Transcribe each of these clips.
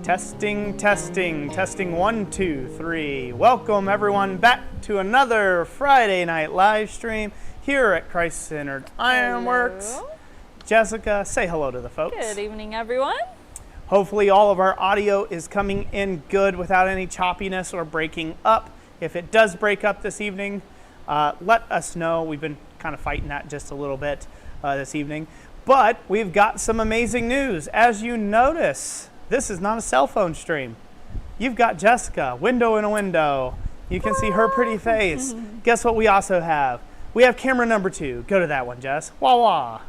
Testing, testing, testing, 1, 2, 3. Welcome everyone back to another Friday night live stream here at Christ-Centered Ironworks. Hello. Jessica, say hello to the folks. Good evening, everyone. Hopefully all of our audio is coming in good without any choppiness or breaking up. If it does break up this evening, let us know. We've been kind of fighting that just a little bit this evening. But we've got some amazing news. As you notice, this is not a cell phone stream. You've got Jessica, window in a window. You can see her pretty face. Guess what we also have? We have camera number 2. Go to that one, Jess. Wah wah.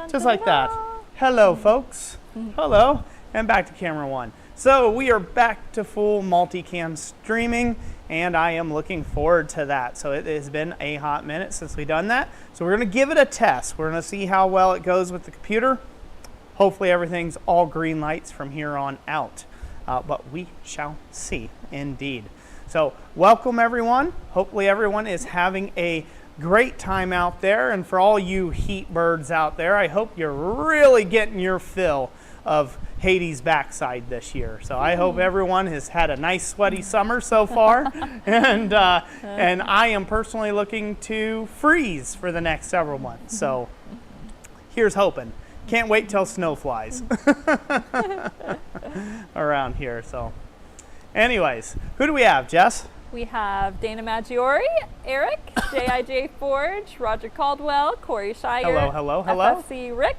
Just like that. Hello, folks. Hello. And back to camera 1. So we are back to full multicam streaming, and I am looking forward to that. So it has been a hot minute since we've done that. So we're going to give it a test. We're going to see how well it goes with the computer. Hopefully everything's all green lights from here on out. But we shall see, indeed. So welcome, everyone. Hopefully everyone is having a great time out there. And for all you heat birds out there, I hope you're really getting your fill of Hades' backside this year. So I hope everyone has had a nice sweaty summer so far. and I am personally looking to freeze for the next several months. So here's hoping. Can't wait till snow flies around here. So anyways, who do we have, Jess? We have Dana Maggiore, Eric, J.I.J. Forge, Roger Caldwell, Corey Shire, Hello, hello, hello. FSC Rick,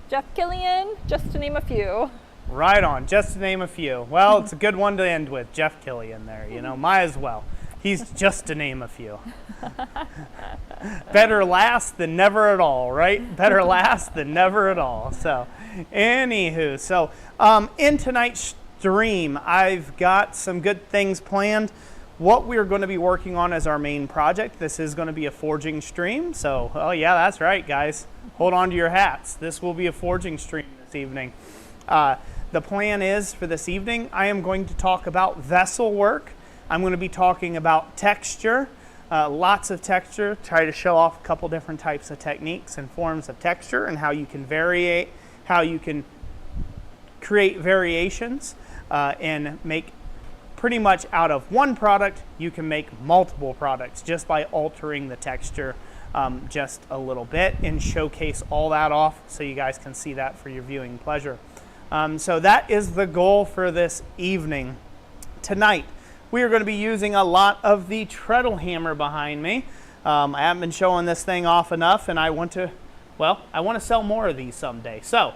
Jeff Killian, just to name a few. Right on, just to name a few. Well, it's a good one to end with, Jeff Killian there, you know, might as well. He's just to name a few. Better last than never at all, right? Better last than never at all. So, anywho, so in tonight's stream, I've got some good things planned. What we're going to be working on as our main project, this is going to be a forging stream. So, oh yeah, that's right, guys. Hold on to your hats. This will be a forging stream this evening. The plan is for this evening, I am going to talk about vessel work. I'm going to be talking about texture, lots of texture, try to show off a couple different types of techniques and forms of texture and how you can variate, how you can create variations and make pretty much out of one product, you can make multiple products just by altering the texture just a little bit and showcase all that off so you guys can see that for your viewing pleasure. So that is the goal for this evening. Tonight, we are going to be using a lot of the Treadle hammer behind me. I haven't been showing this thing off enough, and I want to sell more of these someday. So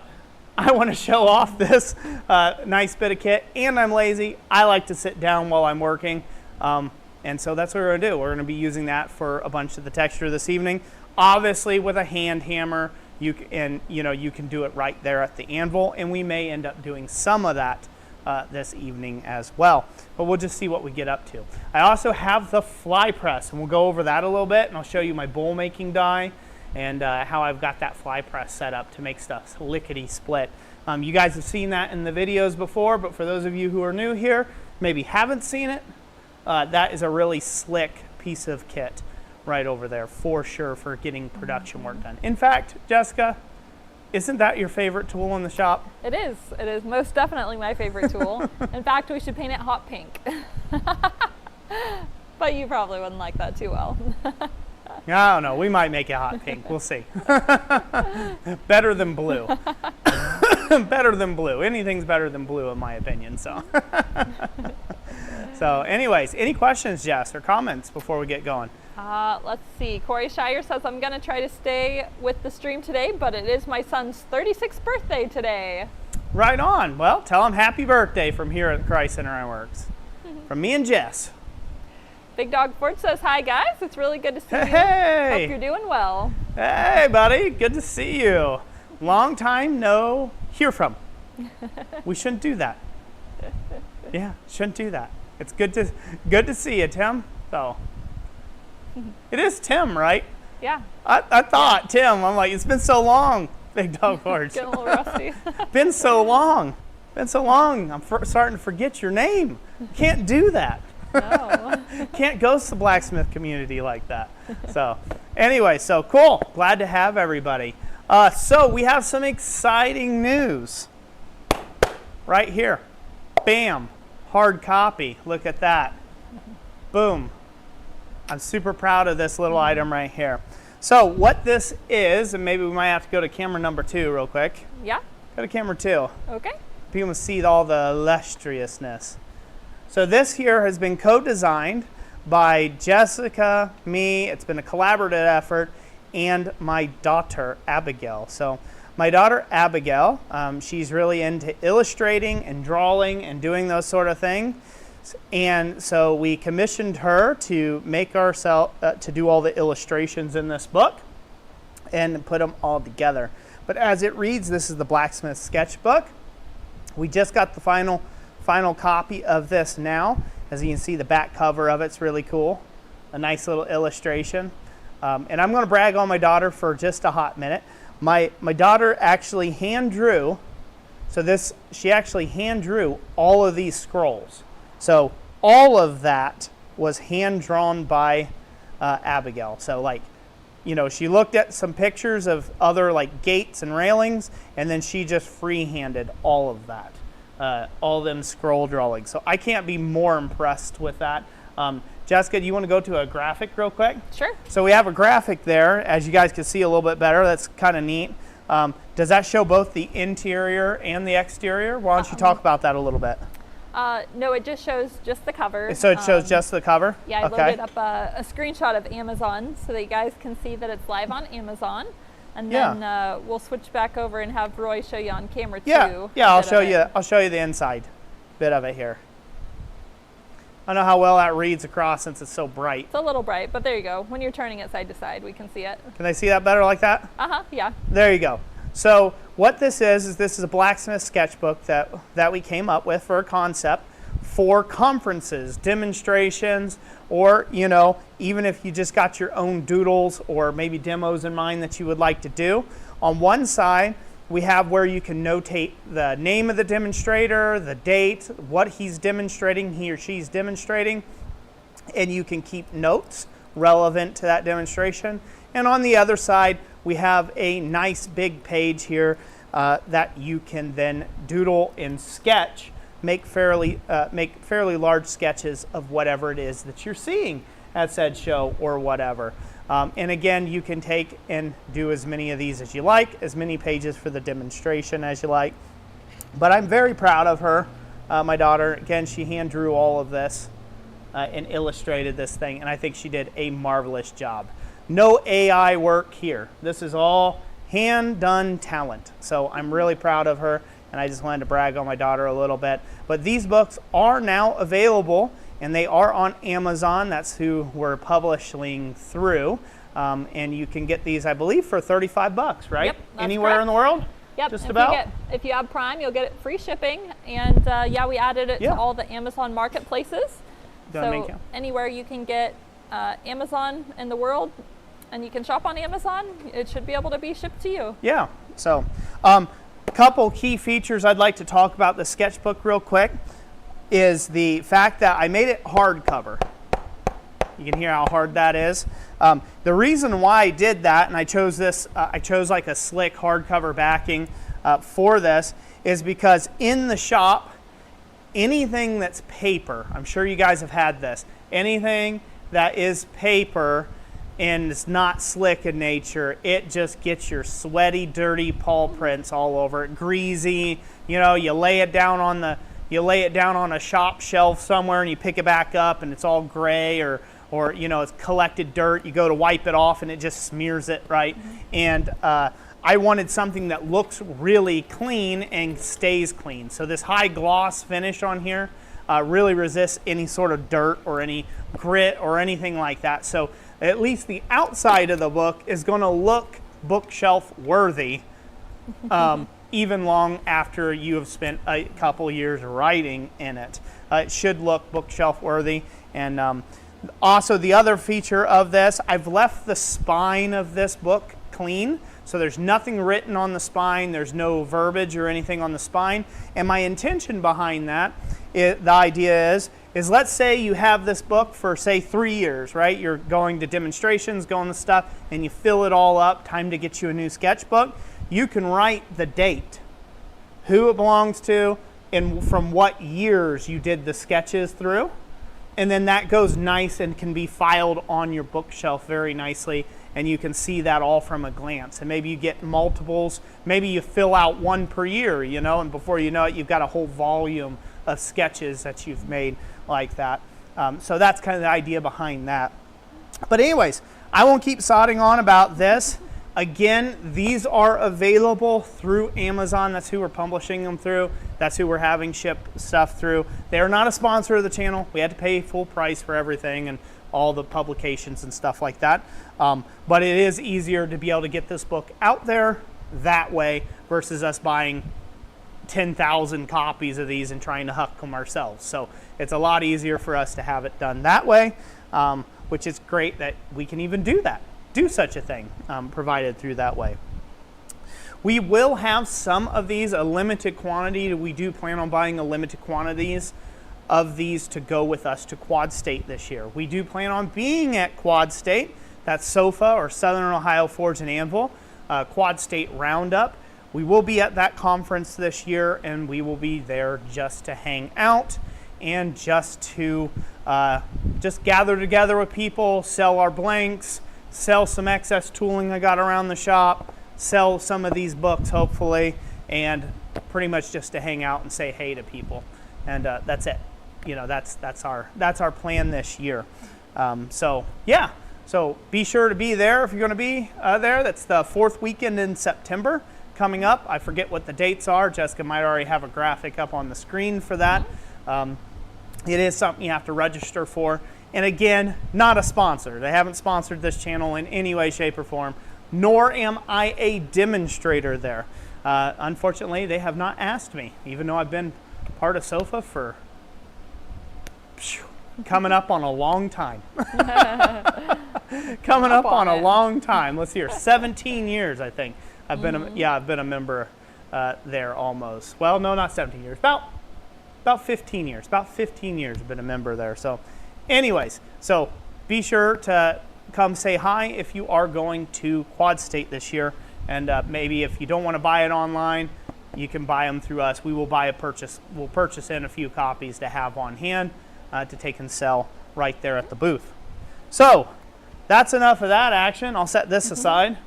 I want to show off this nice bit of kit, and I'm lazy. I like to sit down while I'm working, and so that's what we're going to do. We're going to be using that for a bunch of the texture this evening. Obviously, with a hand hammer, you can do it right there at the anvil, and we may end up doing some of that this evening as well, but we'll just see what we get up to. I also have the fly press, and we'll go over that a little bit, and I'll show you my bowl making die and how I've got that fly press set up to make stuff lickety split. You guys have seen that in the videos before, but for those of you who are new here, maybe haven't seen it, that is a really slick piece of kit right over there for sure for getting production work done. In fact, Jessica, isn't that your favorite tool in the shop? It is. It is most definitely my favorite tool. In fact, we should paint it hot pink. But you probably wouldn't like that too well. I don't know. We might make it hot pink. We'll see. Better than blue. Better than blue. Anything's better than blue in my opinion. So, so anyways, any questions, Jess, or comments before we get going? Let's see. Corey Shire says, I'm going to try to stay with the stream today, but it is my son's 36th birthday today. Right on. Well, tell him happy birthday from here at Christ-Centered Ironworks. From me and Jess. Big Dog Ford says, hi guys. It's really good to see you. Hey. Hope you're doing well. Hey, buddy. Good to see you. Long time no hear from. We shouldn't do that. Yeah, shouldn't do that. It's good to see you, Tim. So. It is Tim, right? Yeah. I thought Tim. I'm like, it's been so long, Big Dog Forge. Getting a little rusty. Been so long. Been so long. I'm starting to forget your name. Can't do that. No. Can't ghost the blacksmith community like that. So anyway, so cool. Glad to have everybody. So we have some exciting news right here. Bam, hard copy. Look at that. Boom. I'm super proud of this little item right here. So what this is, and maybe we might have to go to camera number 2 real quick. Yeah. Go to camera 2. Okay. People can see all the illustriousness. So this here has been co-designed by Jessica, me. It's been a collaborative effort, and my daughter Abigail. So my daughter Abigail, she's really into illustrating and drawing and doing those sort of things. And so we commissioned her to make to do all the illustrations in this book and put them all together. But as it reads, this is the Blacksmith sketchbook. We just got the final copy of this now. As you can see, the back cover of it's really cool. A nice little illustration. And I'm going to brag on my daughter for just a hot minute. My daughter actually hand drew. So she actually hand drew all of these scrolls. So all of that was hand drawn by Abigail. So like, you know, she looked at some pictures of other like gates and railings, and then she just free-handed all of that, all them scroll drawings. So I can't be more impressed with that. Jessica, do you want to go to a graphic real quick? Sure. So we have a graphic there, as you guys can see a little bit better. That's kind of neat. Does that show both the interior and the exterior? Why don't you talk about that a little bit? No, it just shows just the cover. So it shows just the cover? Yeah, I loaded up a screenshot of Amazon so that you guys can see that it's live on Amazon. And then we'll switch back over and have Roy show you on camera too. Yeah, I'll show you the inside bit of it here. I don't know how well that reads across since it's so bright. It's a little bright, but there you go. When you're turning it side to side, we can see it. Can they see that better like that? Yeah. There you go. So what this is this is a Blacksmith sketchbook that we came up with for a concept for conferences, demonstrations, or, you know, even if you just got your own doodles or maybe demos in mind that you would like to do. On one side, we have where you can notate the name of the demonstrator, the date, what he's demonstrating, he or she's demonstrating, and you can keep notes relevant to that demonstration. And on the other side, we have a nice big page here that you can then doodle and sketch, make fairly large sketches of whatever it is that you're seeing at said show or whatever. And again, you can take and do as many of these as you like, as many pages for the demonstration as you like. But I'm very proud of her, my daughter. Again, she hand drew all of this and illustrated this thing, and I think she did a marvelous job. No AI work here. This is all hand-done talent. So I'm really proud of her, and I just wanted to brag on my daughter a little bit. But these books are now available, and they are on Amazon. That's who we're publishing through. And you can get these, I believe, for $35, right? Yep, that's anywhere correct. in the world? Yep. Just about? If you have Prime, you'll get it free shipping. And yeah, we added it to all the Amazon marketplaces. So anywhere you can get Amazon in the world, and you can shop on Amazon, it should be able to be shipped to you. Yeah. So a couple key features I'd like to talk about the sketchbook real quick is the fact that I made it hardcover. You can hear how hard that is. The reason why I did that, and I chose this, I chose like a slick hardcover backing for this, is because in the shop, anything that's paper, I'm sure you guys have had this, anything that is paper and it's not slick in nature, it just gets your sweaty, dirty paw prints all over it, greasy. You know, you lay it down on a shop shelf somewhere and you pick it back up and it's all gray or you know, it's collected dirt. You go to wipe it off and it just smears it, right? And I wanted something that looks really clean and stays clean. So this high gloss finish on here really resists any sort of dirt or any grit or anything like that. So at least the outside of the book is going to look bookshelf worthy even long after you have spent a couple years writing in it. It should look bookshelf worthy. And also the other feature of this, I've left the spine of this book clean. So there's nothing written on the spine, there's no verbiage or anything on the spine. And my intention behind that, the idea is let's say you have this book for say 3 years, right? You're going to demonstrations, going to stuff, and you fill it all up, time to get you a new sketchbook. You can write the date, who it belongs to, and from what years you did the sketches through. And then that goes nice and can be filed on your bookshelf very nicely, and you can see that all from a glance. And maybe you get multiples, maybe you fill out one per year, you know, and before you know it, you've got a whole volume of sketches that you've made like that. So that's kind of the idea behind that. But anyways, I won't keep sodding on about this. Again, these are available through Amazon. That's who we're publishing them through. That's who we're having ship stuff through. They are not a sponsor of the channel. We had to pay full price for everything and all the publications and stuff like that. But it is easier to be able to get this book out there that way versus us buying 10,000 copies of these and trying to huck them ourselves. So it's a lot easier for us to have it done that way, which is great that we can even do that. Do such a thing provided through that way. We will have some of these, a limited quantity. We do plan on buying a limited quantities of these to go with us to Quad State this year. We do plan on being at Quad State. That's SOFA, or Southern Ohio Forge and Anvil, Quad State Roundup. We will be at that conference this year, and we will be there just to hang out and just to just gather together with people, sell our blanks, sell some excess tooling I got around the shop, sell some of these books hopefully, and pretty much just to hang out and say hey to people. And that's it. You know, that's our plan this year. So yeah, so be sure to be there if you're going to be there. That's the 4th weekend in September coming up. I forget what the dates are. Jessica might already have a graphic up on the screen for that. It is something you have to register for. And again, not a sponsor. They haven't sponsored this channel in any way, shape, or form, nor am I a demonstrator there. Unfortunately, they have not asked me, even though I've been part of SOFA for coming up on a long time. Coming up on a long time. Let's see here, 17 years, I think. I've been a member there almost. Well, no, not 17 years. About 15 years. About 15 years I've been a member there. So anyways, so be sure to come say hi if you are going to Quad State this year. And maybe if you don't want to buy it online, you can buy them through us. We'll purchase in a few copies to have on hand to take and sell right there at the booth. So that's enough of that action. I'll set this aside.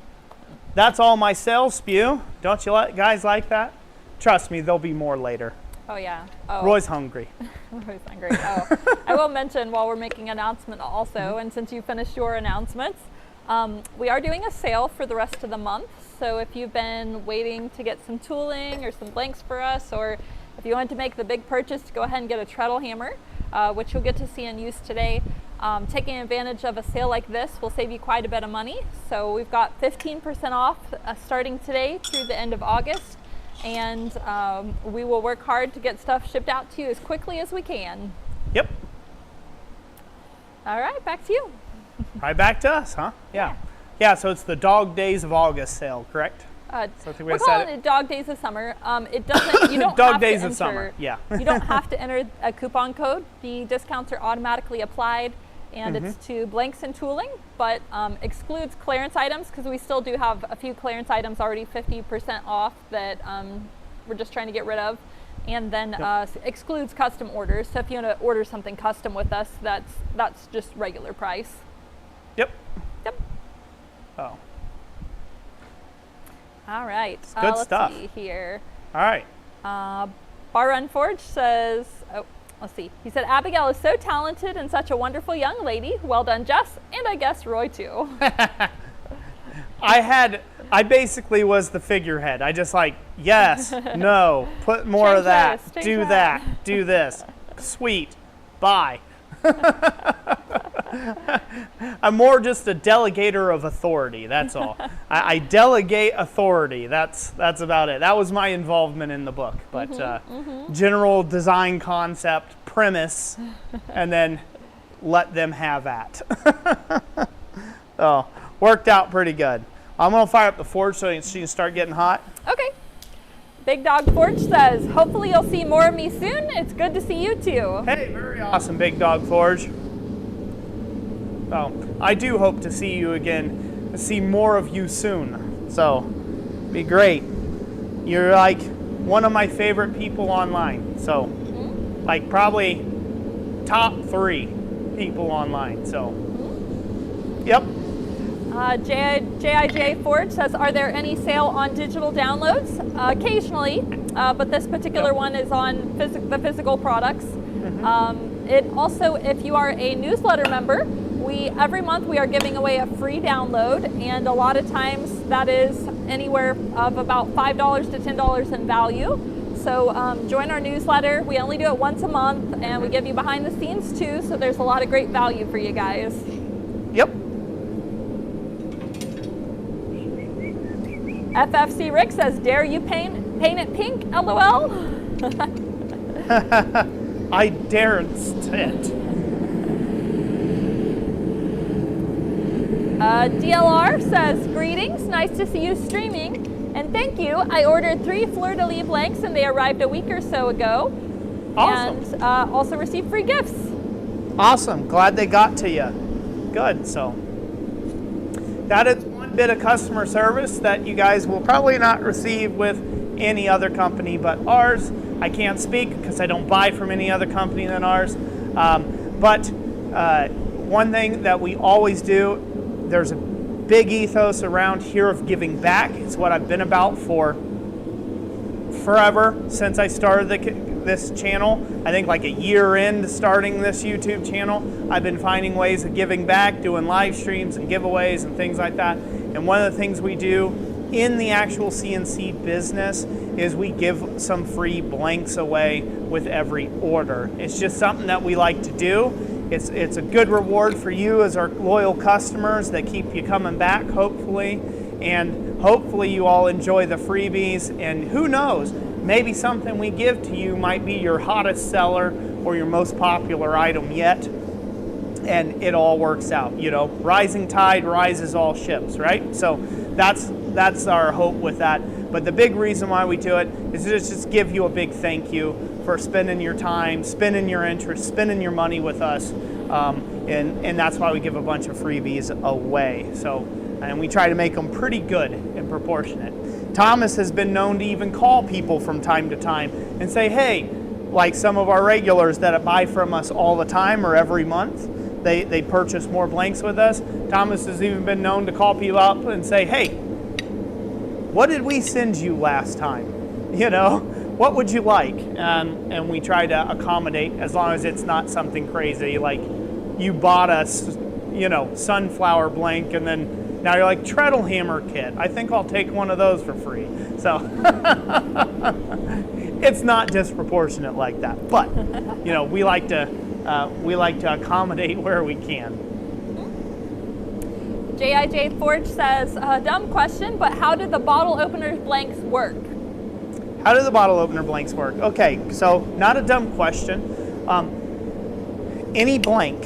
That's all my sales spew. Don't you guys like that? Trust me, there'll be more later. Oh yeah. Oh. Roy's hungry. Roy's hungry. Oh, I will mention while we're making an announcement also, and since you finished your announcements, we are doing a sale for the rest of the month. So if you've been waiting to get some tooling or some blanks for us, or if you want to make the big purchase to go ahead and get a treadle hammer, which you'll get to see in use today, taking advantage of a sale like this will save you quite a bit of money. So we've got 15% off starting today through the end of August. And we will work hard to get stuff shipped out to you as quickly as we can. Yep. All right, back to you. Right back to us, huh? Yeah. Yeah, so it's the Dog Days of August sale, correct? We're calling it Dog Days of Summer. It doesn't. You don't Dog have Days to of Summer. Yeah. You don't have to enter a coupon code. The discounts are automatically applied, and it's to blanks and tooling, but excludes clearance items because we still do have a few clearance items already 50% off that we're just trying to get rid of, and then excludes custom orders. So if you want to order something custom with us, that's just regular price. Yep. Yep. Oh. All right. It's good stuff. Let's see here. All right. Bar Run Forge says, let's see. He said, Abigail is so talented and such a wonderful young lady. Well done, Jess, and I guess Roy too. I basically was the figurehead. I just like, yes, no, put more Change of that, this, do change that, do this. Sweet, bye. I'm more just a delegator of authority, that's all. I delegate authority, that's about it. That was my involvement in the book, but general design concept, premise, and then let them have at. Oh, worked out pretty good. I'm gonna fire up the forge so she can start getting hot. Okay. Big Dog Forge says, hopefully you'll see more of me soon. It's good to see you too. Hey, very awesome, Big Dog Forge. Oh, I do hope to see you again, see more of you soon. So, be great. You're like one of my favorite people online. So, like probably top 3 people online. So, yep. JIJ Forge says, are there any sale on digital downloads? Occasionally, but this particular one is on the physical products. It also, if you are a newsletter member, every month we are giving away a free download, and a lot of times that is anywhere of about $5 to $10 in value. So join our newsletter. We only do it once a month, and we give you behind the scenes too, so there's a lot of great value for you guys. Yep. FFC Rick says, dare you paint it pink, LOL? I daren't it. DLR says, greetings, nice to see you streaming, and thank you. I ordered 3 fleur-de-lis blanks and they arrived a week or so ago. Awesome. And also received free gifts. Awesome, glad they got to you. Good, so that is one bit of customer service that you guys will probably not receive with any other company but ours. I can't speak because I don't buy from any other company than ours. But one thing that we always do, there's a big ethos around here of giving back. It's what I've been about for forever since I started this channel. I think like a year into starting this YouTube channel, I've been finding ways of giving back, doing live streams and giveaways and things like that. And one of the things we do in the actual CNC business is we give some free blanks away with every order. It's just something that we like to do. It's a good reward for you as our loyal customers that keep you coming back, hopefully. And hopefully you all enjoy the freebies. And who knows, maybe something we give to you might be your hottest seller or your most popular item yet. And it all works out, you know. Rising tide rises all ships, right? So that's our hope with that. But the big reason why we do it is to just give you a big thank you for spending your time, spending your interest, spending your money with us. And that's why we give a bunch of freebies away. So, and we try to make them pretty good and proportionate. Thomas has been known to even call people from time to time and say, hey, like some of our regulars that buy from us all the time or every month, they purchase more blanks with us. Thomas has even been known to call people up and say, hey, what did we send you last time? You know, what would you like? And we try to accommodate as long as it's not something crazy, like you bought us, you know, sunflower blank and then now you're like, Treadle hammer kit. I think I'll take one of those for free. So it's not disproportionate like that, but you know, we like to accommodate where we can. JIJ Forge says, dumb question, but how do the bottle opener blanks work? How do the bottle opener blanks work? Okay, so not a dumb question. Any blank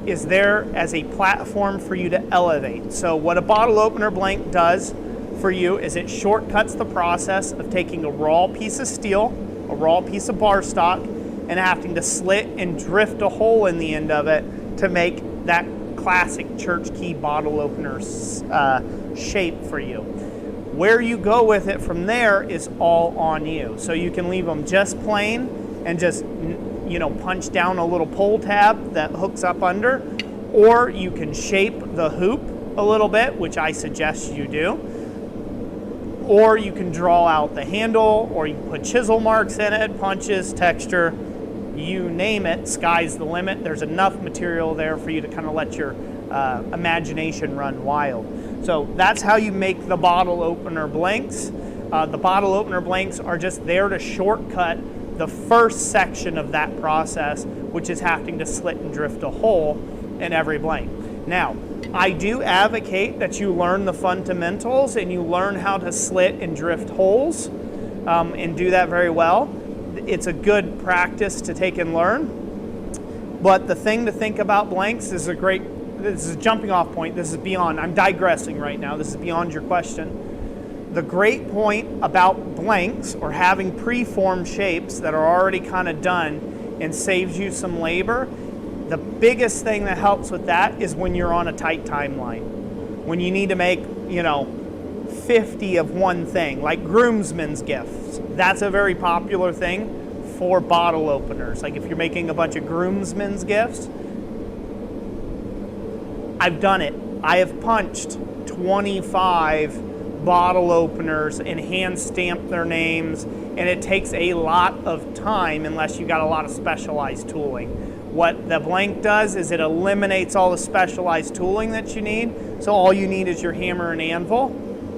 is there as a platform for you to elevate. So what a bottle opener blank does for you is it shortcuts the process of taking a raw piece of steel, a raw piece of bar stock, and having to slit and drift a hole in the end of it to make that classic church key bottle opener shape for you. Where you go with it from there is all on you. So you can leave them just plain and just, you know, punch down a little pull tab that hooks up under, or you can shape the hoop a little bit, which I suggest you do, or you can draw out the handle, or you can put chisel marks in it, punches, texture, you name it, sky's the limit. There's enough material there for you to kind of let your imagination run wild. So that's how you make the bottle opener blanks. The bottle opener blanks are just there to shortcut the first section of that process, which is having to slit and drift a hole in every blank. Now, I do advocate that you learn the fundamentals and you learn how to slit and drift holes and do that very well. It's a good practice to take and learn. But the thing to think about blanks is this is a jumping off point. This is beyond, I'm digressing right now. This is beyond your question. The great point about blanks or having preformed shapes that are already kind of done and saves you some labor, the biggest thing that helps with that is when you're on a tight timeline. When you need to make, you know, 50 of one thing, like groomsmen's gifts. That's a very popular thing for bottle openers. Like if you're making a bunch of groomsmen's gifts, I've done it. I have punched 25 bottle openers and hand stamped their names, and it takes a lot of time unless you got a lot of specialized tooling. What the blank does is it eliminates all the specialized tooling that you need. So all you need is your hammer and anvil.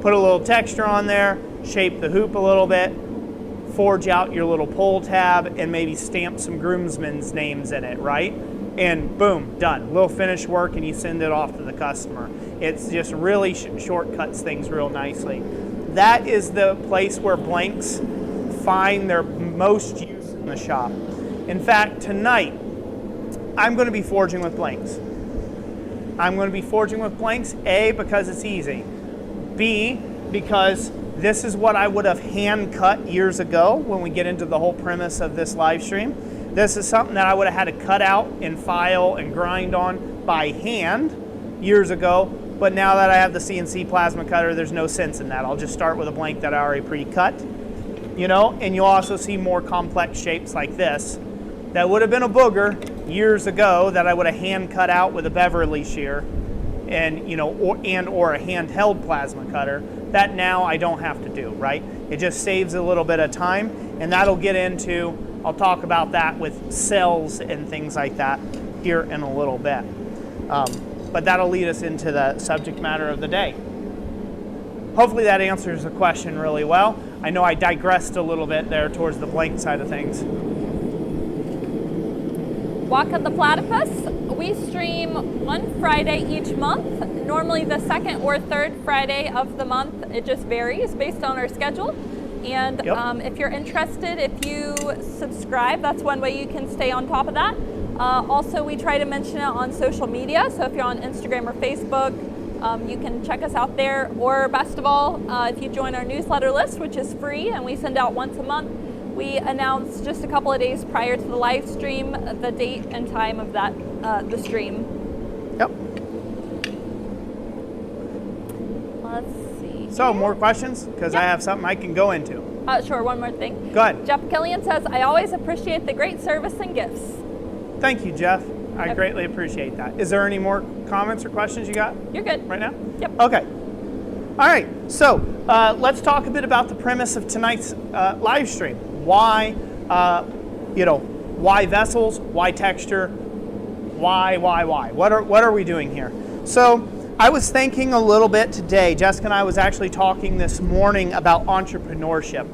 Put a little texture on there, shape the hoop a little bit, forge out your little pull tab, and maybe stamp some groomsmen's names in it, right? And boom, done. Little finished work, and you send it off to the customer. It's just really shortcuts things real nicely. That is the place where blanks find their most use in the shop. In fact, tonight, I'm going to be forging with blanks. I'm going to be forging with blanks, A, because it's easy. B, because this is what I would have hand cut years ago when we get into the whole premise of this live stream. This is something that I would have had to cut out and file and grind on by hand years ago, but now that I have the CNC plasma cutter, there's no sense in that. I'll just start with a blank that I already pre-cut, you know, and you'll also see more complex shapes like this that would have been a booger years ago that I would have hand cut out with a Beverly shear and, you know, or a handheld plasma cutter that now I don't have to do, right? It just saves a little bit of time, and that'll get into, I'll talk about that with cells and things like that here in a little bit. But that'll lead us into the subject matter of the day. Hopefully that answers the question really well. I know I digressed a little bit there towards the blank side of things. Walk of the Platypus. We stream one Friday each month, normally the second or third Friday of the month. It just varies based on our schedule. And if you're interested, if you subscribe, that's one way you can stay on top of that. Also, we try to mention it on social media. So if you're on Instagram or Facebook, you can check us out there. Or best of all, if you join our newsletter list, which is free and we send out once a month, we announce just a couple of days prior to the live stream the date and time of that the stream. Yep. Let's see. So more questions? Because I have something I can go into. Sure, one more thing. Go ahead. Jeff Killian says, I always appreciate the great service and gifts. Thank you, Jeff. I greatly appreciate that. Is there any more comments or questions you got? You're good. Right now? Yep. Okay. All right. So let's talk a bit about the premise of tonight's live stream. Why, why vessels? Why texture? Why? What are we doing here? So I was thinking a little bit today. Jessica and I was actually talking this morning about entrepreneurship.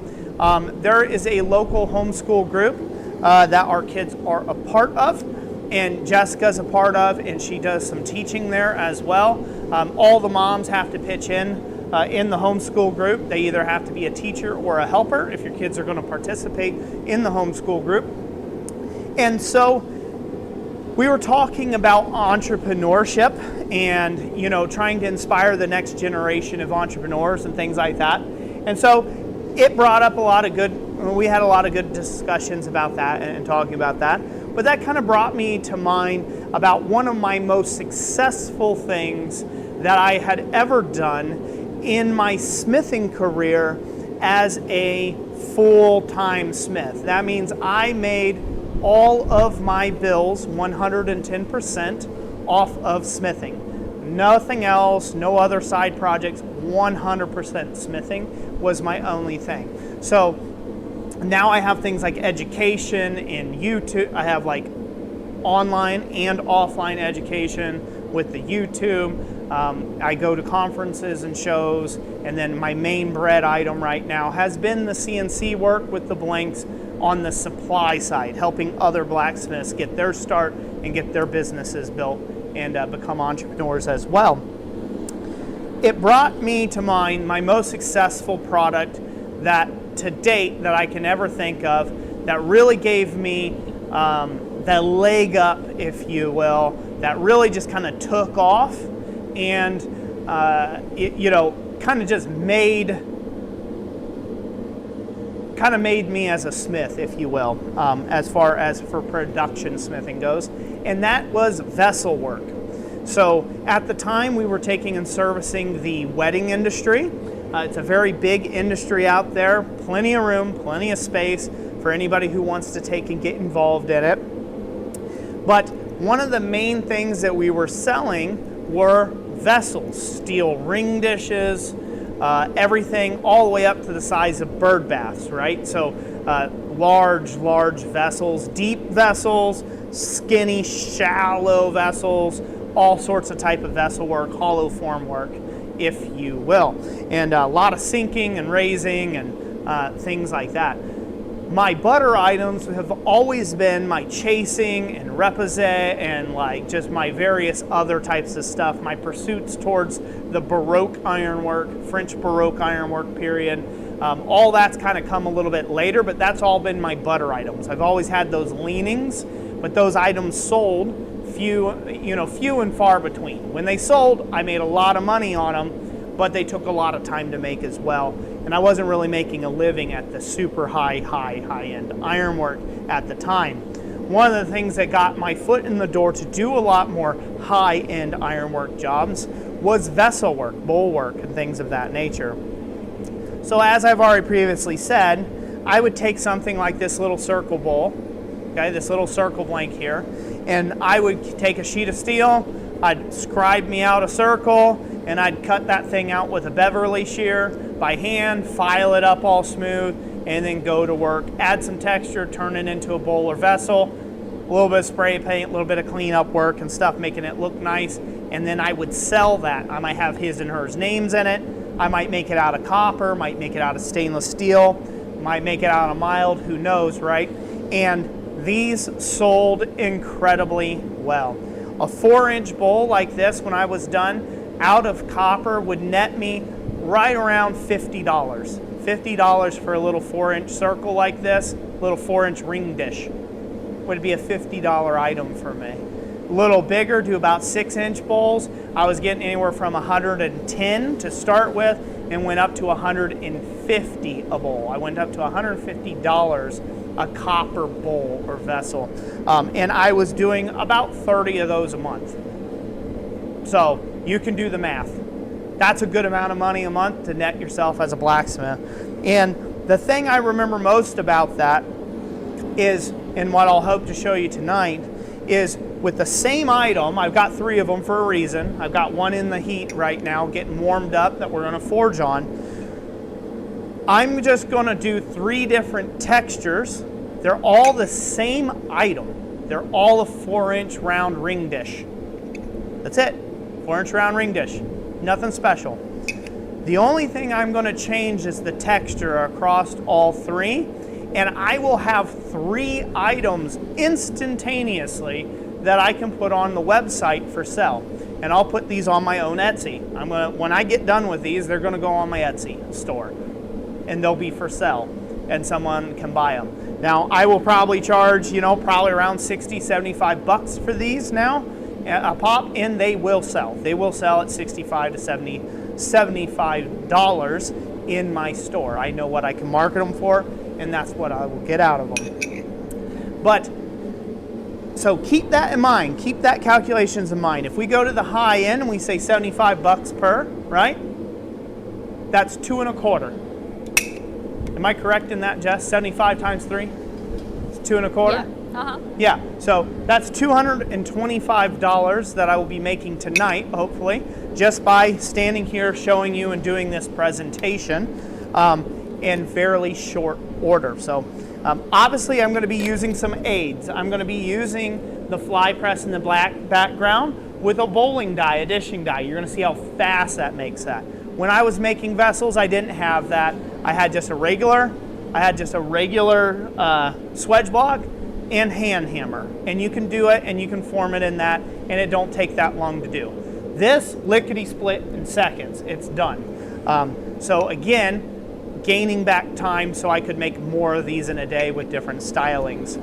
There is a local homeschool group that our kids are a part of, and Jessica's a part of, and she does some teaching there as well. All the moms have to pitch in the homeschool group. They either have to be a teacher or a helper if your kids are going to participate in the homeschool group. And so we were talking about entrepreneurship and, you know, trying to inspire the next generation of entrepreneurs and things like that. And so it brought up we had a lot of good discussions about that and talking about that. But that kind of brought me to mind about one of my most successful things that I had ever done in my smithing career as a full-time smith. That means I made all of my bills 110% off of smithing. Nothing else, no other side projects, 100% smithing was my only thing. So now I have things like education and YouTube. I have like online and offline education with the YouTube. I go to conferences and shows, and then my main bread item right now has been the CNC work with the blanks on the supply side, helping other blacksmiths get their start and get their businesses built and become entrepreneurs as well. It brought me to mind my most successful product that to date that I can ever think of that really gave me the leg up, if you will, that really just kind of took off and kind of just made me as a smith, if you will, as far as for production smithing goes, and that was vessel work. So at the time we were taking and servicing the wedding industry, It's a very big industry out there, plenty of room, plenty of space for anybody who wants to take and get involved in it. But one of the main things that we were selling were vessels, steel ring dishes, everything all the way up to the size of bird baths, right? So large vessels, deep vessels, skinny, shallow vessels, all sorts of type of vessel work, hollow form work, if you will. And a lot of sinking and raising and things like that. My butter items have always been my chasing and reposé and like just my various other types of stuff, my pursuits towards the Baroque ironwork, French Baroque ironwork period. All that's kind of come a little bit later, but that's all been my butter items. I've always had those leanings, but those items sold few and far between. When they sold, I made a lot of money on them, but they took a lot of time to make as well. And I wasn't really making a living at the super high-end ironwork at the time. One of the things that got my foot in the door to do a lot more high-end ironwork jobs was vessel work, bowl work, and things of that nature. So as I've already previously said, I would take something like this little circle bowl, okay, this little circle blank here, and I would take a sheet of steel, I'd scribe me out a circle, and I'd cut that thing out with a Beverly shear by hand, file it up all smooth, and then go to work, add some texture, turn it into a bowl or vessel, a little bit of spray paint, a little bit of cleanup work and stuff, making it look nice, and then I would sell that. I might have his and hers names in it. I might make it out of copper, might make it out of stainless steel, might make it out of mild, who knows, right? And these sold incredibly well. A 4-inch bowl like this, when I was done, out of copper would net me right around $50. $50 for a little 4-inch circle like this, little 4-inch ring dish would be a $50 item for me. A little bigger, to about 6-inch bowls, I was getting anywhere from 110 to start with and went up to 150 a bowl. I went up to $150 a copper bowl or vessel. And I was doing about 30 of those a month. So you can do the math. That's a good amount of money a month to net yourself as a blacksmith. And the thing I remember most about that is, and what I'll hope to show you tonight, is with the same item, I've got 3 of them for a reason. I've got one in the heat right now getting warmed up that we're going to forge on. I'm just going to do 3 different textures. They're all the same item. They're all a 4-inch round ring dish. That's it. 4-inch round ring dish. Nothing special. The only thing I'm going to change is the texture across all 3, and I will have 3 items instantaneously that I can put on the website for sale. And I'll put these on my own Etsy. When I get done with these, they're going to go on my Etsy store, and they'll be for sale, and someone can buy them. Now, I will probably charge, probably around 60, 75 bucks for these now, a pop, and they will sell. They will sell at $65 to $75 in my store. I know what I can market them for, and that's what I will get out of them. But, so keep that in mind. Keep that calculations in mind. If we go to the high end and we say 75 bucks per, right? That's 2 1/4. Am I correct in that, Jess? 75 times 3? It's 2 1/4? Yeah. Yeah, so that's $225 that I will be making tonight, hopefully, just by standing here showing you and doing this presentation in fairly short order. So obviously I'm going to be using some aids. I'm going to be using the fly press in the black background with a bowling die, a dishing die. You're going to see how fast that makes that. When I was making vessels, I didn't have that. I had just a regular swedge block and hand hammer, and you can do it and you can form it in that, and it don't take that long to do. This lickety split in seconds, it's done. So again, gaining back time so I could make more of these in a day with different stylings.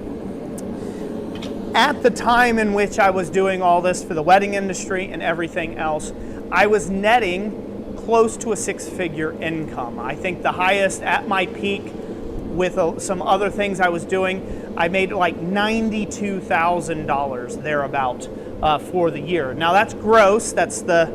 At the time in which I was doing all this for the wedding industry and everything else, I was netting close to a 6-figure income. I think the highest at my peak with some other things I was doing, I made like $92,000 thereabout for the year. Now that's gross, that's the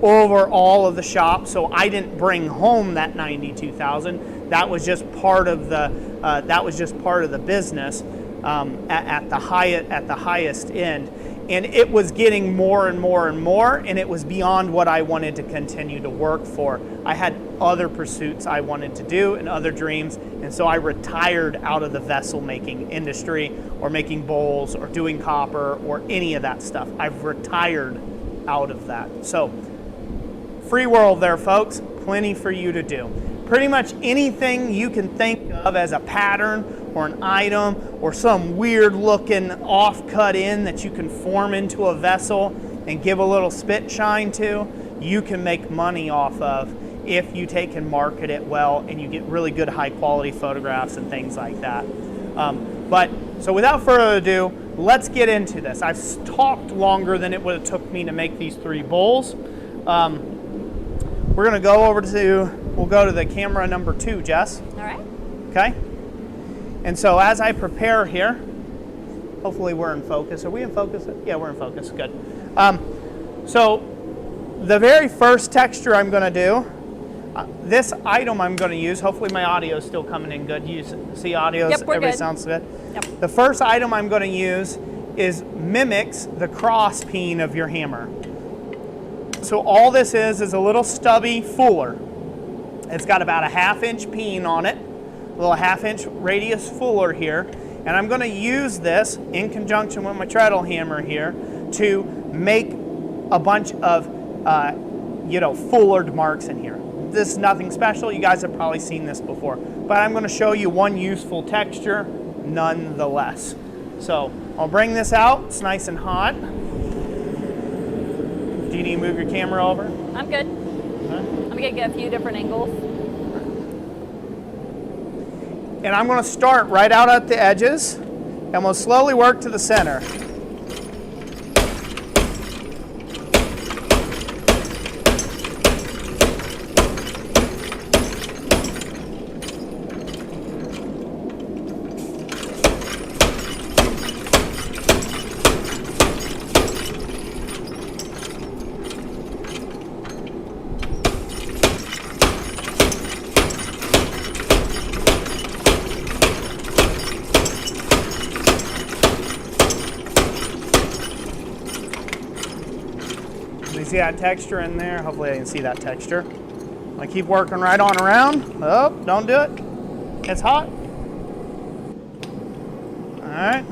over all of the shop. So I didn't bring home that 92,000. That was just part of the business at the highest end. And it was getting more and more and more, and it was beyond what I wanted to continue to work for. I had other pursuits I wanted to do and other dreams, and so I retired out of the vessel making industry or making bowls or doing copper or any of that stuff. I've retired out of that. So free world there, folks. Plenty for you to do. Pretty much anything you can think of as a pattern or an item or some weird looking off-cut in that you can form into a vessel and give a little spit shine to, you can make money off of if you take and market it well and you get really good high quality photographs and things like that. So without further ado, let's get into this. I've talked longer than it would have took me to make these 3 bowls. We're gonna we'll go to the camera number 2, Jess. All right. Okay. And so as I prepare here, hopefully we're in focus. Are we in focus? Yeah, we're in focus. Good. So the very first texture I'm going to do, this item I'm going to use, hopefully my audio is still coming in good. You see audio? Yep, we're Everybody good. Sounds good? Yep. The first item I'm going to use mimics the cross peen of your hammer. So all this is a little stubby fuller. It's got about a 1/2 inch peen on it. A little 1/2 inch radius fuller here, and I'm going to use this in conjunction with my treadle hammer here to make a bunch of fullered marks in here. This is nothing special. You guys have probably seen this before, but I'm going to show you one useful texture nonetheless. So I'll bring this out. It's nice and hot. Do you need to move your camera over? I'm good. I'm going to get a few different angles. And I'm going to start right out at the edges, and we'll slowly work to the center. See that texture in there? Hopefully I can see that texture. I keep working right on around. Oh, don't do it. It's hot. All right.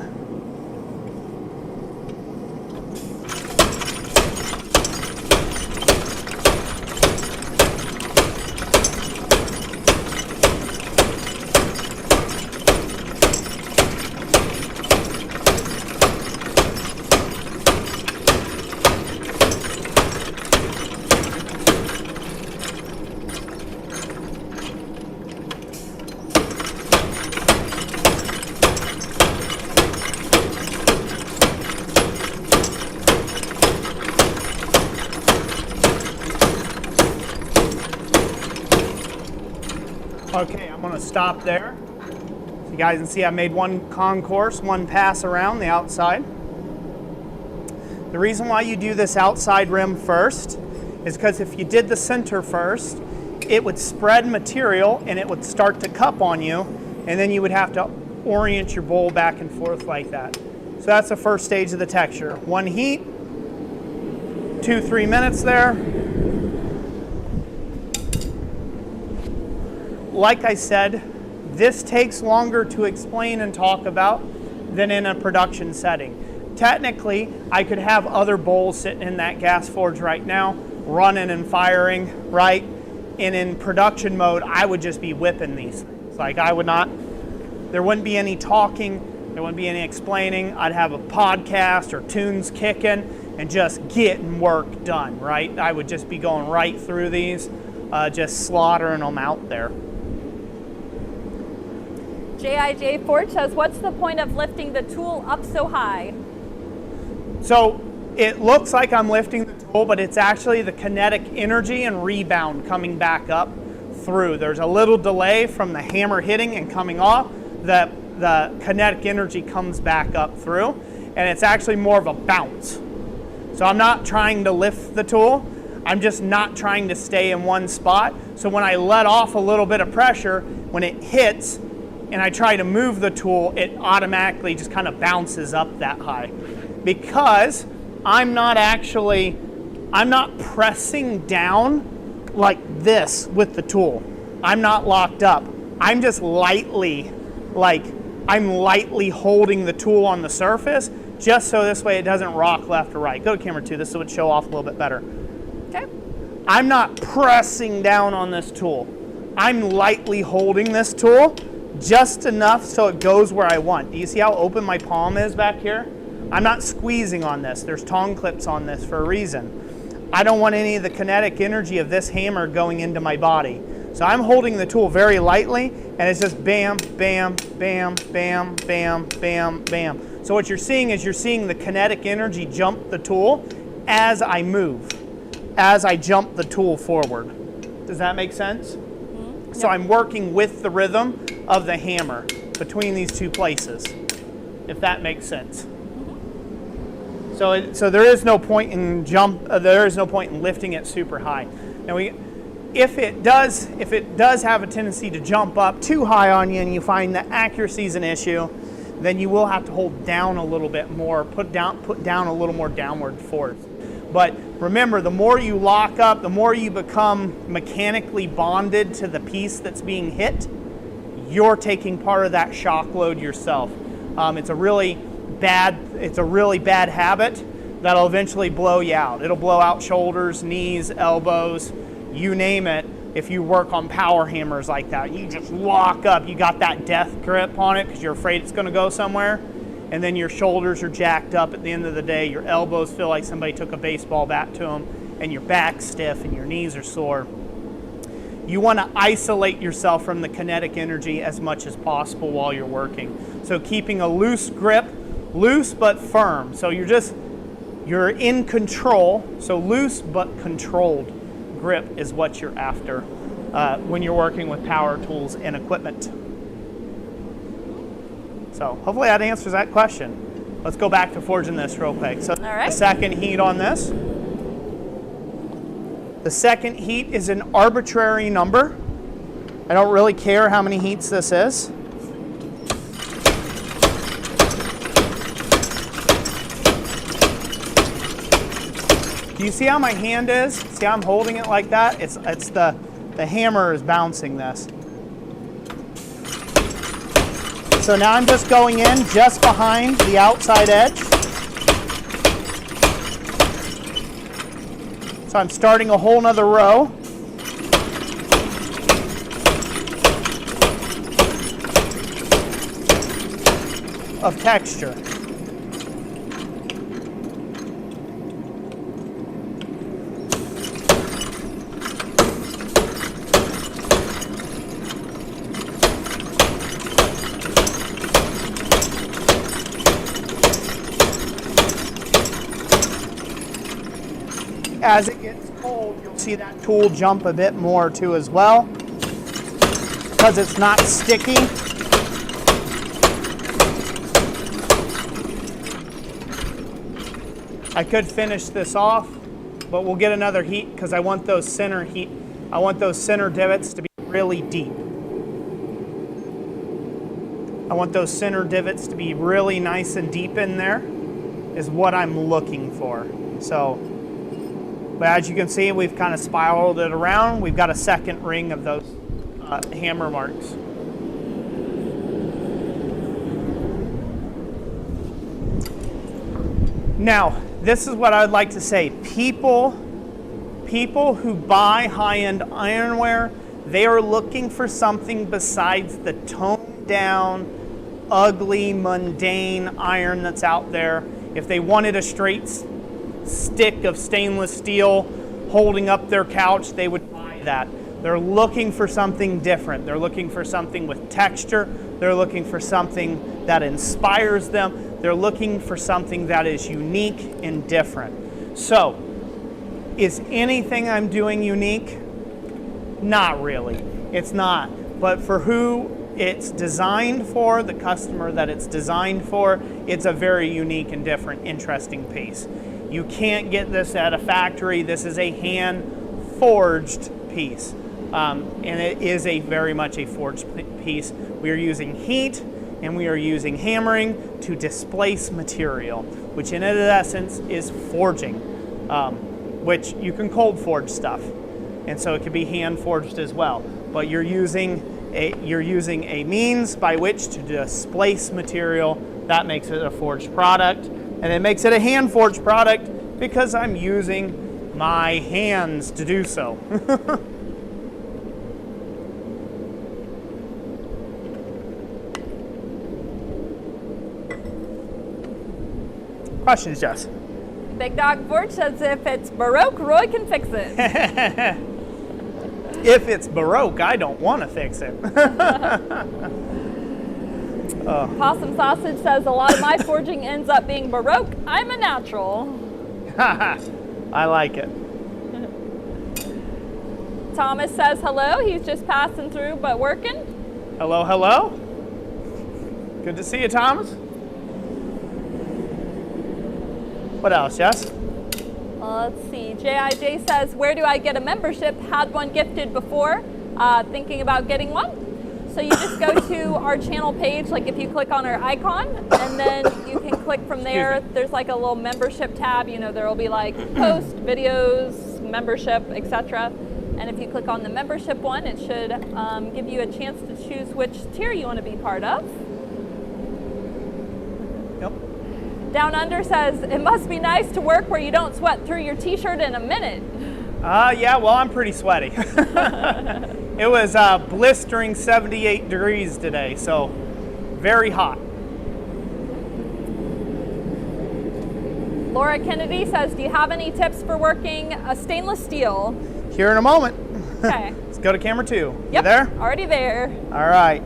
Okay, I'm going to stop there. So you guys can see I made one concourse, one pass around the outside. The reason why you do this outside rim first is because if you did the center first, it would spread material and it would start to cup on you, and then you would have to orient your bowl back and forth like that. So that's the first stage of the texture. One heat, 2-3 minutes there. Like I said, this takes longer to explain and talk about than in a production setting. Technically, I could have other bowls sitting in that gas forge right now, running and firing, right? And in production mode, I would just be whipping these things. Like there wouldn't be any talking, there wouldn't be any explaining. I'd have a podcast or tunes kicking and just getting work done, right? I would just be going right through these, just slaughtering them out there. J.I.J. Ford says, what's the point of lifting the tool up so high? So it looks like I'm lifting the tool, but it's actually the kinetic energy and rebound coming back up through. There's a little delay from the hammer hitting and coming off. The kinetic energy comes back up through, and it's actually more of a bounce. So I'm not trying to lift the tool. I'm just not trying to stay in one spot. So when I let off a little bit of pressure, when it hits and I try to move the tool, it automatically just kind of bounces up that high. Because I'm not pressing down like this with the tool. I'm not locked up. I'm just lightly holding the tool on the surface, just so this way it doesn't rock left or right. Go to camera 2, this would show off a little bit better. Okay. I'm not pressing down on this tool. I'm lightly holding this tool just enough so it goes where I want. Do you see how open my palm is back here? I'm not squeezing on this. There's tong clips on this for a reason. I don't want any of the kinetic energy of this hammer going into my body. So I'm holding the tool very lightly, and it's just bam, bam, bam, bam, bam, bam, bam. So what you're seeing is you're seeing the kinetic energy jump the tool as I move, as I jump the tool forward. Does that make sense? Mm-hmm. So I'm working with the rhythm of the hammer between these two places, if that makes sense. So there is no point in there is no point in lifting it super high. Now if it does have a tendency to jump up too high on you and you find that accuracy is an issue, then you will have to hold down a little bit more, put down a little more downward force. But remember, the more you lock up, the more you become mechanically bonded to the piece that's being hit, you're taking part of that shock load yourself. It's a really bad habit that'll eventually blow you out. It'll blow out shoulders, knees, elbows, you name it. If you work on power hammers like that, you just lock up, you got that death grip on it because you're afraid it's going to go somewhere, and then your shoulders are jacked up at the end of the day, your elbows feel like somebody took a baseball bat to them, and your back's stiff and your knees are sore. You want to isolate yourself from the kinetic energy as much as possible while you're working. So keeping a loose grip, loose but firm. So you're in control, so loose but controlled grip is what you're after when you're working with power tools and equipment. So hopefully that answers that question. Let's go back to forging this real quick. So the second heat on this. The second heat is an arbitrary number. I don't really care how many heats this is. Do you see how my hand is? See how I'm holding it like that? It's the hammer is bouncing this. So now I'm just going in just behind the outside edge. So I'm starting a whole nother row. Of texture. As it gets cold, you'll see that tool jump a bit more too as well, because it's not sticky. I could finish this off, but we'll get another heat because I want those center divots to be really deep. I want those center divots to be really nice and deep in there is what I'm looking for. So, but as you can see, we've kind of spiraled it around. We've got a second ring of those hammer marks. Now, this is what I would like to say. People who buy high-end ironware, they are looking for something besides the toned down, ugly, mundane iron that's out there. If they wanted a straight stick of stainless steel holding up their couch, they would buy that. They're looking for something different. They're looking for something with texture. They're looking for something that inspires them. They're looking for something that is unique and different. So, is anything I'm doing unique? Not really. It's not. But for who it's designed for, the customer that it's designed for, it's a very unique and different, interesting piece. You can't get this at a factory. This is a hand forged piece. And it is very much a forged piece. We are using heat and we are using hammering to displace material, which in essence is forging, which you can cold forge stuff. And so it can be hand forged as well. But you're using a means by which to displace material. That makes it a forged product. And it makes it a hand forged product because I'm using my hands to do so. Questions, Jess? Big Dog Forge says if it's Baroque, Roy can fix it. If it's Baroque, I don't want to fix it. Possum Sausage says a lot of my forging ends up being Baroque. I'm a natural. I like it. Thomas says hello. He's just passing through but working. Hello, hello. Good to see you, Thomas. What else, Jess? Let's see. JIJ says, where do I get a membership? Had one gifted before. Thinking about getting one. So you just go to our channel page, like if you click on our icon, and then you can click from there. There's like a little membership tab. You know, there will be like posts, videos, membership, etc. And if you click on the membership one, it should give you a chance to choose which tier you want to be part of. Yep. Down Under says, it must be nice to work where you don't sweat through your t-shirt in a minute. Yeah, well, I'm pretty sweaty. It was blistering 78 degrees today, so very hot. Laura Kennedy says, do you have any tips for working a stainless steel? Here in a moment. Okay. Let's go to camera 2. Yep, you there? Already there. All right.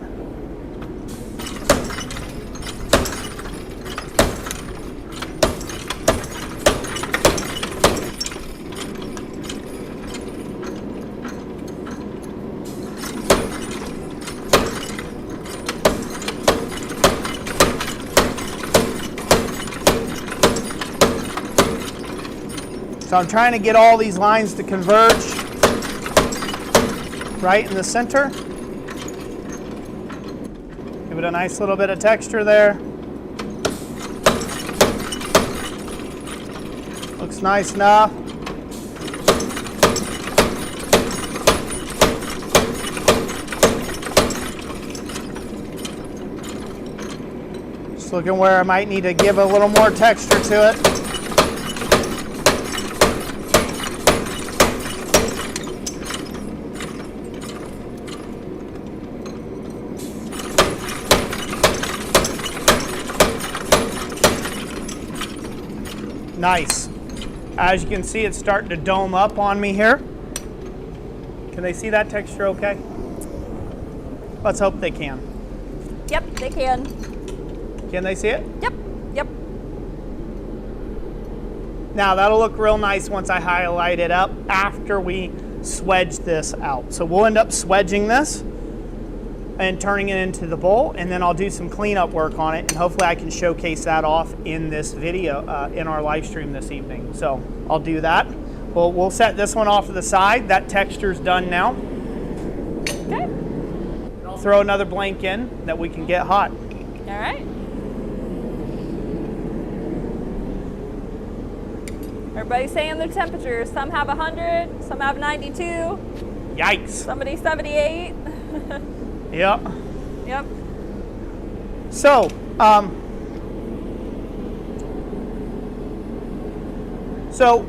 So I'm trying to get all these lines to converge right in the center. Give it a nice little bit of texture there. Looks nice enough. Just looking where I might need to give a little more texture to it. Nice. As you can see, it's starting to dome up on me here. Can they see that texture okay? Let's hope they can. Yep, they can. Can they see it? Yep, yep. Now that'll look real nice once I highlight it up after we swedge this out. So we'll end up swedging this and turning it into the bowl, and then I'll do some cleanup work on it, and hopefully I can showcase that off in this video, in our live stream this evening. So I'll do that. We'll set this one off to the side. That texture's done now. Okay. I'll throw another blank in that we can get hot. All right. Everybody's saying their temperatures. Some have 100, some have 92. Yikes. Somebody 78. Yep. Yep. So,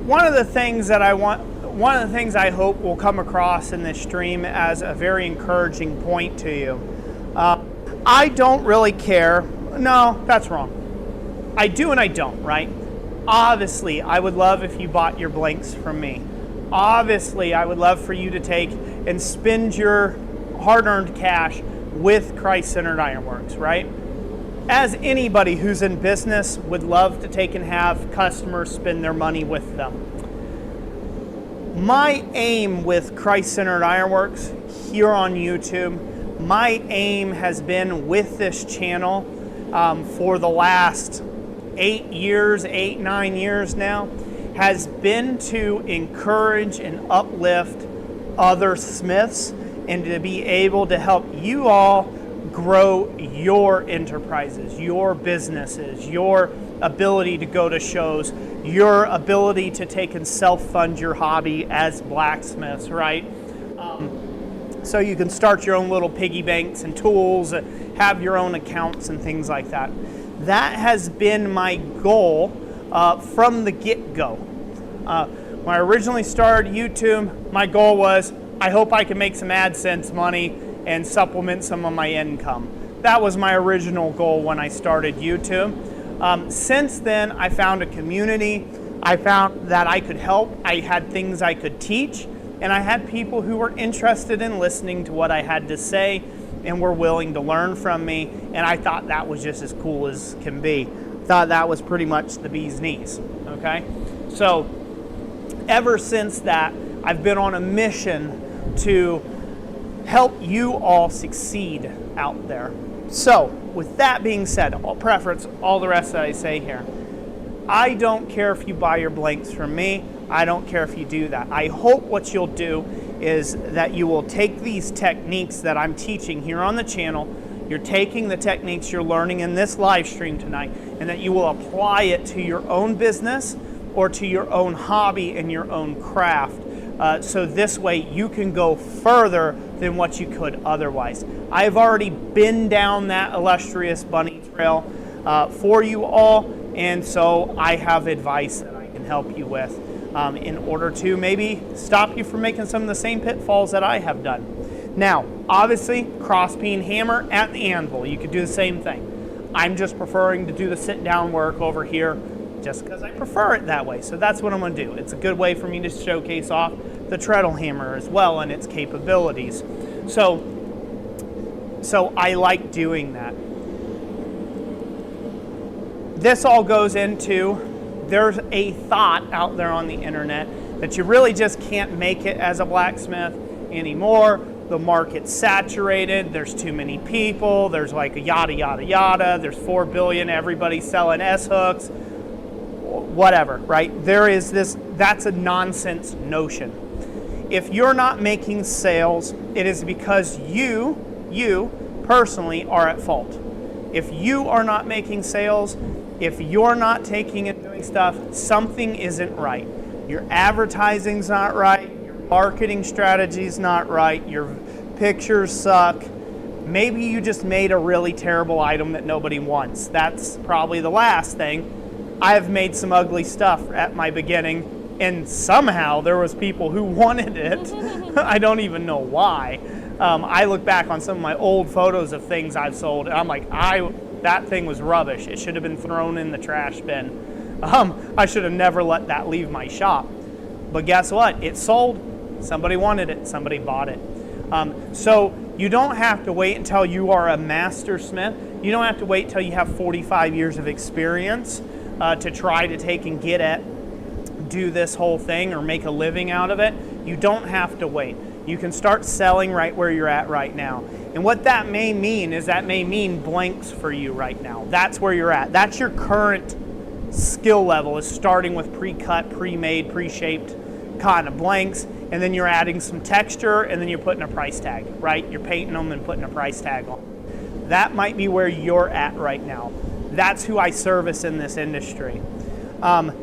one of the things I hope will come across in this stream as a very encouraging point to you. I don't really care. No, that's wrong. I do and I don't, right? Obviously, I would love if you bought your blanks from me. Obviously, I would love for you to take and spend your hard-earned cash with Christ-centered Ironworks, right? As anybody who's in business would love to take and have customers spend their money with them. My aim with Christ-centered Ironworks here on YouTube, my aim has been with this channel for the last 9 years now, has been to encourage and uplift other smiths and to be able to help you all grow your enterprises, your businesses, your ability to go to shows, your ability to take and self-fund your hobby as blacksmiths, right? So you can start your own little piggy banks and tools, have your own accounts and things like that. That has been my goal from the get-go. When I originally started YouTube, my goal was, I hope I can make some AdSense money and supplement some of my income. That was my original goal when I started YouTube. Since then, I found a community. I found that I could help. I had things I could teach, and I had people who were interested in listening to what I had to say and were willing to learn from me, and I thought that was just as cool as can be. Thought that was pretty much the bee's knees, okay? So ever since that, I've been on a mission to help you all succeed out there. So with that being said, I'll preference all the rest that I say here. I don't care if you buy your blanks from me. I don't care if you do that. I hope what you'll do is that you will take these techniques that I'm teaching here on the channel. You're taking the techniques you're learning in this live stream tonight, and that you will apply it to your own business or to your own hobby and your own craft. So this way you can go further than what you could otherwise. I've already been down that illustrious bunny trail for you all, and so I have advice that I can help you with in order to maybe stop you from making some of the same pitfalls that I have done. Now, obviously, cross-peen hammer at the anvil, you could do the same thing. I'm just preferring to do the sit-down work over here just because I prefer it that way. So that's what I'm going to do. It's a good way for me to showcase off the treadle hammer as well and its capabilities. So I like doing that. This all goes into, there's a thought out there on the internet that you really just can't make it as a blacksmith anymore. The market's saturated, there's too many people, there's like a yada, yada, yada, there's 4 billion, everybody's selling S-hooks, whatever, right? There is this, that's a nonsense notion. If you're not making sales, it is because you personally are at fault. If you are not making sales, if you're not taking and doing stuff, something isn't right. Your advertising's not right, your marketing strategy's not right, your pictures suck. Maybe you just made a really terrible item that nobody wants. That's probably the last thing. I've made some ugly stuff at my beginning, and somehow there was people who wanted it. I don't even know why. I look back on some of my old photos of things I've sold, and I'm like, that thing was rubbish. It should have been thrown in the trash bin. I should have never let that leave my shop. But guess what? It sold. Somebody wanted it. Somebody bought it. So you don't have to wait until you are a master smith. You don't have to wait until you have 45 years of experience to try to take and do this whole thing or make a living out of it. You don't have to wait. You can start selling right where you're at right now. And what that may mean is that may mean blanks for you right now. That's where you're at. That's your current skill level, is starting with pre-cut, pre-made, pre-shaped kind of blanks, and then you're adding some texture, and then you're putting a price tag, right? You're painting them and putting a price tag on. That might be where you're at right now. That's who I service in this industry. I've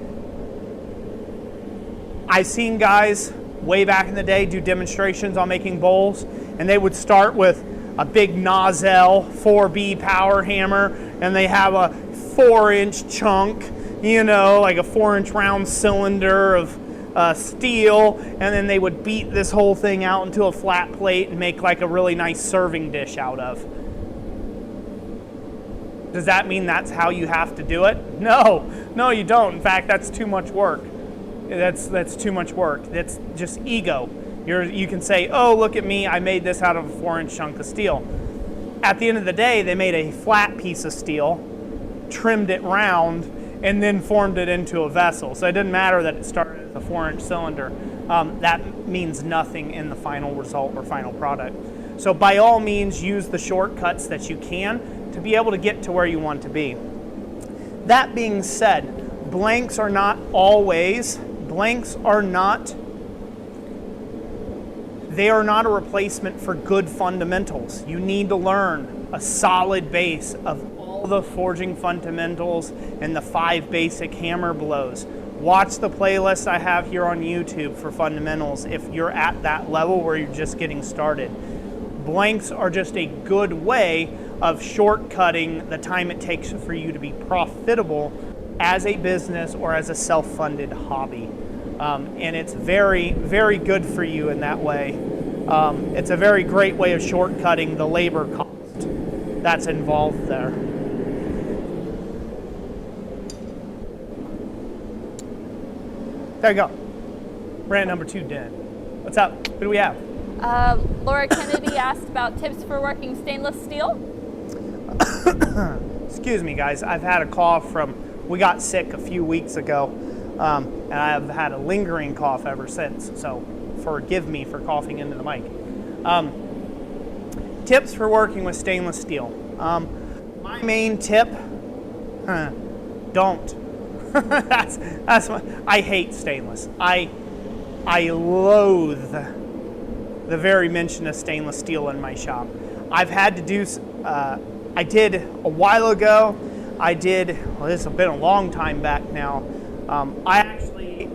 seen guys way back in the day do demonstrations on making bowls, and they would start with a big Nozzell 4B power hammer, and they have a 4-inch chunk, you know, like a 4-inch round cylinder of steel, and then they would beat this whole thing out into a flat plate and make like a really nice serving dish out of. Does that mean that's how you have to do it? No, you don't. In fact, that's too much work. That's too much work. That's just ego. You can say, oh, look at me, I made this out of a 4-inch chunk of steel. At the end of the day, they made a flat piece of steel, trimmed it round, and then formed it into a vessel. So it didn't matter that it started as a 4-inch cylinder. That means nothing in the final result or final product. So by all means, use the shortcuts that you can to be able to get to where you want to be. That being said, blanks are not always blanks are not a replacement for good fundamentals. You need to learn a solid base of all the forging fundamentals and the 5 basic hammer blows. Watch the playlist I have here on YouTube for fundamentals if you're at that level where you're just getting started. Blanks are just a good way of shortcutting the time it takes for you to be profitable as a business or as a self-funded hobby. And it's very, very good for you in that way. It's a very great way of shortcutting the labor cost that's involved there. There you go. Brand number 2 did. What's up? What do we have? Laura Kennedy asked about tips for working stainless steel. Excuse me, guys. I've had a cough we got sick a few weeks ago, and I've had a lingering cough ever since. So forgive me for coughing into the mic. Tips for working with stainless steel. My main tip, don't. I hate stainless. I loathe the very mention of stainless steel in my shop. I've had to do, I did a while ago, this has been a long time back now, I actually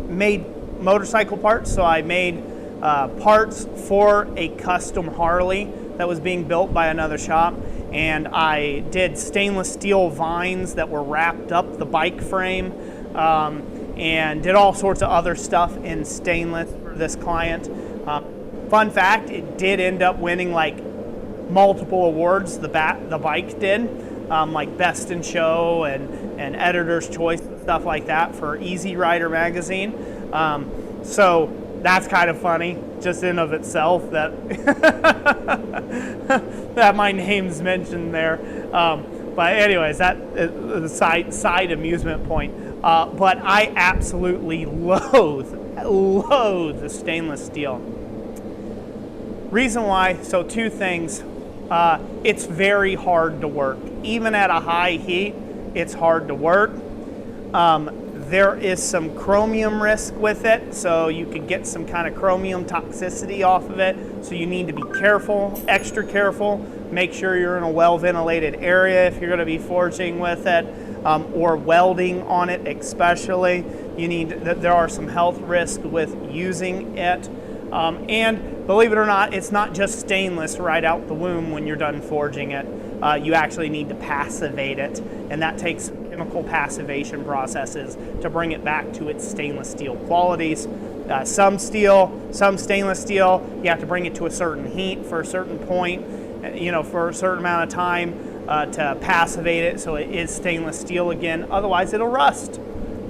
made motorcycle parts, so I made parts for a custom Harley that was being built by another shop, and I did stainless steel vines that were wrapped up the bike frame, and did all sorts of other stuff in stainless for this client. Fun fact, it did end up winning like multiple awards, the bike did, like Best in Show and Editor's Choice and stuff like that for Easy Rider magazine. So that's kind of funny just in of itself that that my name's mentioned there. But anyways, that is a side amusement point. But I absolutely loathe the stainless steel. Reason why, so 2 things. It's very hard to work. Even at a high heat, it's hard to work. There is some chromium risk with it, so you could get some kind of chromium toxicity off of it. So you need to be careful, extra careful. Make sure you're in a well-ventilated area if you're going to be forging with it, or welding on it especially. There are some health risks with using it. And believe it or not, it's not just stainless right out the womb when you're done forging it. You actually need to passivate it, and that takes chemical passivation processes to bring it back to its stainless steel qualities. Some stainless steel, you have to bring it to a certain heat for a certain point, for a certain amount of time to passivate it so it is stainless steel again. Otherwise, it'll rust,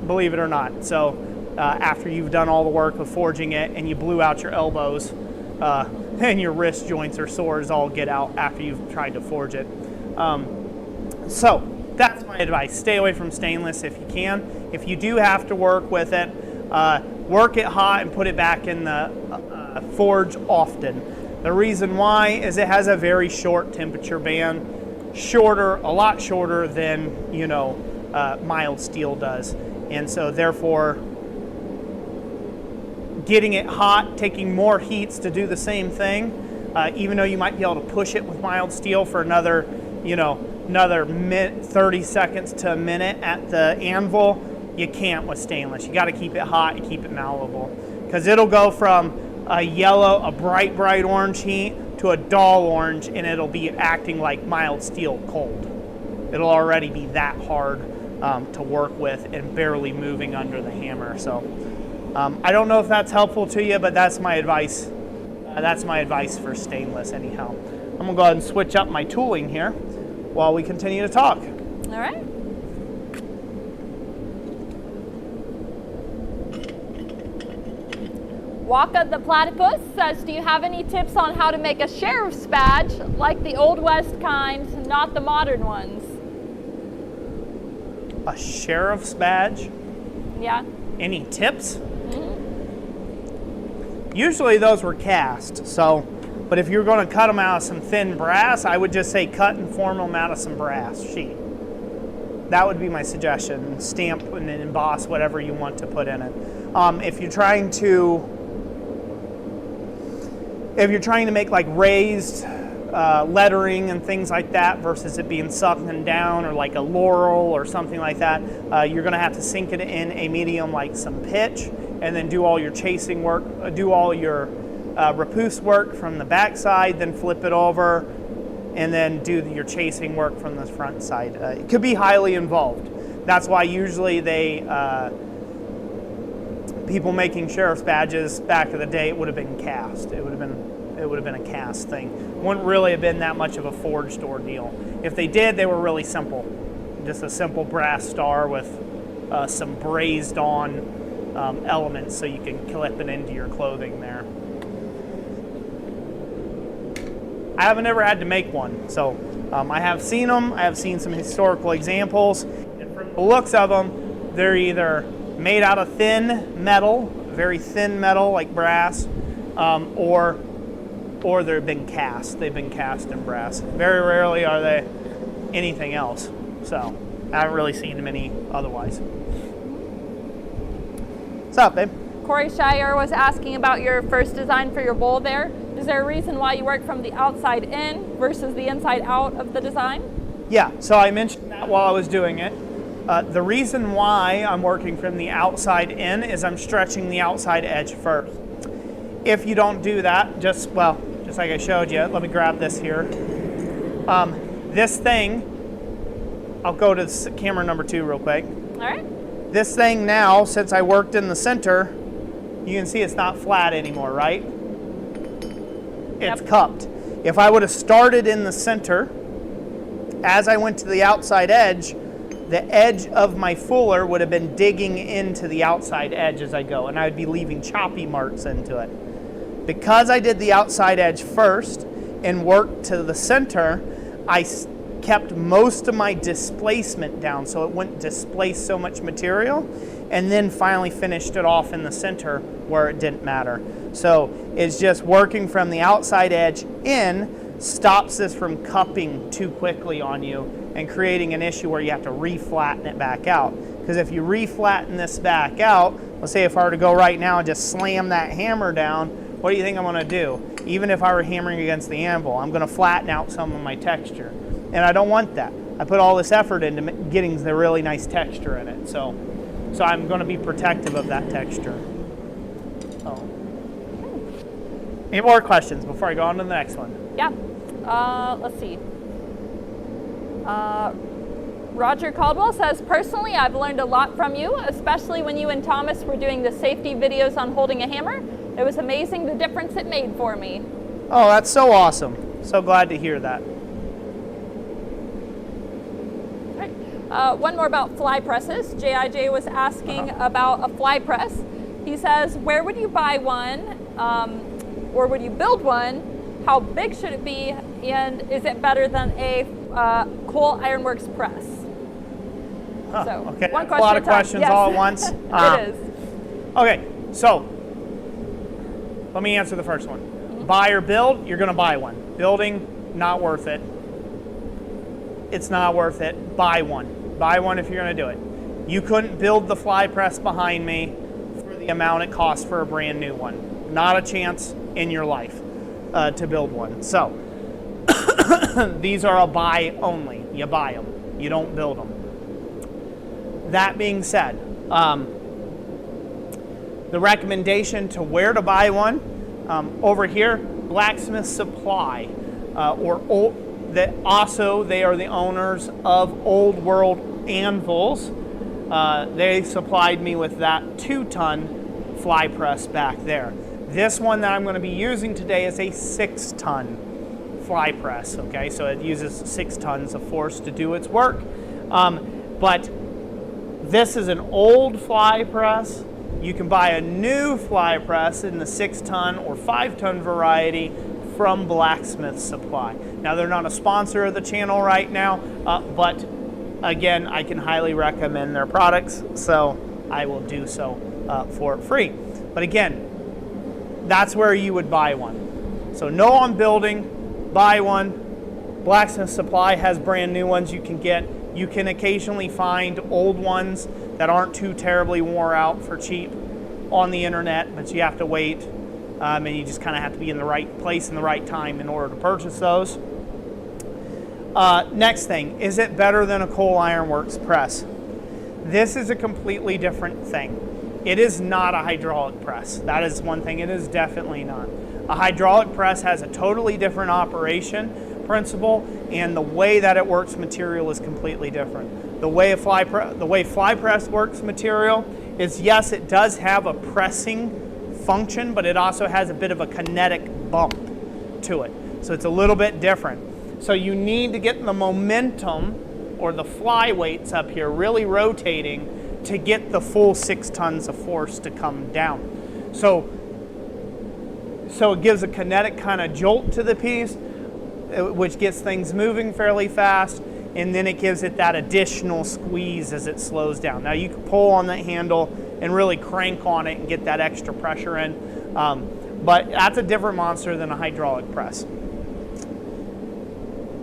believe it or not. So after you've done all the work of forging it and you blew out your elbows and your wrist joints or sores all get out after you've tried to forge it. So that's my advice. Stay away from stainless if you can. If you do have to work with it, work it hot and put it back in the forge often. The reason why is it has a very short temperature band, a lot shorter than mild steel does, and so therefore getting it hot, taking more heats to do the same thing, even though you might be able to push it with mild steel for another 30 seconds to a minute at the anvil, you can't with stainless. You got to keep it hot and keep it malleable, because it'll go from a bright orange heat to a dull orange, and it'll be acting like mild steel cold. It'll already be that hard to work with and barely moving under the hammer. So I don't know if that's helpful to you, but that's my advice. That's my advice for stainless anyhow. I'm gonna go ahead and switch up my tooling here while we continue to talk. All right. Waka the Platypus says, do you have any tips on how to make a sheriff's badge like the Old West kind, not the modern ones? A sheriff's badge? Yeah. Any tips? Usually those were cast, but if you're going to cut them out of some thin brass, I would just say cut and form them out of some brass sheet. That would be my suggestion. Stamp and emboss whatever you want to put in it. If you're trying to make like raised lettering and things like that versus it being sunken down, or like a laurel or something like that, you're going to have to sink it in a medium like some pitch, and then do all your chasing work, do all your repousse work from the back side, then flip it over, and then do your chasing work from the front side. It could be highly involved. That's why usually people making sheriff's badges back in the day, it would have been cast. It would have been a cast thing. Wouldn't really have been that much of a forged ordeal. If they did, they were really simple. Just a simple brass star with some brazed on elements so you can clip it into your clothing there. I haven't ever had to make one, so I have seen them. I have seen some historical examples. And from the looks of them, they're either made out of thin metal, very thin metal like brass, or they've been cast. They've been cast in brass. Very rarely are they anything else. So I haven't really seen many otherwise. What's up, babe? Corey Shire was asking about your first design for your bowl there. Is there a reason why you work from the outside in versus the inside out of the design? Yeah, so I mentioned that while I was doing it. The reason why I'm working from the outside in is I'm stretching the outside edge first. If you don't do that, just like I showed you, let me grab this here. This thing, I'll go to camera number 2 real quick. All right. This thing now, since I worked in the center, you can see it's not flat anymore, right? It's cupped. If I would have started in the center, as I went to the outside edge, the edge of my fuller would have been digging into the outside edge as I go, and I would be leaving choppy marks into it. Because I did the outside edge first and worked to the center, I kept most of my displacement down so it wouldn't displace so much material, and then finally finished it off in the center where it didn't matter. So it's just working from the outside edge in stops this from cupping too quickly on you and creating an issue where you have to re-flatten it back out. Because if you re-flatten this back out, let's say if I were to go right now and just slam that hammer down, what do you think I'm going to do? Even if I were hammering against the anvil, I'm going to flatten out some of my texture. And I don't want that. I put all this effort into getting the really nice texture in it. So I'm going to be protective of that texture. Oh. Any more questions before I go on to the next one? Yeah. Let's see. Roger Caldwell says, personally, I've learned a lot from you, especially when you and Thomas were doing the safety videos on holding a hammer. It was amazing the difference it made for me. Oh, that's so awesome. So glad to hear that. One more about fly presses. JIJ was asking about a fly press. He says, where would you buy one, or would you build one? How big should it be? And is it better than a Cole Ironworks press? So, okay, one question a lot of questions all at once. It is. Okay, so let me answer the first one. Buy or build, you're going to buy one. Building, not worth it. It's not worth it. Buy one. Buy one if you're going to do it. You couldn't build the fly press behind me for the amount it costs for a brand new one. Not a chance in your life to build one. So these are a buy only. You buy them. You don't build them. That being said, the recommendation to where to buy one, over here, Blacksmith Supply, they are the owners of Old World Anvils. They supplied me with that 2-ton fly press back there. This one that I'm going to be using today is a 6-ton fly press. Okay, so it uses 6 tons of force to do its work. But this is an old fly press. You can buy a new fly press in the 6-ton or 5-ton variety from Blacksmith Supply. Now, they're not a sponsor of the channel right now, but again, I can highly recommend their products, so I will do so for free. But again, that's where you would buy one. So no on building, buy one. Blacksmith Supply has brand new ones you can get You can occasionally find old ones that aren't too terribly wore out for cheap on the internet, but you have to wait, and you just kind of have to be in the right place and the right time in order to purchase those. Next thing, is it better than a coal ironworks press? This is a completely different thing. It is not a hydraulic press. That is one thing. It is definitely not. A hydraulic press has a totally different operation principle, and the way that it works material is completely different. The way fly press works material is, yes, it does have a pressing function, but it also has a bit of a kinetic bump to it. So it's a little bit different. So you need to get the momentum or the fly weights up here really rotating to get the full 6 tons of force to come down. So it gives a kinetic kind of jolt to the piece, which gets things moving fairly fast, and then it gives it that additional squeeze as it slows down. Now you can pull on the handle and really crank on it and get that extra pressure in, but that's a different monster than a hydraulic press.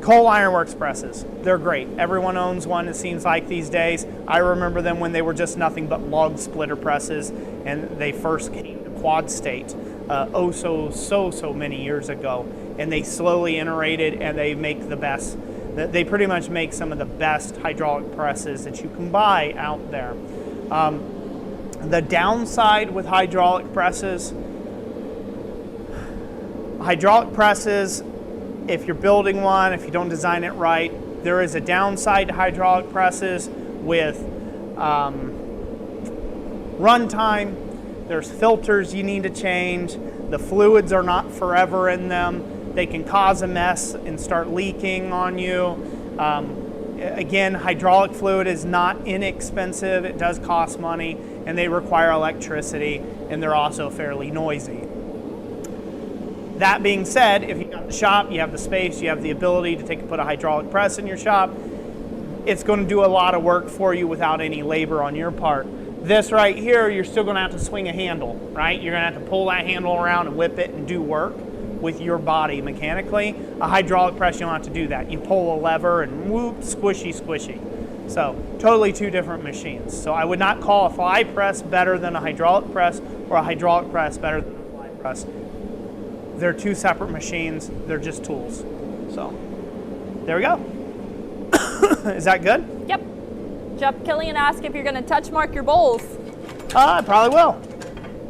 Coal ironworks presses, they're great. Everyone owns one, it seems like, these days. I remember them when they were just nothing but log splitter presses, and they first came to Quad State so many years ago, and they slowly iterated, and they make the best. They pretty much make some of the best hydraulic presses that you can buy out there. The downside with hydraulic presses, if you're building one, if you don't design it right, there is a downside to hydraulic presses with runtime. There's filters you need to change. The fluids are not forever in them. They can cause a mess and start leaking on you. Again, hydraulic fluid is not inexpensive. It does cost money, and they require electricity, and they're also fairly noisy. That being said, if you've got the shop, you have the space, you have the ability to put a hydraulic press in your shop, it's going to do a lot of work for you without any labor on your part. This right here, you're still going to have to swing a handle, right? You're going to have to pull that handle around and whip it and do work with your body mechanically. A hydraulic press, you don't have to do that. You pull a lever and whoop, squishy, squishy. So totally two different machines. So I would not call a fly press better than a hydraulic press, or a hydraulic press better than a fly press. They're two separate machines. They're just tools. So there we go. Is that good? Yep. Jeff Killian asked if you're going to touch mark your bowls. I probably will,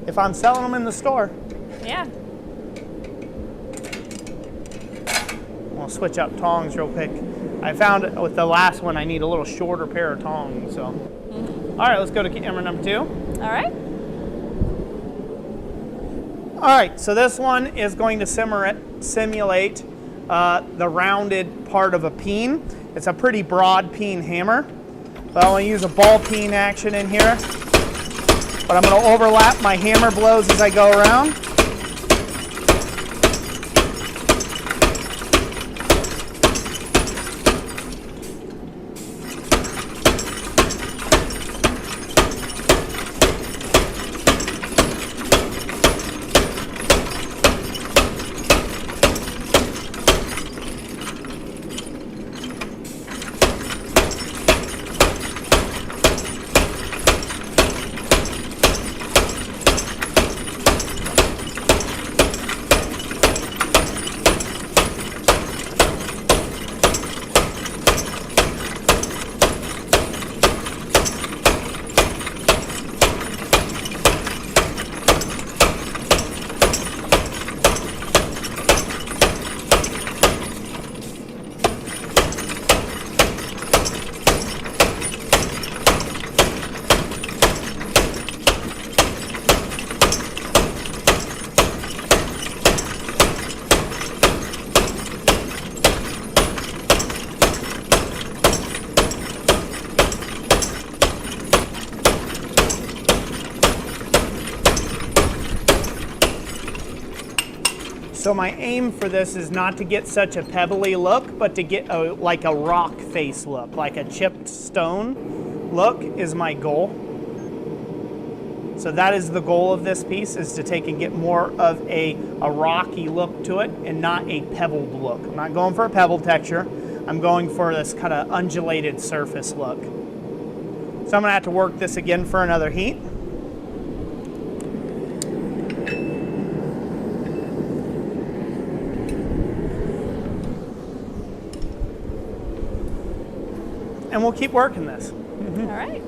if I'm selling them in the store. Yeah. I'll switch up tongs real quick. I found with the last one I need a little shorter pair of tongs. So, all right, let's go to camera number 2. All right. All right, so this one is going to simulate the rounded part of a peen. It's a pretty broad peen hammer. But I want to use a ball peen action in here. But I'm going to overlap my hammer blows as I go around. So my aim for this is not to get such a pebbly look, but to get like a rock face look, like a chipped stone look is my goal. So that is the goal of this piece, is to take and get more of a rocky look to it and not a pebbled look. I'm not going for a pebble texture. I'm going for this kind of undulated surface look. So I'm going to have to work this again for another heat. And we'll keep working this. All right.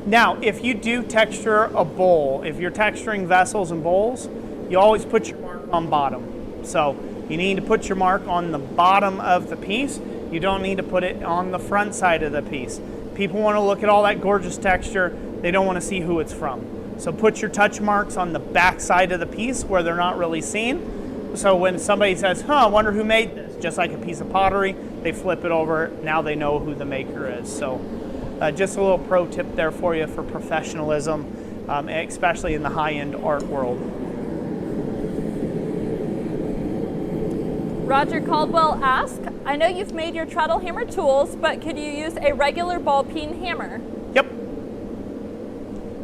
Now, if you do texture a bowl, if you're texturing vessels and bowls, you always put your mark on bottom. So you need to put your mark on the bottom of the piece. You don't need to put it on the front side of the piece. People want to look at all that gorgeous texture. They don't want to see who it's from. So put your touch marks on the back side of the piece where they're not really seen. So when somebody says, I wonder who made this, just like a piece of pottery, they flip it over. Now they know who the maker is. So just a little pro tip there for you for professionalism, especially in the high-end art world. Roger Caldwell asks, I know you've made your treadle hammer tools, but could you use a regular ball peen hammer? Yep.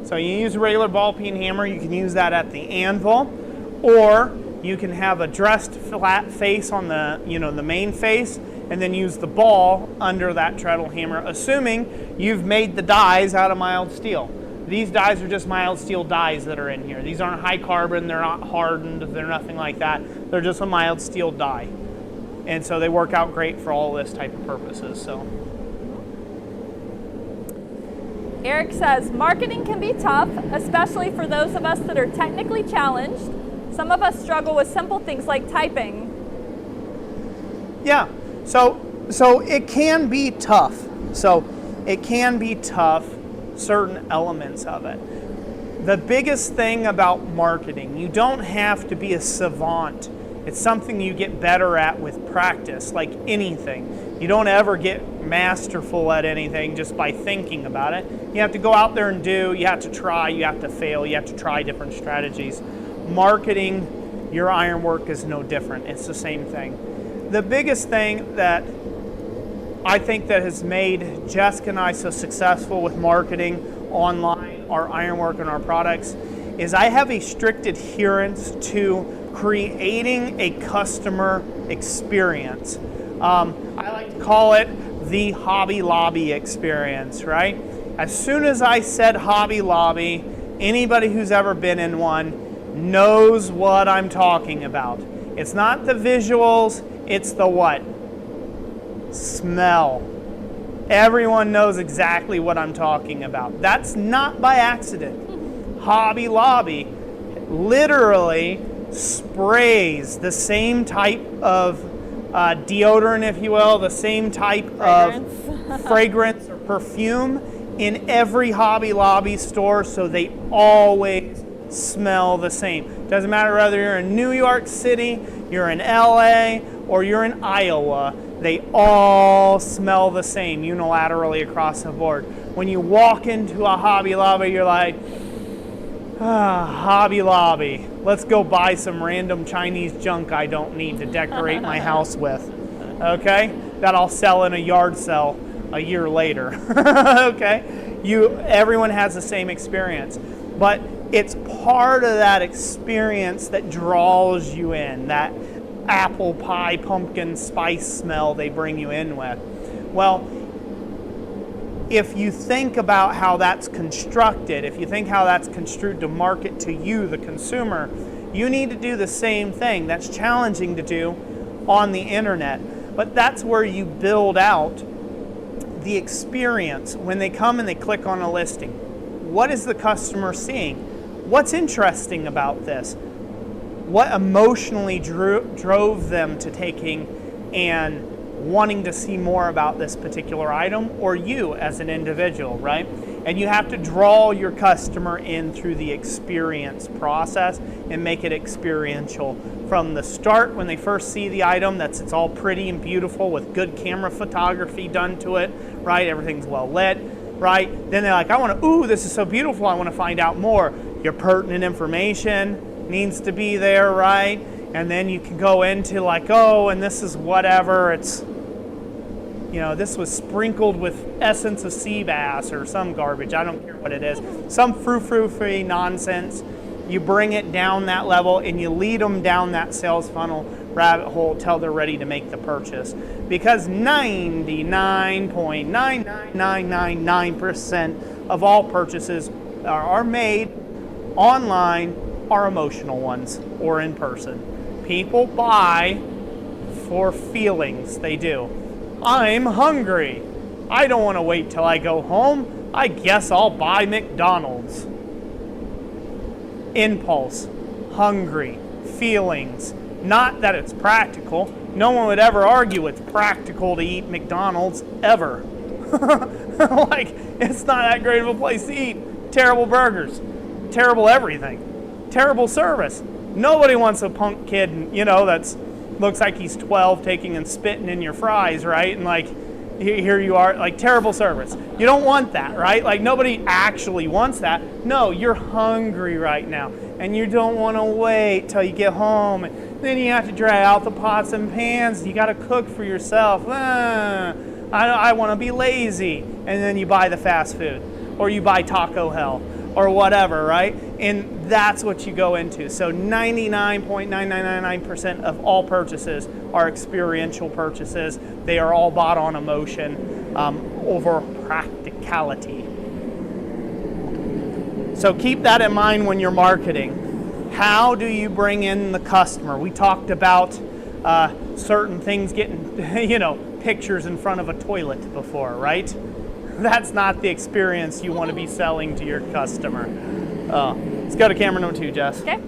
So you use a regular ball peen hammer. You can use that at the anvil, or you can have a dressed flat face on the, the main face, and then use the ball under that treadle hammer, assuming you've made the dies out of mild steel. These dies are just mild steel dies that are in here. These aren't high carbon, they're not hardened, they're nothing like that. They're just a mild steel die. And so they work out great for all this type of purposes. So Eric says, marketing can be tough, especially for those of us that are technically challenged. Some of us struggle with simple things like typing. Yeah, so it can be tough. So it can be tough, certain elements of it. The biggest thing about marketing, you don't have to be a savant. It's something you get better at with practice, like anything. You don't ever get masterful at anything just by thinking about it. You have to go out there and do, you have to try, you have to fail, you have to try different strategies. Marketing your ironwork is no different. It's the same thing. The biggest thing that I think that has made Jessica and I so successful with marketing online, our ironwork and our products, is I have a strict adherence to creating a customer experience. I like to call it the Hobby Lobby experience, right? As soon as I said Hobby Lobby, anybody who's ever been in one knows what I'm talking about. It's not the visuals, it's the what? Smell. Everyone knows exactly what I'm talking about. That's not by accident. Hobby Lobby literally sprays the same type of deodorant, if you will, the same type of fragrance or perfume in every Hobby Lobby store, so they always smell the same. Doesn't matter whether you're in New York City, you're in LA, or you're in Iowa, they all smell the same unilaterally across the board. When you walk into a Hobby Lobby, you're like, Hobby Lobby, let's go buy some random Chinese junk I don't need to decorate my house with, okay? That I'll sell in a yard sale a year later, okay? Everyone has the same experience, but it's part of that experience that draws you in, that apple pie, pumpkin spice smell they bring you in with. Well, if you think about how that's constructed, if you think how that's construed to market to you, the consumer, you need to do the same thing. That's challenging to do on the internet, but that's where you build out the experience when they come and they click on a listing. What is the customer seeing? What's interesting about this? What emotionally drove them to taking and wanting to see more about this particular item, or you as an individual, right? And you have to draw your customer in through the experience process and make it experiential from the start. When they first see the item, it's all pretty and beautiful with good camera photography done to it, right? Everything's well lit, right? Then they're like, this is so beautiful, I want to find out more. Your pertinent information needs to be there, right? And then you can go into like, and this is whatever, it's, this was sprinkled with essence of sea bass or some garbage, I don't care what it is, some frou-frou-free nonsense, You bring it down that level and you lead them down that sales funnel rabbit hole till they're ready to make the purchase. Because 99.99999% of all purchases are made online, are emotional ones or in person. People buy for feelings, they do. I'm hungry. I don't want to wait till I go home. I guess I'll buy McDonald's. Impulse, hungry, feelings. Not that it's practical. No one would ever argue it's practical to eat McDonald's, ever. Like, it's not that great of a place to eat. Terrible burgers, terrible everything, terrible service. Nobody wants a punk kid, that's looks like he's 12 taking and spitting in your fries, right? And like, here you are, like, terrible service. You don't want that, right? Like, nobody actually wants that. No, you're hungry right now, and you don't want to wait till you get home. And then you have to dry out the pots and pans. You got to cook for yourself. I want to be lazy. And then you buy the fast food, or you buy Taco Hell, or whatever, right? And that's what you go into. So 99.9999% of all purchases are experiential purchases. They are all bought on emotion over practicality. So keep that in mind when you're marketing. How do you bring in the customer? We talked about certain things getting, pictures in front of a toilet before, right? That's not the experience you want to be selling to your customer. Let's go to camera number 2, Jess. Okay.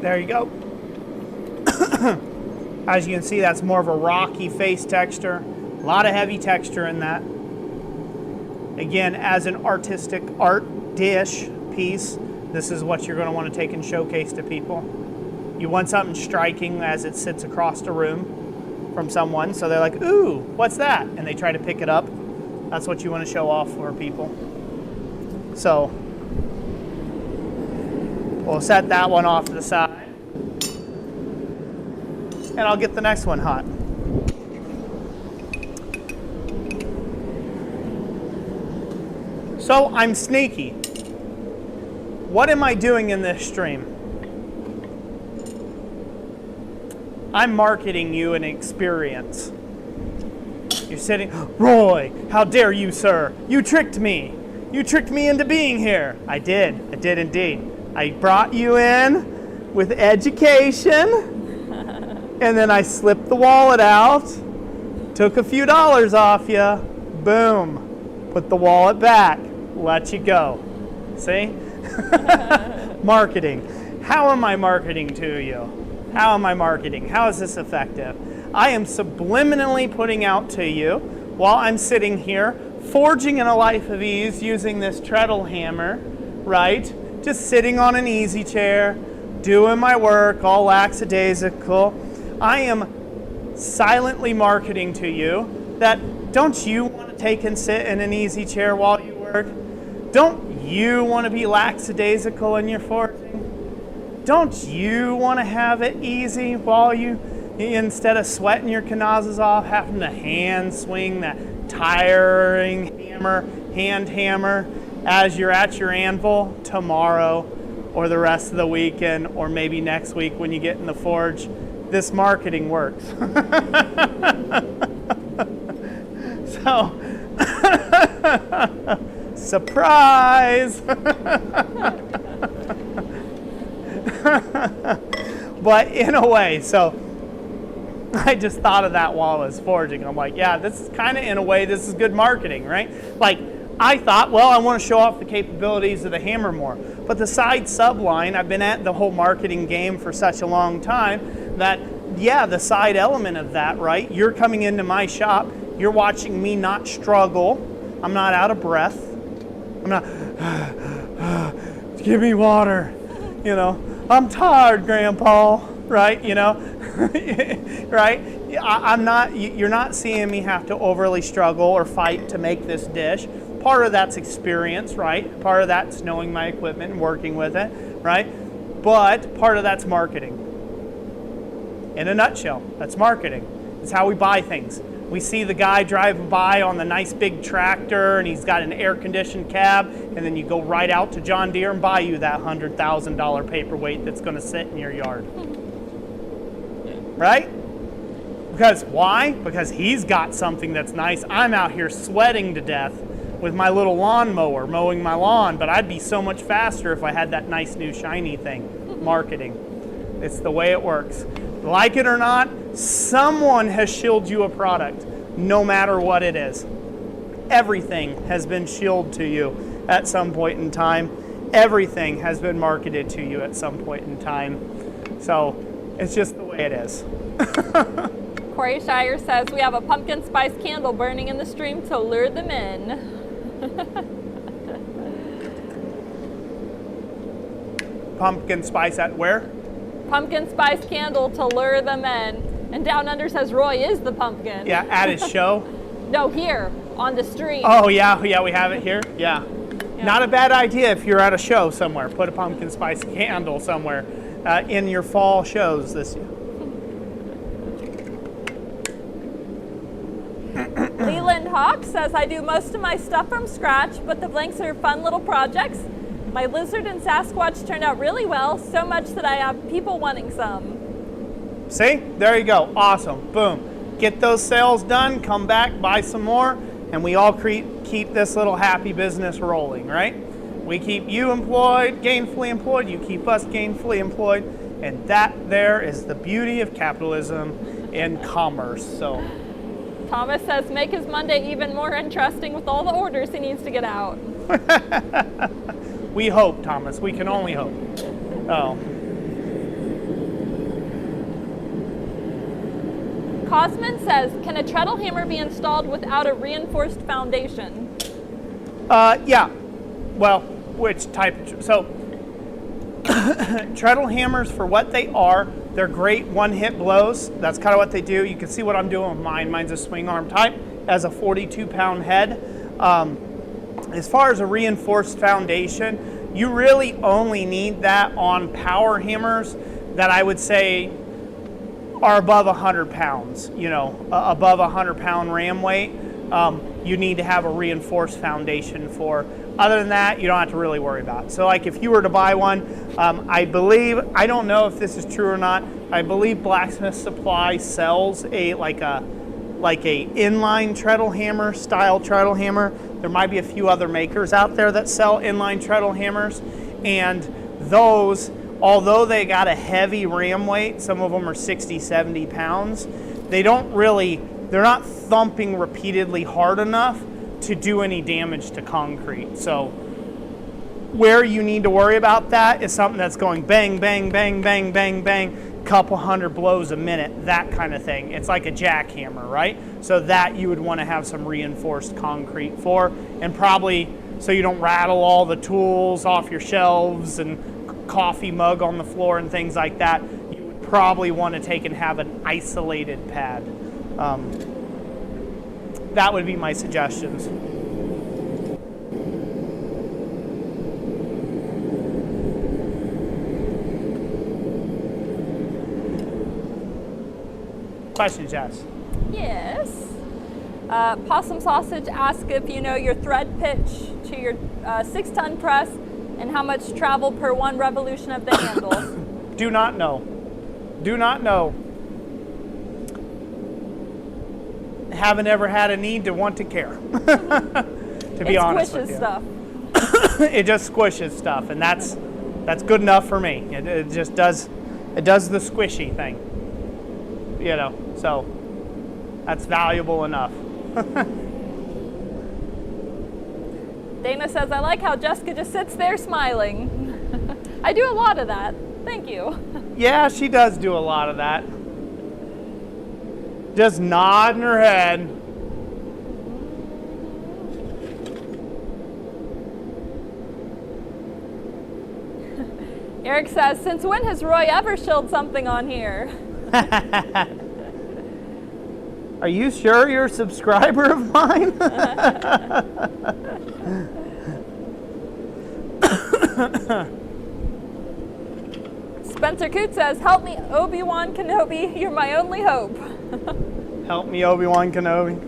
There you go. As you can see, that's more of a rocky face texture. A lot of heavy texture in that. Again, as an artistic art dish piece, this is what you're going to want to take and showcase to people. You want something striking as it sits across the room from someone, so they're like, ooh, what's that? And they try to pick it up. That's what you want to show off for people. So we'll set that one off to the side. And I'll get the next one hot. So I'm sneaky. What am I doing in this stream? I'm marketing you an experience. You're sitting, Roy, how dare you, sir? You tricked me. You tricked me into being here. I did indeed. I brought you in with education And then I slipped the wallet out, took a few dollars off you, boom, put the wallet back, let you go. See? Marketing. How am I marketing to you? How am I marketing? How is this effective? I am subliminally putting out to you while I'm sitting here forging in a life of ease using this treadle hammer, right? Just sitting on an easy chair, doing my work, all lackadaisical. I am silently marketing to you that don't you want to take and sit in an easy chair while you work? Don't you want to be lackadaisical in your forging? Don't you want to have it easy while you, instead of sweating your canazes off, having to hand swing that tiring hand hammer as you're at your anvil tomorrow or the rest of the weekend or maybe next week when you get in the forge? This marketing works. So, surprise! But in a way, so I just thought of that while I was forging. I'm like, yeah, this is kind of, in a way, this is good marketing, right? Like, I thought, well, I want to show off the capabilities of the hammer more. But the side subline, I've been at the whole marketing game for such a long time that, yeah, the side element of that, right? You're coming into my shop, you're watching me not struggle. I'm not out of breath. I'm not, give me water, you know. I'm tired, Grandpa, right? You know, right? I'm not, you're not seeing me have to overly struggle or fight to make this dish. Part of that's experience, right? Part of that's knowing my equipment and working with it, right? But part of that's marketing. In a nutshell, that's marketing. It's how we buy things. We see the guy driving by on the nice big tractor and he's got an air-conditioned cab, and then you go right out to John Deere and buy you that $100,000 paperweight that's going to sit in your yard. Right? Because why? Because he's got something that's nice. I'm out here sweating to death with my little lawnmower mowing my lawn, but I'd be so much faster if I had that nice new shiny thing. Marketing. It's the way it works. Like it or not, someone has shilled you a product, no matter what it is. Everything has been shilled to you at some point in time. Everything has been marketed to you at some point in time. So it's just the way it is. Corey Shire says, we have a pumpkin spice candle burning in the stream to lure them in. Pumpkin spice at where? Pumpkin spice candle to lure them in. And Down Under says Roy is the pumpkin. Yeah, at his show? No, here on the stream. Oh, yeah, we have it here. Yeah. Not a bad idea if you're at a show somewhere. Put a pumpkin spice candle somewhere in your fall shows this year. Leland Hawk says, I do most of my stuff from scratch, but the blanks are fun little projects. My lizard and Sasquatch turned out really well, so much that I have people wanting some. See? There you go. Awesome. Boom. Get those sales done, come back, buy some more, and we all keep this little happy business rolling, right? We keep you employed, gainfully employed, you keep us gainfully employed, and that there is the beauty of capitalism and commerce. So, Thomas says, make his Monday even more interesting with all the orders he needs to get out. We hope, Thomas. We can only hope. Oh. Cosman says, can a treadle hammer be installed without a reinforced foundation? Yeah. Well, which type? So, treadle hammers, for what they are, they're great one-hit blows. That's kind of what they do. You can see what I'm doing with mine. Mine's a swing arm type, has a 42-pound head. As far as a reinforced foundation, you really only need that on power hammers that I would say are above 100 pounds, you know, above 100-pound ram weight. You need to have a reinforced foundation for. Other than that, you don't have to really worry about it. So like if you were to buy one, I believe, I don't know if this is true or not, I believe Blacksmith Supply sells a inline treadle hammer, style treadle hammer. There might be a few other makers out there that sell inline treadle hammers, and those although they got a heavy ram weight, some of them are 60, 70 pounds, they're not thumping repeatedly hard enough to do any damage to concrete. So where you need to worry about that is something that's going bang, bang, bang, bang, bang, bang, couple hundred blows a minute, that kind of thing. It's like a jackhammer, right? So that you would want to have some reinforced concrete for, and probably so you don't rattle all the tools off your shelves and coffee mug on the floor and things like that. You would probably want to take and have an isolated pad. That would be my suggestions. Questions, Jess? Yes. Possum Sausage asks if you know your thread pitch to your 6-ton press and how much travel per one revolution of the handle. Do not know. Do not know. Haven't ever had a need to want to care, to be honest with you. It squishes stuff. It just squishes stuff, and that's good enough for me. It just does, it does the squishy thing, you know, so that's valuable enough. Dana says, I like how Jessica just sits there smiling. I do a lot of that. Thank you. Yeah, she does do a lot of that. Just nodding her head. Eric says, since when has Roy ever shilled something on here? Are you sure you're a subscriber of mine? Spencer Coote says, help me, Obi-Wan Kenobi, you're my only hope. Help me, Obi-Wan Kenobi.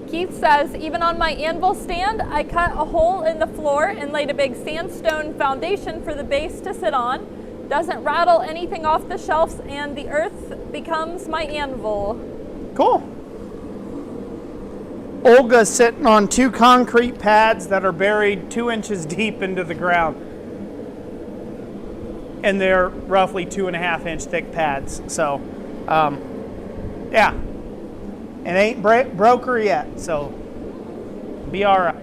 Keith says, even on my anvil stand, I cut a hole in the floor and laid a big sandstone foundation for the base to sit on. Doesn't rattle anything off the shelves, and the earth becomes my anvil. Cool. Olga's sitting on 2 concrete pads that are buried 2 inches deep into the ground. And they're roughly 2.5-inch thick pads. So, yeah. It ain't broke her yet, so be all right.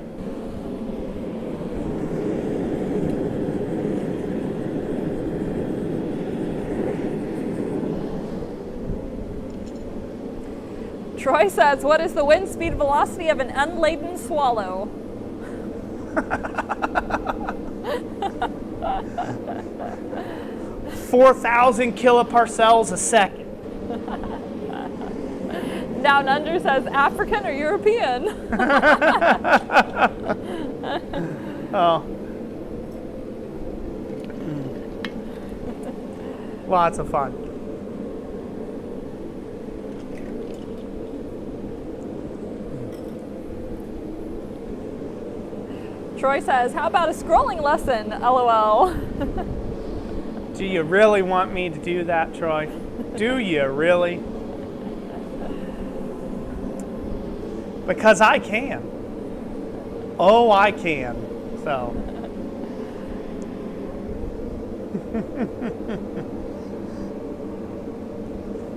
Troy says, what is the wind speed velocity of an unladen swallow? 4,000 kiloparsecs a second. Down Under says, African or European? Oh. Lots of fun. Troy says, how about a scrolling lesson? LOL. Do you really want me to do that, Troy? Do you really? Because I can. Oh, I can. So.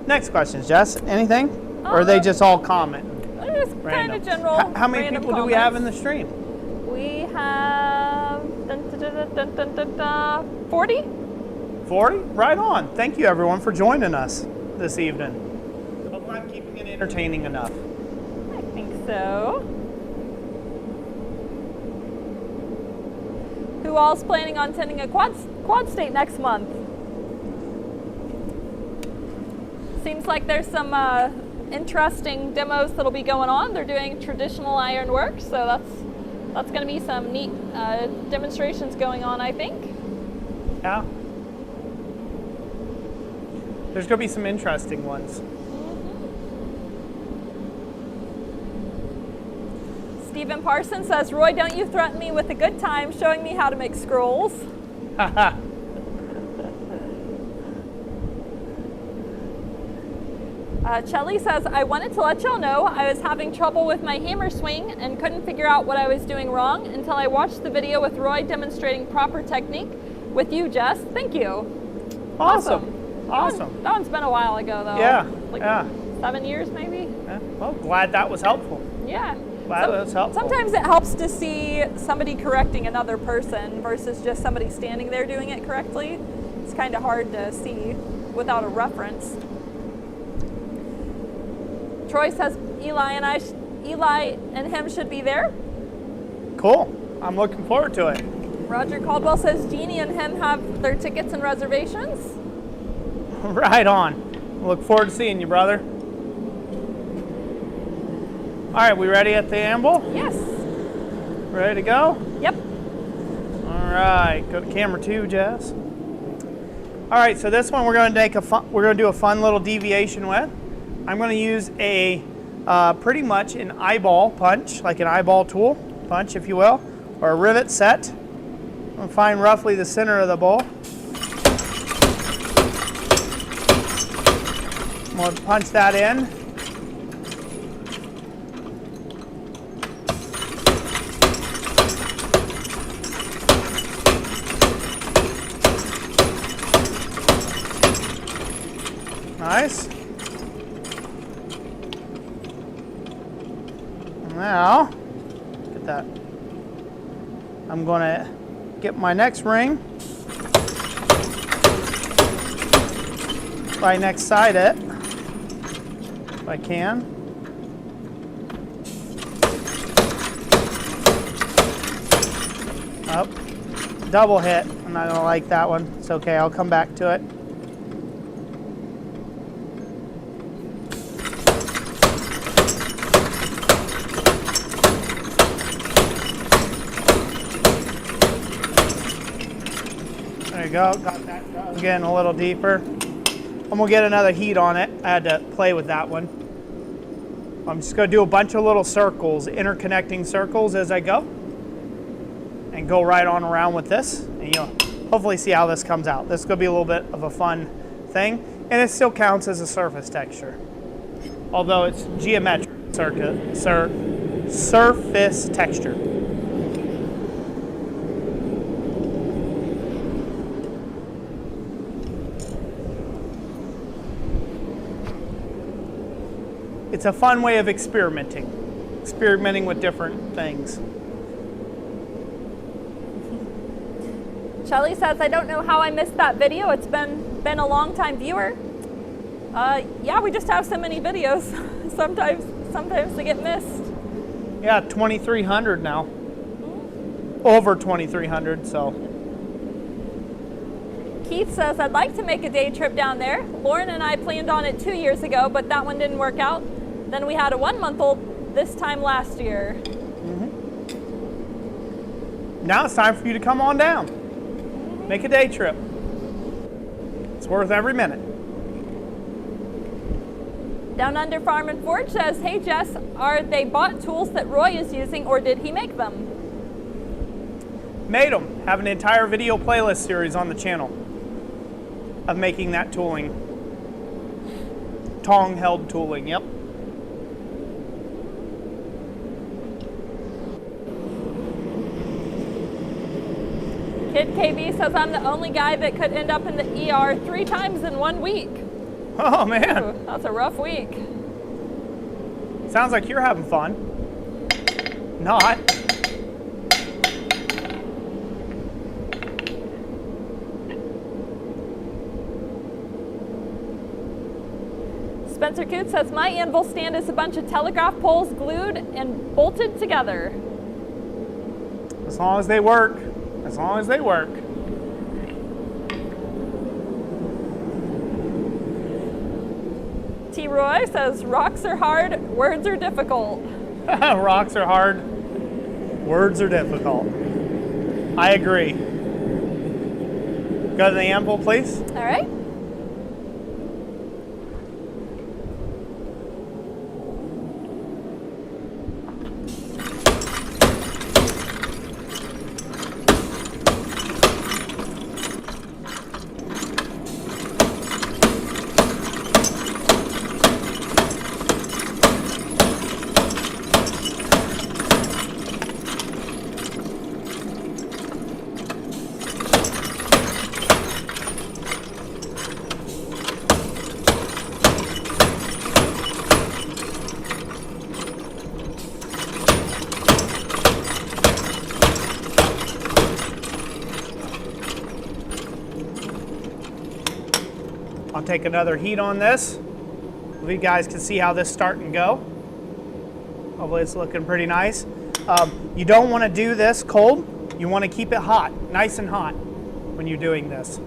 Next questions, Jess. Anything? Or are they just all commenting? Just kind of general. How many people do we have in the stream? We have 40? 40? Right on. Thank you, everyone, for joining us this evening. Hope I'm keeping it entertaining enough. I think so. Who all's planning on attending a quad state next month? Seems like there's some interesting demos that'll be going on. They're doing traditional ironworks, so that's going to be some neat demonstrations going on, I think. Yeah. There's going to be some interesting ones. Stephen Parsons says, Roy, don't you threaten me with a good time showing me how to make scrolls. Shelly says, I wanted to let y'all know I was having trouble with my hammer swing and couldn't figure out what I was doing wrong until I watched the video with Roy demonstrating proper technique with you, Jess. Thank you. Awesome. That one's been a while ago, though. Yeah. Like 7 years, maybe. Yeah. Well, glad that was helpful. Yeah. Glad that was helpful. Sometimes it helps to see somebody correcting another person versus just somebody standing there doing it correctly. It's kind of hard to see without a reference. Troy says Eli and him should be there. Cool. I'm looking forward to it. Roger Caldwell says Jeannie and him have their tickets and reservations. Right on. Look forward to seeing you, brother. All right, we ready at the anvil? Yes. Ready to go? Yep. All right, go to camera 2, Jess. All right, so this one we're going to do a fun little deviation with. I'm going to use a pretty much an eyeball punch, like an eyeball tool punch, if you will, or a rivet set. I'm going to find roughly the center of the bowl. I'm going to punch that in. Nice. Now, get that. I'm going to get my next ring right next side it, if I can. Oh, double hit. I'm not going to like that one. It's okay, I'll come back to it. There you go, got that again a little deeper. I'm gonna get another heat on it. I had to play with that one. I'm just gonna do a bunch of little circles, interconnecting circles as I go. And go right on around with this. And you'll hopefully see how this comes out. This is gonna be a little bit of a fun thing. And it still counts as a surface texture. Although it's geometric surface texture. It's a fun way of experimenting with different things. Shelly says, I don't know how I missed that video. It's been a long time viewer. Yeah, we just have so many videos. Sometimes they get missed. Yeah, 2,300 now. Mm-hmm. Over 2,300, so. Keith says, I'd like to make a day trip down there. Lauren and I planned on it 2 years ago, but that one didn't work out. Then we had a 1-month-old this time last year. Mm-hmm. Now it's time for you to come on down. Mm-hmm. Make a day trip. It's worth every minute. Down Under Farm and Forge says, hey Jess, are they bought tools that Roy is using or did he make them? Made them. Have an entire video playlist series on the channel of making that tooling. Tong held tooling, yep. Kid KB says, I'm the only guy that could end up in the ER 3 times in 1 week. Oh man. Ooh, that's a rough week. Sounds like you're having fun. Not. Spencer Coote says, my anvil stand is a bunch of telegraph poles glued and bolted together. As long as they work. As long as they work. T. Roy says, rocks are hard, words are difficult. Rocks are hard, words are difficult. I agree. Go to the anvil, please. All right. take another heat on this. You guys can see how this start and go. Hopefully it's looking pretty nice. You don't want to do this cold. You want to keep it hot, nice and hot when you're doing this.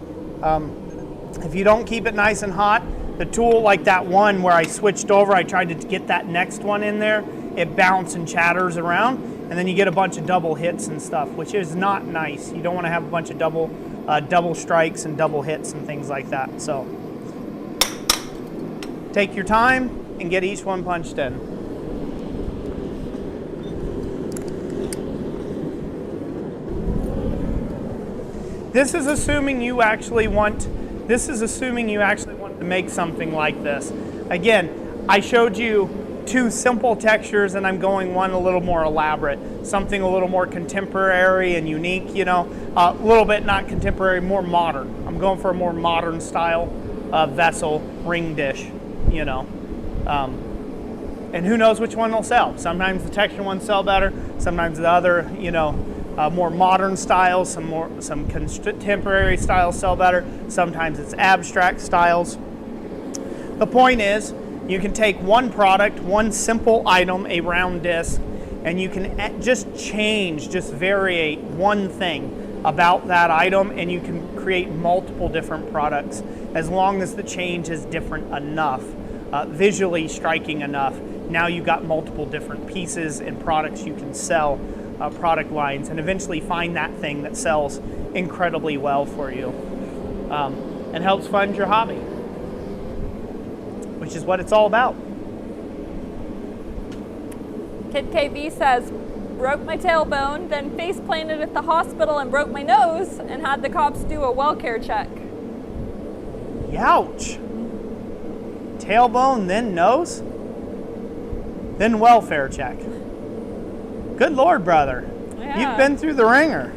If you don't keep it nice and hot, the tool, like that one where I switched over, I tried to get that next one in there, it bounces and chatters around, and then you get a bunch of double hits and stuff, which is not nice. You don't want to have a bunch of double strikes and double hits and things like that. So take your time and get each one punched in. This is assuming you actually want to make something like this. Again, I showed you 2 simple textures and I'm going one a little more elaborate, something a little more contemporary and unique, you know, a little bit not contemporary, more modern. I'm going for a more modern style vessel, ring dish, you know. And who knows which one will sell. Sometimes the texture ones sell better, sometimes the other, you know, more modern styles, some contemporary styles sell better. Sometimes it's abstract styles. The point is, you can take one product, one simple item, a round disc, and you can just variate one thing about that item, and you can create multiple different products as long as the change is different enough, visually striking enough. Now you've got multiple different pieces and products you can sell. Product lines, and eventually find that thing that sells incredibly well for you and helps fund your hobby, which is what it's all about. Kid KB says, broke my tailbone, then face planted at the hospital and broke my nose and had the cops do a well care check. Youch. Tailbone, then nose, then welfare check. Good Lord, brother. Yeah. You've been through the ringer.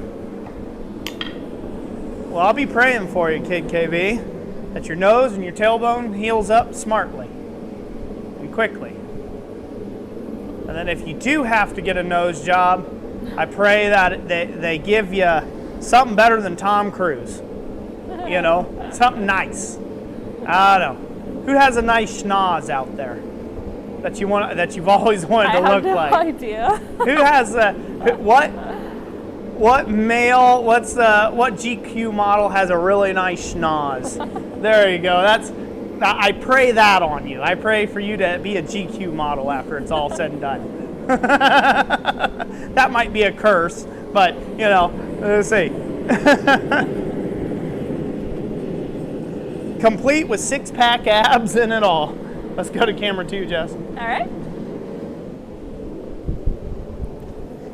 Well, I'll be praying for you, Kid KB, that your nose and your tailbone heals up smartly and quickly. And then if you do have to get a nose job, I pray that they give you something better than Tom Cruise. You know, something nice. I don't know. Who has a nice schnoz out there that you've always wanted to look like? I have no idea. Who has what GQ model has a really nice schnoz? There you go. I pray that on you. I pray for you to be a GQ model after it's all said and done. That might be a curse, but you know, let's see. Complete with 6-pack abs and it all. Let's go to camera 2, Jess. All right.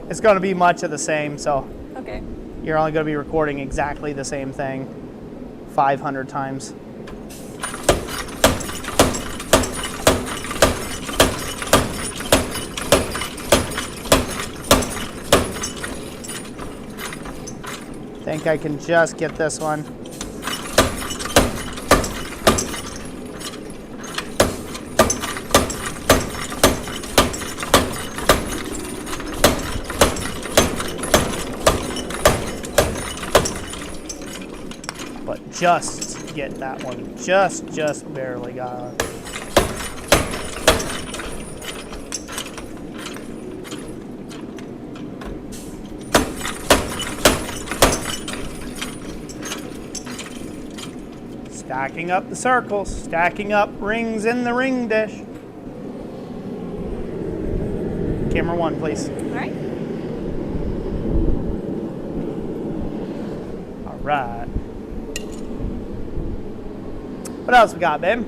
It's going to be much of the same, so okay. You're only going to be recording exactly the same thing 500 times. I think I can just get this one. Just get that one. Just barely got it. Stacking up the circles, stacking up rings in the ring dish. Camera 1, please. All right. All right. What else we got, babe?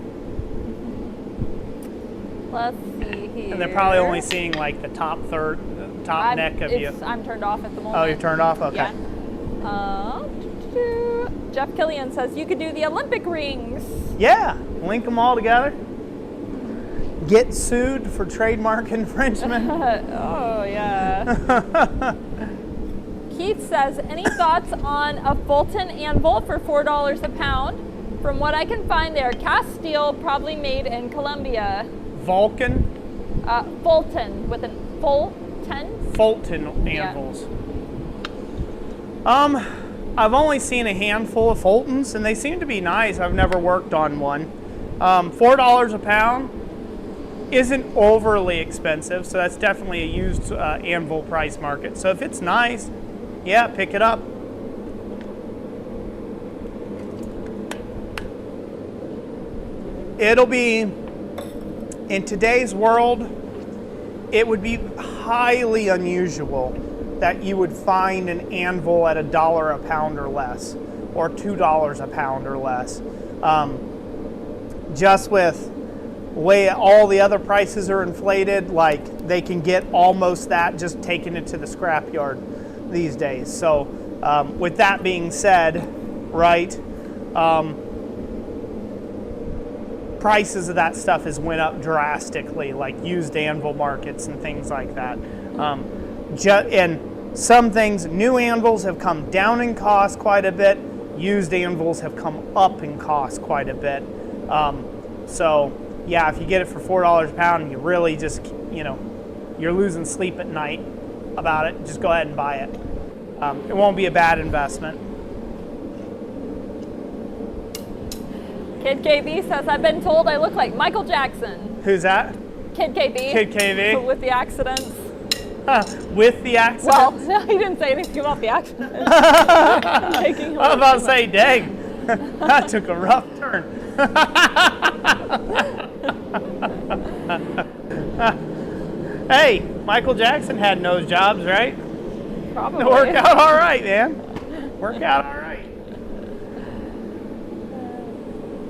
Let's see here. And they're probably only seeing like the top third, top neck of you. I'm turned off at the moment. Oh, you're turned off? Okay. Yeah. Jeff Killian says you could do the Olympic rings. Yeah, link them all together. Get sued for trademark infringement. Oh, yeah. Keith says, any thoughts on a Fulton anvil for $4 a pound? From what I can find, they are cast steel, probably made in Colombia. Vulcan? Fulton, with an Fulton? Fulton anvils. Yeah. I've only seen a handful of Fultons, and they seem to be nice. I've never worked on one. $4 a pound isn't overly expensive, so that's definitely a used anvil price market. So if it's nice, yeah, pick it up. It'll be, in today's world, it would be highly unusual that you would find an anvil at $1 a pound or less, or $2 a pound or less. Just with the way all the other prices are inflated, like they can get almost that just taking it to the scrapyard these days. So with that being said, right, prices of that stuff has went up drastically, like used anvil markets and things like that. And some things, new anvils have come down in cost quite a bit. Used anvils have come up in cost quite a bit. So yeah, if you get it for $4 a pound, you really just, you're losing sleep at night about it, just go ahead and buy it. It won't be a bad investment. Kid KB says, I've been told I look like Michael Jackson. Who's that? Kid KB. Kid KB. With the accidents. With the accident? Well, no, he didn't say anything about the accident. I was about to say, dang, that took a rough turn. Hey, Michael Jackson had nose jobs, right? Probably. It worked out all right, man. Worked out all right.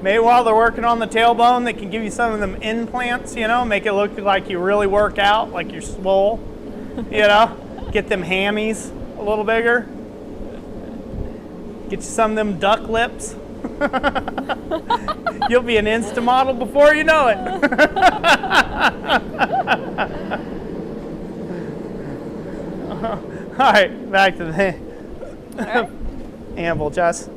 Maybe while they're working on the tailbone, they can give you some of them implants, make it look like you really work out, like you're swole, get them hammies a little bigger. Get you some of them duck lips. You'll be an Insta model before you know it. All right, back to the anvil, Jess.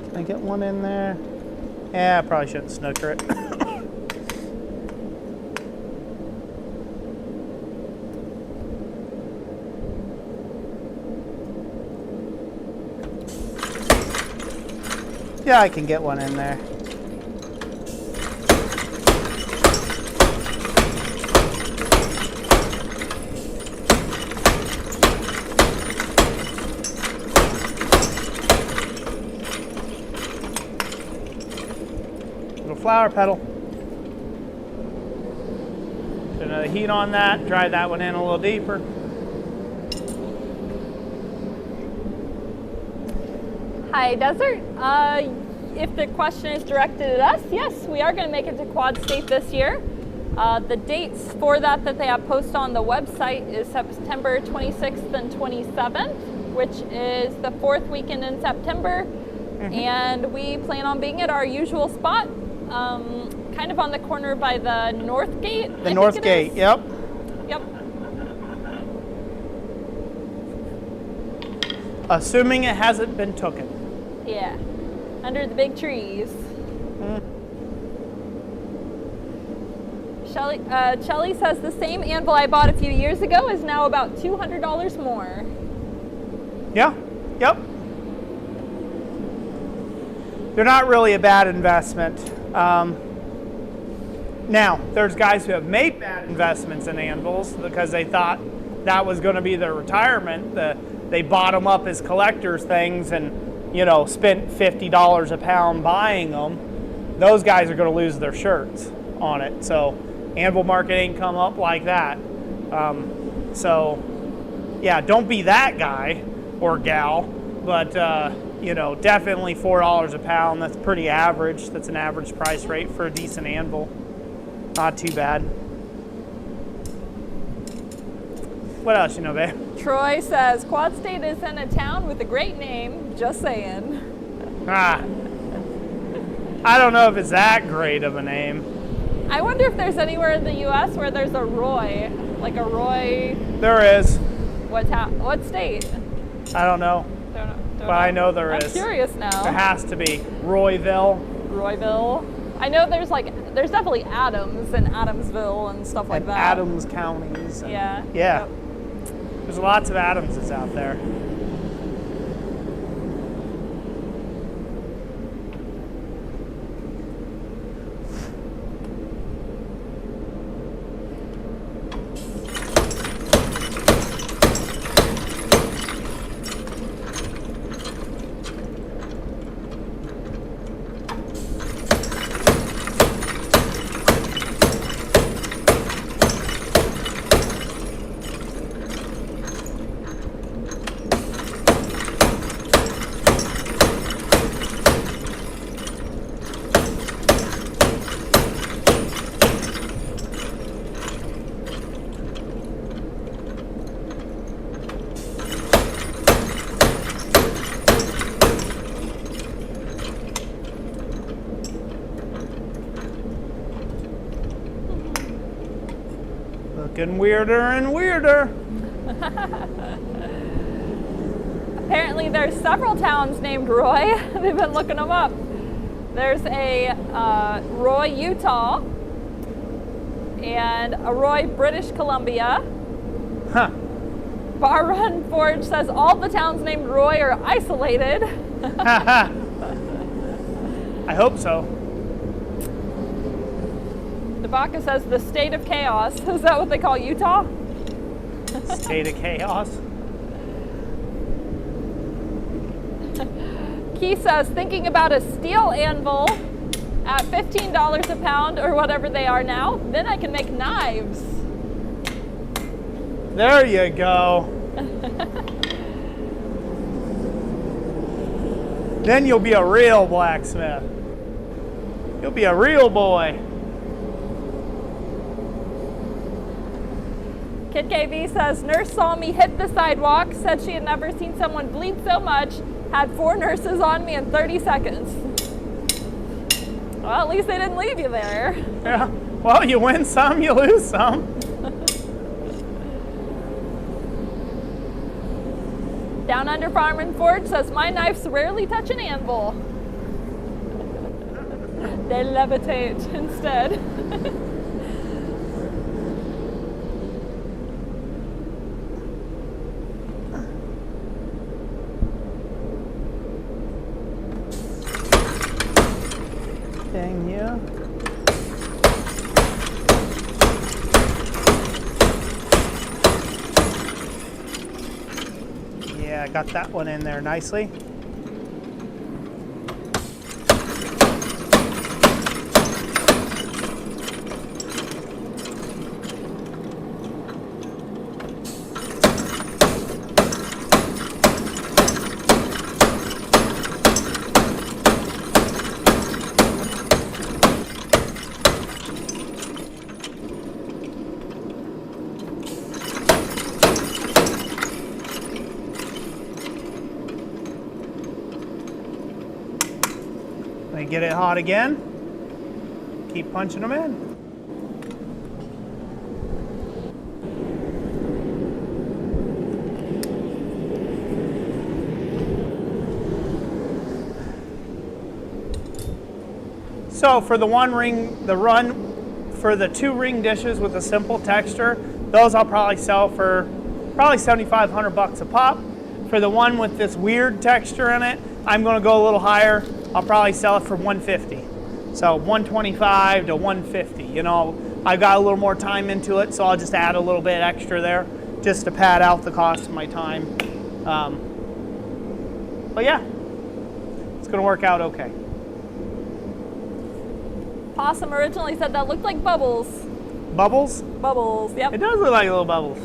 Can I get one in there? Yeah, I probably shouldn't snooker it. Yeah, I can get one in there. Flower pedal. Put another heat on that, drive that one in a little deeper. Hi, Desert. If the question is directed at us, yes, we are going to make it to Quad State this year. The dates for that they have posted on the website is September 26th and 27th, which is the fourth weekend in September. Mm-hmm. And we plan on being at our usual spot. Kind of on the corner by the North Gate. The North Gate, yep. Yep. Assuming it hasn't been taken. Yeah, under the big trees. Shelly says the same anvil I bought a few years ago is now about $200 more. Yeah, yep. They're not really a bad investment. Now, there's guys who have made bad investments in anvils because they thought that was going to be their retirement. They bought them up as collector's things and, spent $50 a pound buying them. Those guys are going to lose their shirts on it. So, anvil market ain't come up like that. So, yeah, don't be that guy or gal, but, definitely $4 a pound. That's pretty average. That's an average price rate for a decent anvil. Not too bad. What else babe? Troy says, Quad State is in a town with a great name. Just saying. I don't know if it's that great of a name. I wonder if there's anywhere in the U.S. where there's a Roy. Like a Roy? There is. What state? I don't know. But I know there is. I'm curious now. There has to be. Royville. I know there's definitely Adams and Adamsville and stuff like that. Adams counties. Yeah. Yeah. Yep. There's lots of Adamses out there. Looking weirder and weirder. Apparently there's several towns named Roy. They've been looking them up. There's a Roy, Utah, and a Roy, British Columbia. Huh. Bar Run Forge says all the towns named Roy are isolated. I hope so. Dabaka says the state of chaos. Is that what they call Utah? State of chaos. Key says thinking about a steel anvil at $15 a pound or whatever they are now, then I can make knives. There you go. Then you'll be a real blacksmith. You'll be a real boy. Kid KV says, nurse saw me hit the sidewalk, said she had never seen someone bleed so much, had 4 nurses on me in 30 seconds. Well, at least they didn't leave you there. Yeah. Well, you win some, you lose some. Down Under Farm and Forge says, my knives rarely touch an anvil. They levitate instead. Dang you. Yeah, I got that one in there nicely. They get it hot again. Keep punching them in. So for the for the 2 ring dishes with a simple texture, those I'll probably sell for probably $7,500 a pop. For the one with this weird texture in it, I'm going to go a little higher. I'll probably sell it for $150. So $125 to $150. You know, I got a little more time into it, so I'll just add a little bit extra there just to pad out the cost of my time. But yeah, it's going to work out okay. Possum originally said that looked like bubbles. Bubbles? Bubbles, yep. It does look like little bubbles.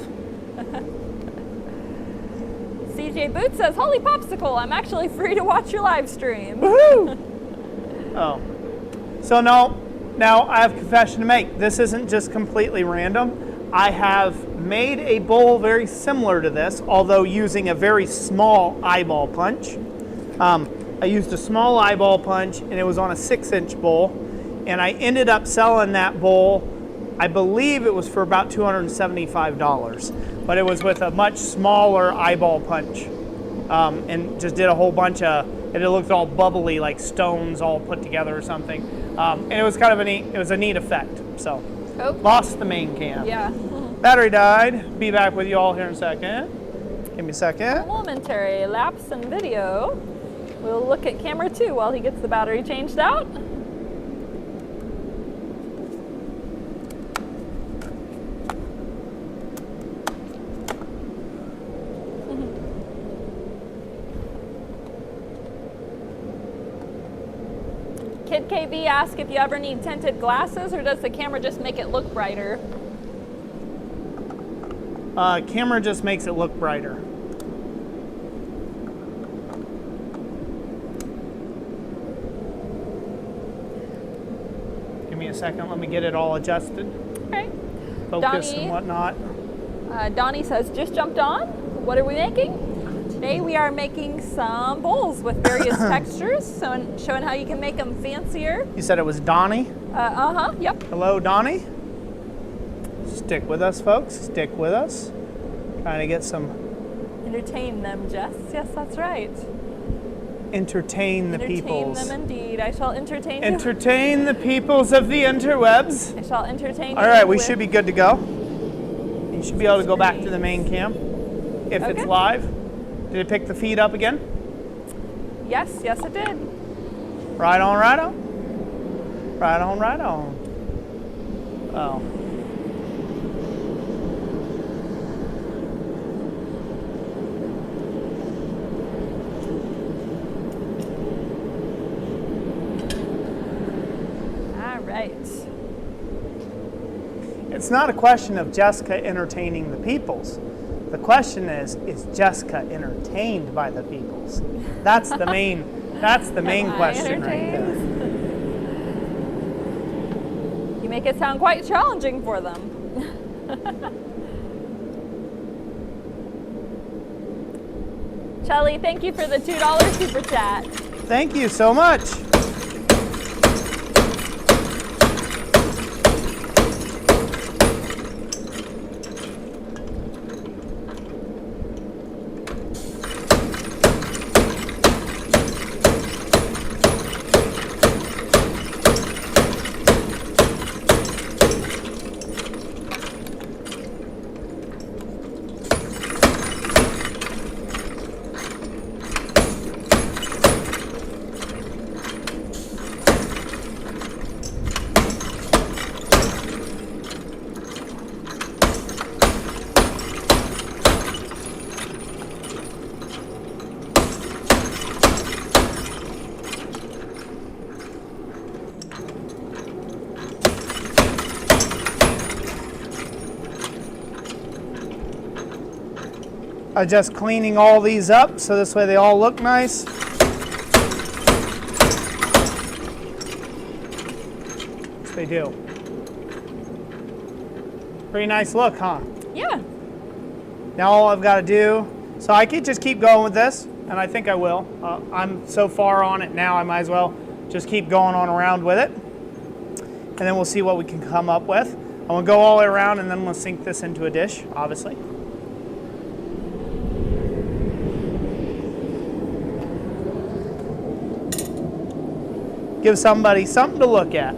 CJ Boots says, holy popsicle, I'm actually free to watch your live stream. Woohoo! Oh. So now I have a confession to make. This isn't just completely random. I have made a bowl very similar to this, although using a very small eyeball punch. I used a small eyeball punch, and it was on a 6-inch bowl. And I ended up selling that bowl I believe it was for about $275, but it was with a much smaller eyeball punch, and just did a whole bunch of, and it looked all bubbly like stones all put together or something, and it was kind of a neat effect. So lost the main cam. Yeah. Battery died. Be back with you all here in a second. Give me a second. Momentary lapse in video. We'll look at camera 2 while he gets the battery changed out. Kid KB asked if you ever need tinted glasses, or does the camera just make it look brighter? Camera just makes it look brighter. Give me a second. Let me get it all adjusted. Okay. Focus Donnie, and whatnot. Donnie says, just jumped on. What are we making? Today we are making some bowls with various textures, so showing how you can make them fancier. You said it was Donnie? Yep. Hello, Donnie. Stick with us, folks. Stick with us. Trying to get some... Entertain them, Jess. Yes, that's right. Entertain the peoples. Entertain them indeed. I shall entertain you. Entertain the peoples of the interwebs. I shall entertain you. All right, we should be good to go. You should be able to go back to the main cam if it's live. Did it pick the feed up again? Yes, yes it did. Right on, right on. Right on, right on. Oh. All right. It's not a question of Jessica entertaining the peoples. The question is Jessica entertained by the peoples? That's the main question right there. You make it sound quite challenging for them. Shelly, thank you for the $2 super chat. Thank you so much. Just cleaning all these up so this way they all look nice. Yes, they do. Pretty nice look, huh? Yeah. Now all I've got to do, so I could just keep going with this, and I think I will. I'm so far on it now, I might as well just keep going on around with it. And then we'll see what we can come up with. I'm going to go all the way around, and then we'll sink this into a dish, obviously. Give somebody something to look at.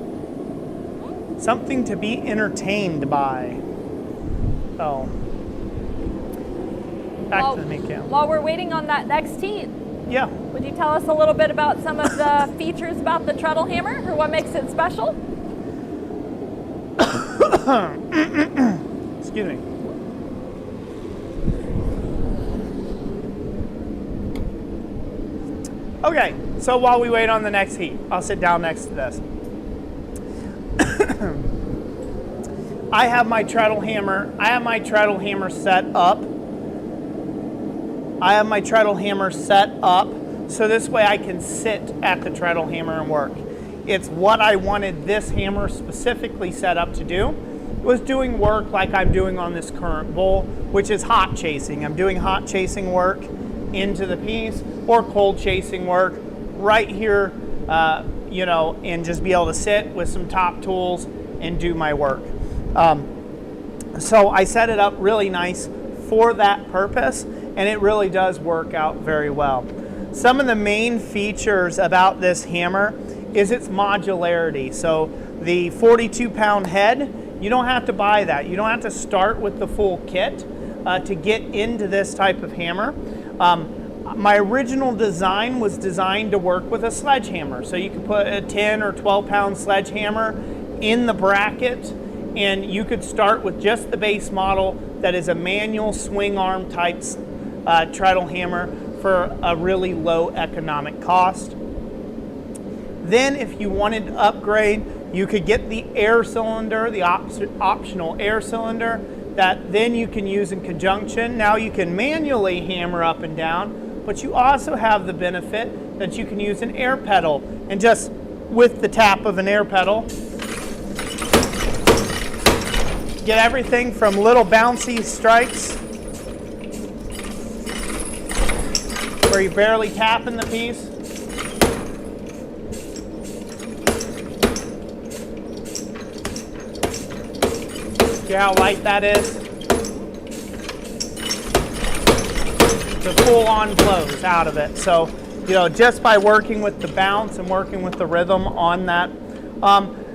Something to be entertained by. Oh. Back to the main cam. While we're waiting on that next heat, yeah. Would you tell us a little bit about some of the features about the Treadle hammer, or what makes it special? Excuse me. Okay, so while we wait on the next heat, I'll sit down next to this. I have my Treadle hammer set up. So this way I can sit at the Treadle hammer and work. It's what I wanted this hammer specifically set up to do. It was doing work like I'm doing on this current bowl, which is hot chasing. I'm doing hot chasing work into the piece, or cold chasing work right here, and just be able to sit with some top tools and do my work. So I set it up really nice for that purpose, and it really does work out very well. Some of the main features about this hammer is its modularity. So the 42-pound head, you don't have to buy that. You don't have to start with the full kit to get into this type of hammer. My original design was designed to work with a sledgehammer. So you could put a 10 or 12-pound sledgehammer in the bracket, and you could start with just the base model that is a manual swing arm type treadle hammer for a really low economic cost. Then if you wanted to upgrade, you could get the air cylinder, the optional air cylinder, that then you can use in conjunction. Now you can manually hammer up and down, but you also have the benefit that you can use an air pedal, and just with the tap of an air pedal, get everything from little bouncy strikes where you're barely tapping the piece, see how light that is? The full-on blows out of it. So, you know, just by working with the bounce and working with the rhythm on that.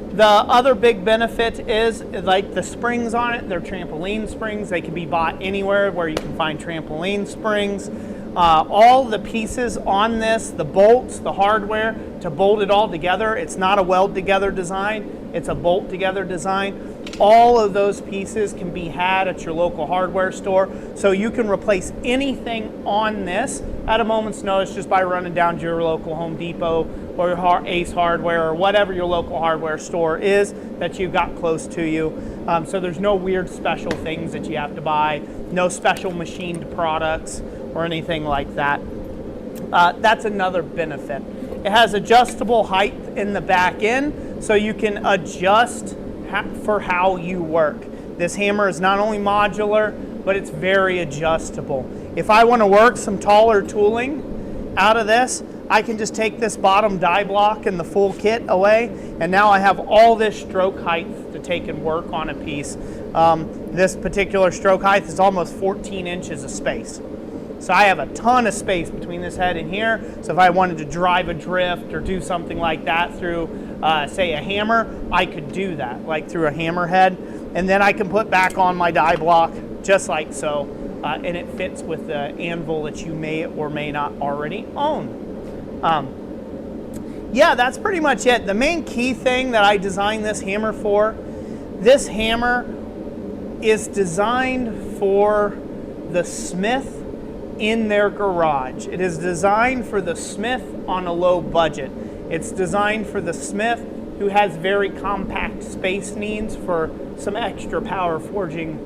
The other big benefit is like the springs on it. They're trampoline springs. They can be bought anywhere where you can find trampoline springs. All the pieces on this, the bolts, the hardware, to bolt it all together. It's not a weld together design. It's a bolt together design. All of those pieces can be had at your local hardware store. So you can replace anything on this at a moment's notice just by running down to your local Home Depot or your Ace Hardware or whatever your local hardware store is that you've got close to you. So there's no weird special things that you have to buy, no special machined products or anything like that. That's another benefit. It has adjustable height in the back end, so you can adjust for how you work. This hammer is not only modular, but it's very adjustable. If I want to work some taller tooling out of this, I can just take this bottom die block and the full kit away, and now I have all this stroke height to take and work on a piece. This particular stroke height is almost 14 inches of space. So I have a ton of space between this head and here. So if I wanted to drive a drift or do something like that through, say, a hammer, I could do that, like through a hammer head. And then I can put back on my die block just like so, and it fits with the anvil that you may or may not already own. Yeah, that's pretty much it. The main key thing that I designed this hammer for, this hammer is designed for the smith in their garage. It is designed for the smith on a low budget. It's designed for the smith who has very compact space needs for some extra power forging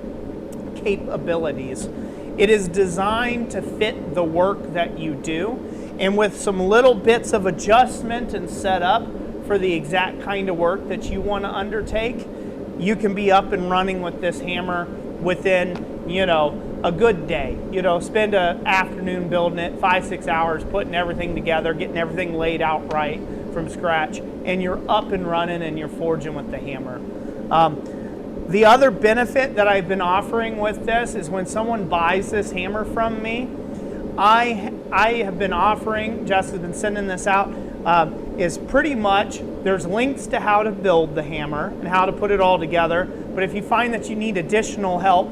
capabilities. It is designed to fit the work that you do, and with some little bits of adjustment and setup for the exact kind of work that you want to undertake, you can be up and running with this hammer within, you know, a good day. You know, spend an afternoon building it, 5-6 hours, putting everything together, getting everything laid out right from scratch, and you're up and running and you're forging with the hammer. The other benefit that I've been offering with this is when someone buys this hammer from me, I have been offering, Jess has been sending this out, is pretty much, there's links to how to build the hammer and how to put it all together, but if you find that you need additional help,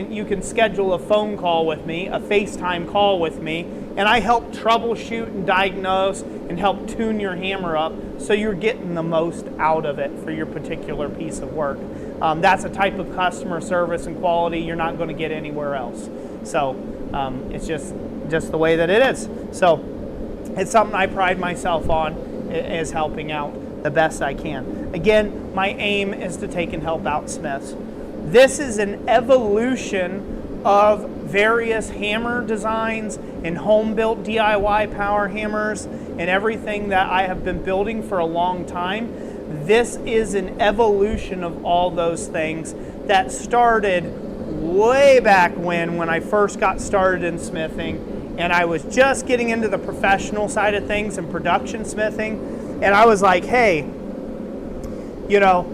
you can schedule a phone call with me, a FaceTime call with me, and I help troubleshoot and diagnose and help tune your hammer up so you're getting the most out of it for your particular piece of work. That's a type of customer service and quality you're not going to get anywhere else. So it's just the way that it is. So it's something I pride myself on, is helping out the best I can. Again, my aim is to take and help out smiths. This is an evolution of various hammer designs and home-built DIY power hammers and everything that I have been building for a long time. This is an evolution of all those things that started way back when I first got started in smithing, and I was just getting into the professional side of things and production smithing, and I was like, hey, you know,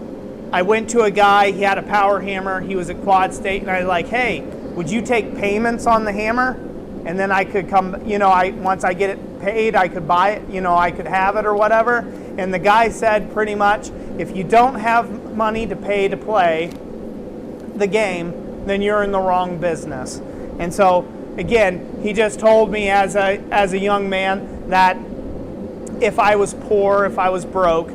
I went to a guy, he had a power hammer, he was at Quad State, and I was like, hey, would you take payments on the hammer? And then I could come, once I get it paid, I could buy it, I could have it or whatever. And the guy said pretty much, if you don't have money to pay to play the game, then you're in the wrong business. And so, again, he just told me as a young man that if I was poor, if I was broke,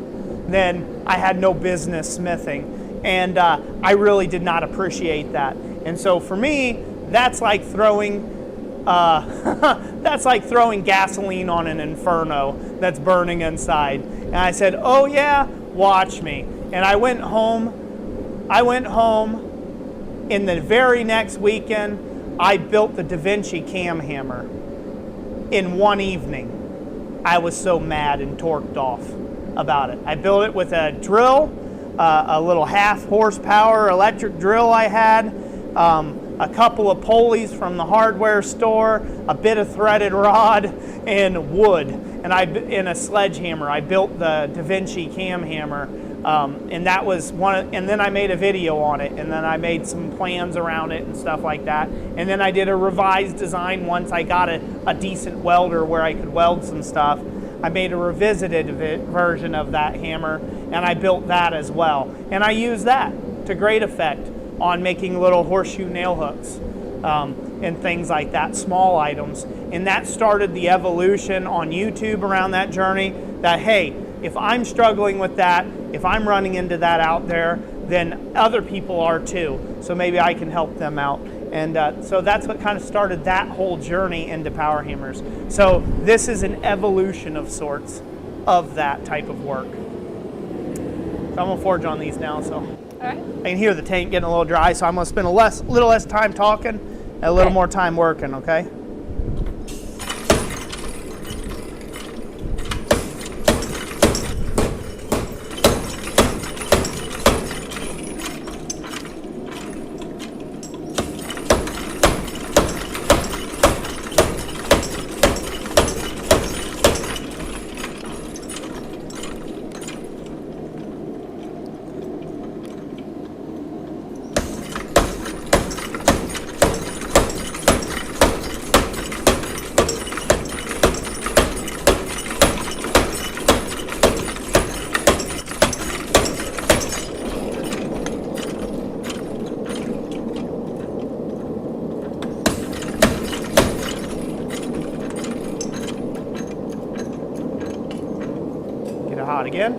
then I had no business smithing. And I really did not appreciate that. And so for me, that's like throwing gasoline on an inferno that's burning inside. And I said, oh yeah, watch me. And I went home. In the very next weekend, I built the Da Vinci cam hammer in one evening. I was so mad and torqued off about it. I built it with a drill, a little 1/2 horsepower electric drill I had, a couple of pulleys from the hardware store, a bit of threaded rod, and wood. And in a sledgehammer, I built the Da Vinci cam hammer, and that was one. And then I made a video on it, and then I made some plans around it and stuff like that. And then I did a revised design once I got a decent welder where I could weld some stuff. I made a revisited version of that hammer, and I built that as well. And I used that to great effect on making little horseshoe nail hooks and things like that, small items. And that started the evolution on YouTube around that journey that, hey, if I'm struggling with that, if I'm running into that out there, then other people are too. So maybe I can help them out. And so that's what kind of started that whole journey into power hammers. So this is an evolution of sorts of that type of work. So I'm gonna forge on these now. So all right. I can hear the tank getting a little dry, so I'm gonna spend a little less time talking and a little more time working, okay? Hot again.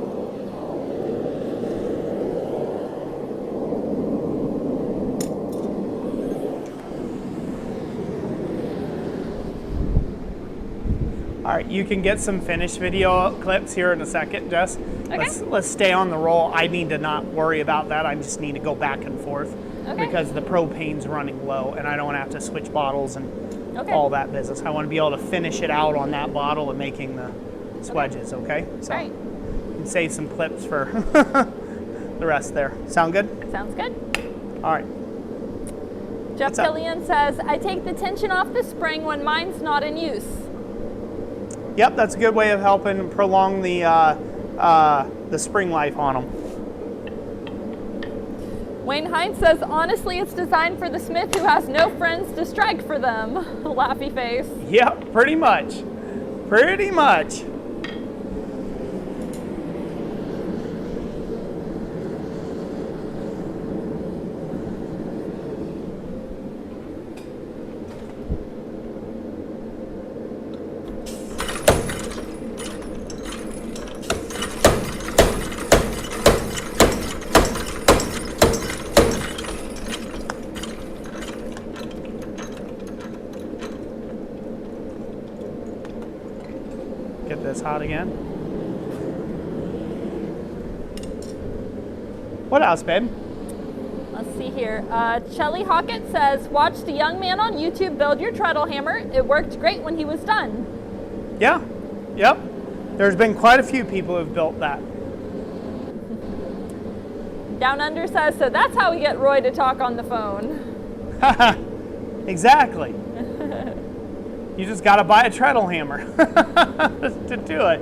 All right, you can get some finished video clips here in a second, Jess. Okay. Let's stay on the roll. I need to not worry about that. I just need to go back and forth because the propane's running low and I don't want to have to switch bottles and all that business. I want to be able to finish it out on that bottle and making the swedges, okay? So. All right. Save some clips for the rest there. Sound good? Sounds good. All right. Jeff Killian says, I take the tension off the spring when mine's not in use. Yep, that's a good way of helping prolong the spring life on them. Wayne Hines says, honestly, it's designed for the smith who has no friends to strike for them. Laughy face. Yep, pretty much. Pretty much. Get this hot again. What else, babe? Let's see here. Shelly Hockett says, watch the young man on YouTube build your treadle hammer. It worked great when he was done. Yeah, yep. There's been quite a few people who've built that. Down Under says, so that's how we get Roy to talk on the phone. Exactly. You just got to buy a treadle hammer to do it.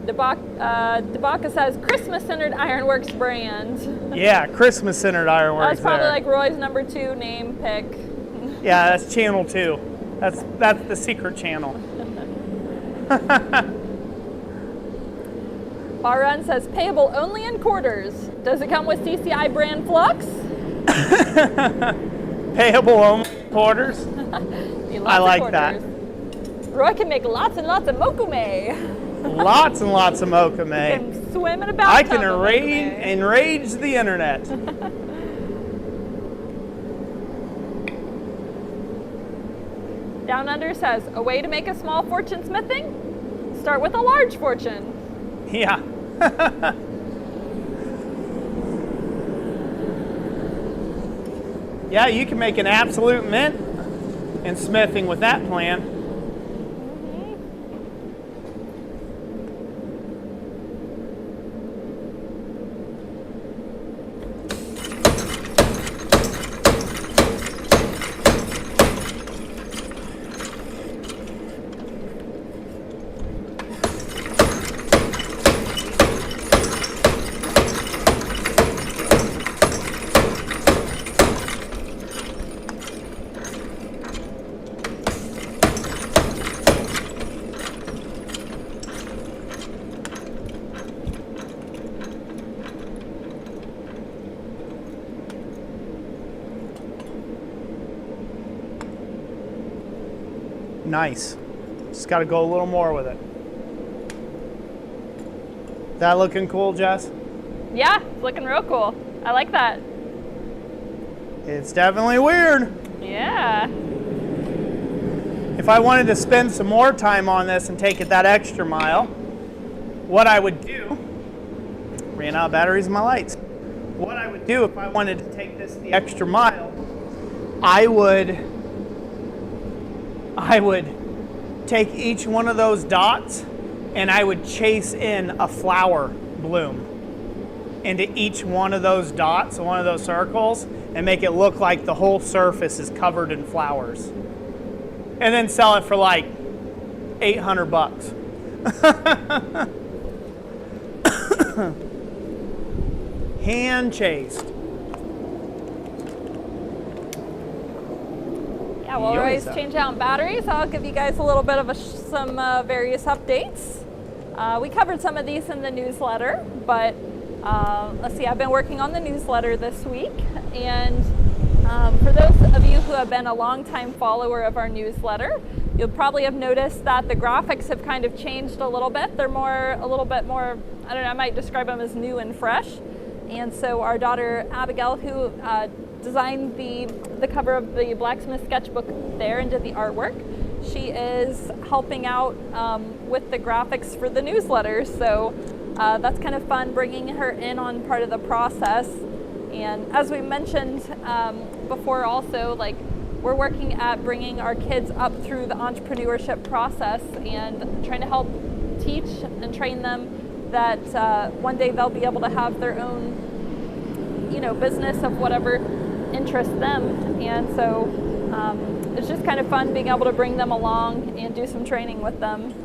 Debaka says Christmas-centered Ironworks brand. Yeah, Christmas-centered Ironworks. That's probably like Roy's number 2 name pick. Yeah, that's channel 2. That's the secret channel. Barun says payable only in quarters. Does it come with CCI brand flux? Payable only in quarters. I like that. Roy can make lots and lots of mokume. Lots and lots of mokume. Can swim in a bathtub. I can enrage the internet. Down Under says, a way to make a small fortune smithing? Start with a large fortune. Yeah. Yeah, you can make an absolute mint in smithing with that plan. Nice. Just got to go a little more with it. That looking cool, Jess? Yeah, it's looking real cool. I like that. It's definitely weird. Yeah. If I wanted to spend some more time on this and take it that extra mile, what I would do, ran out of batteries in my lights. What I would do if I wanted to take this the extra mile, I would take each one of those dots and I would chase in a flower bloom into each one of those dots, one of those circles, and make it look like the whole surface is covered in flowers. And then sell it for like $800. Hand chased. Yeah, while Roy's changing out batteries, I'll give you guys a little bit of some various updates. We covered some of these in the newsletter, but let's see, I've been working on the newsletter this week, and for those of you who have been a longtime follower of our newsletter, you'll probably have noticed that the graphics have kind of changed a little bit. They're a little bit more, I don't know, I might describe them as new and fresh. And so our daughter Abigail, who designed the cover of the Blacksmith sketchbook there and did the artwork, she is helping out with the graphics for the newsletter. So that's kind of fun, bringing her in on part of the process. And as we mentioned before also, like, we're working at bringing our kids up through the entrepreneurship process and trying to help teach and train them that one day they'll be able to have their own, business of whatever interests them. And so it's just kind of fun being able to bring them along and do some training with them.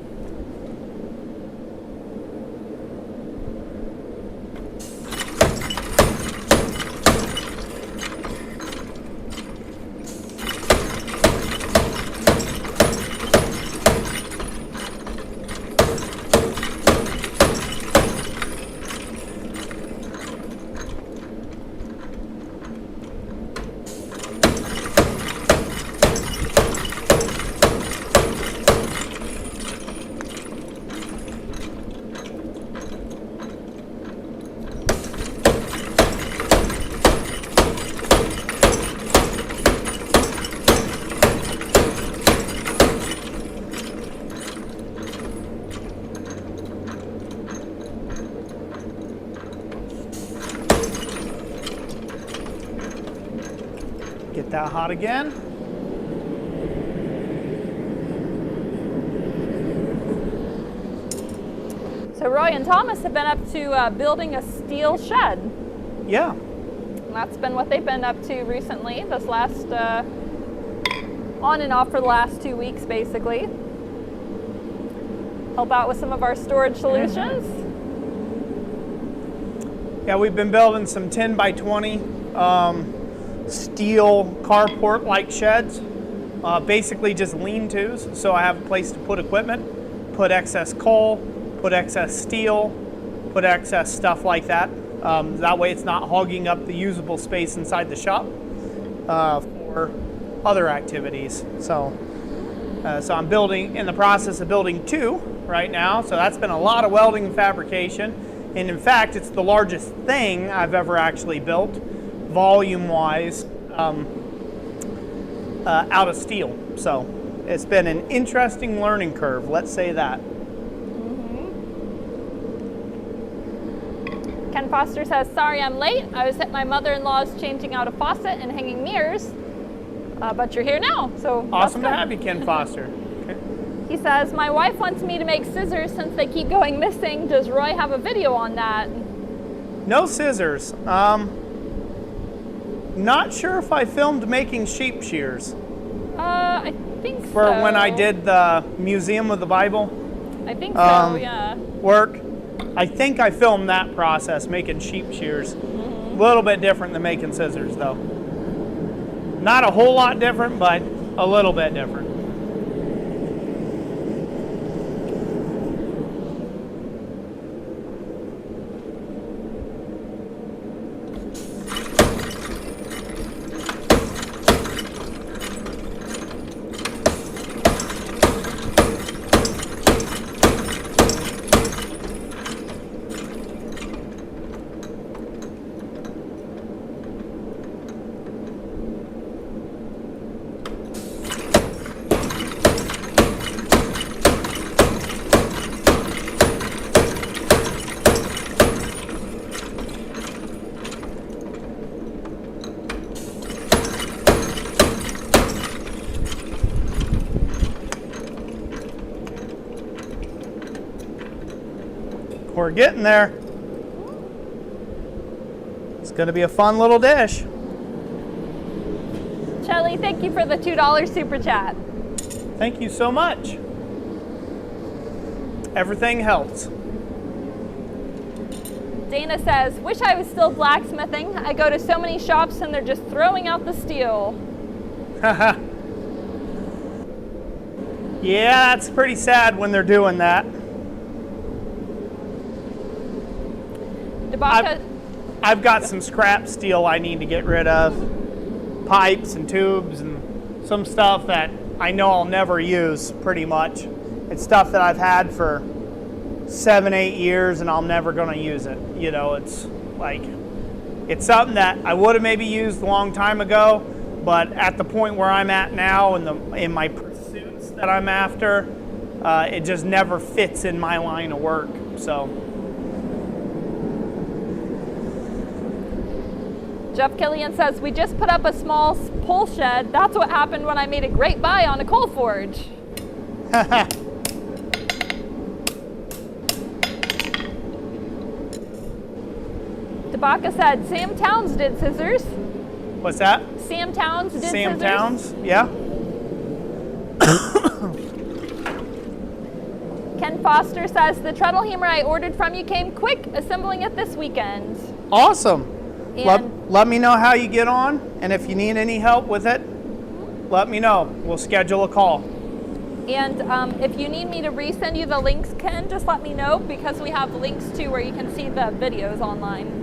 Get that hot again. So Roy and Thomas have been up to building a steel shed. Yeah. And that's been what they've been up to recently, this last, on and off for the last 2 weeks, basically. help out with some of our storage solutions. Yeah, we've been building some 10 by 20 steel carport-like sheds. Basically just lean-tos, so I have a place to put equipment, put excess coal, put excess steel, put excess stuff like that. That way it's not hogging up the usable space inside the shop for other activities. So I'm in the process of building 2 right now, so that's been a lot of welding and fabrication. And in fact, it's the largest thing I've ever actually built, volume-wise, out of steel. So it's been an interesting learning curve, let's say that. Ken Foster says, sorry I'm late. I was at my mother-in-law's changing out a faucet and hanging mirrors, but you're here now. So awesome to have you, Ken Foster. Okay. He says, my wife wants me to make scissors since they keep going missing. Does Roy have a video on that? No scissors. Not sure if I filmed making sheep shears. I think so. For when I did the Museum of the Bible. I think so, yeah. Work. I think I filmed that process, making sheep shears. A little bit different than making scissors, though. Not a whole lot different, but a little bit different. We're getting there. It's going to be a fun little dish. Shelly, thank you for the $2 super chat. Thank you so much. Everything helps. Dana says, wish I was still blacksmithing. I go to so many shops and they're just throwing out the steel. Yeah, that's pretty sad when they're doing that. I've got some scrap steel I need to get rid of. Pipes and tubes and some stuff that I know I'll never use, pretty much. It's stuff that I've had for 7-8 years and I'm never going to use it. You know, it's like, it's something that I would have maybe used a long time ago, but at the point where I'm at now in my pursuits that I'm after, it just never fits in my line of work. So. Jeff Killian says, we just put up a small pole shed. That's what happened when I made a great buy on a coal forge. Tabaka said, Sam Towns did scissors. What's that? Sam Towns did Sam scissors. Towns, yeah. Ken Foster says, the treadle hammer I ordered from you came quick, assembling it this weekend. Awesome. Let me know how you get on, and if you need any help with it, let me know. We'll schedule a call. And if you need me to resend you the links, Ken, just let me know, because we have links to where you can see the videos online.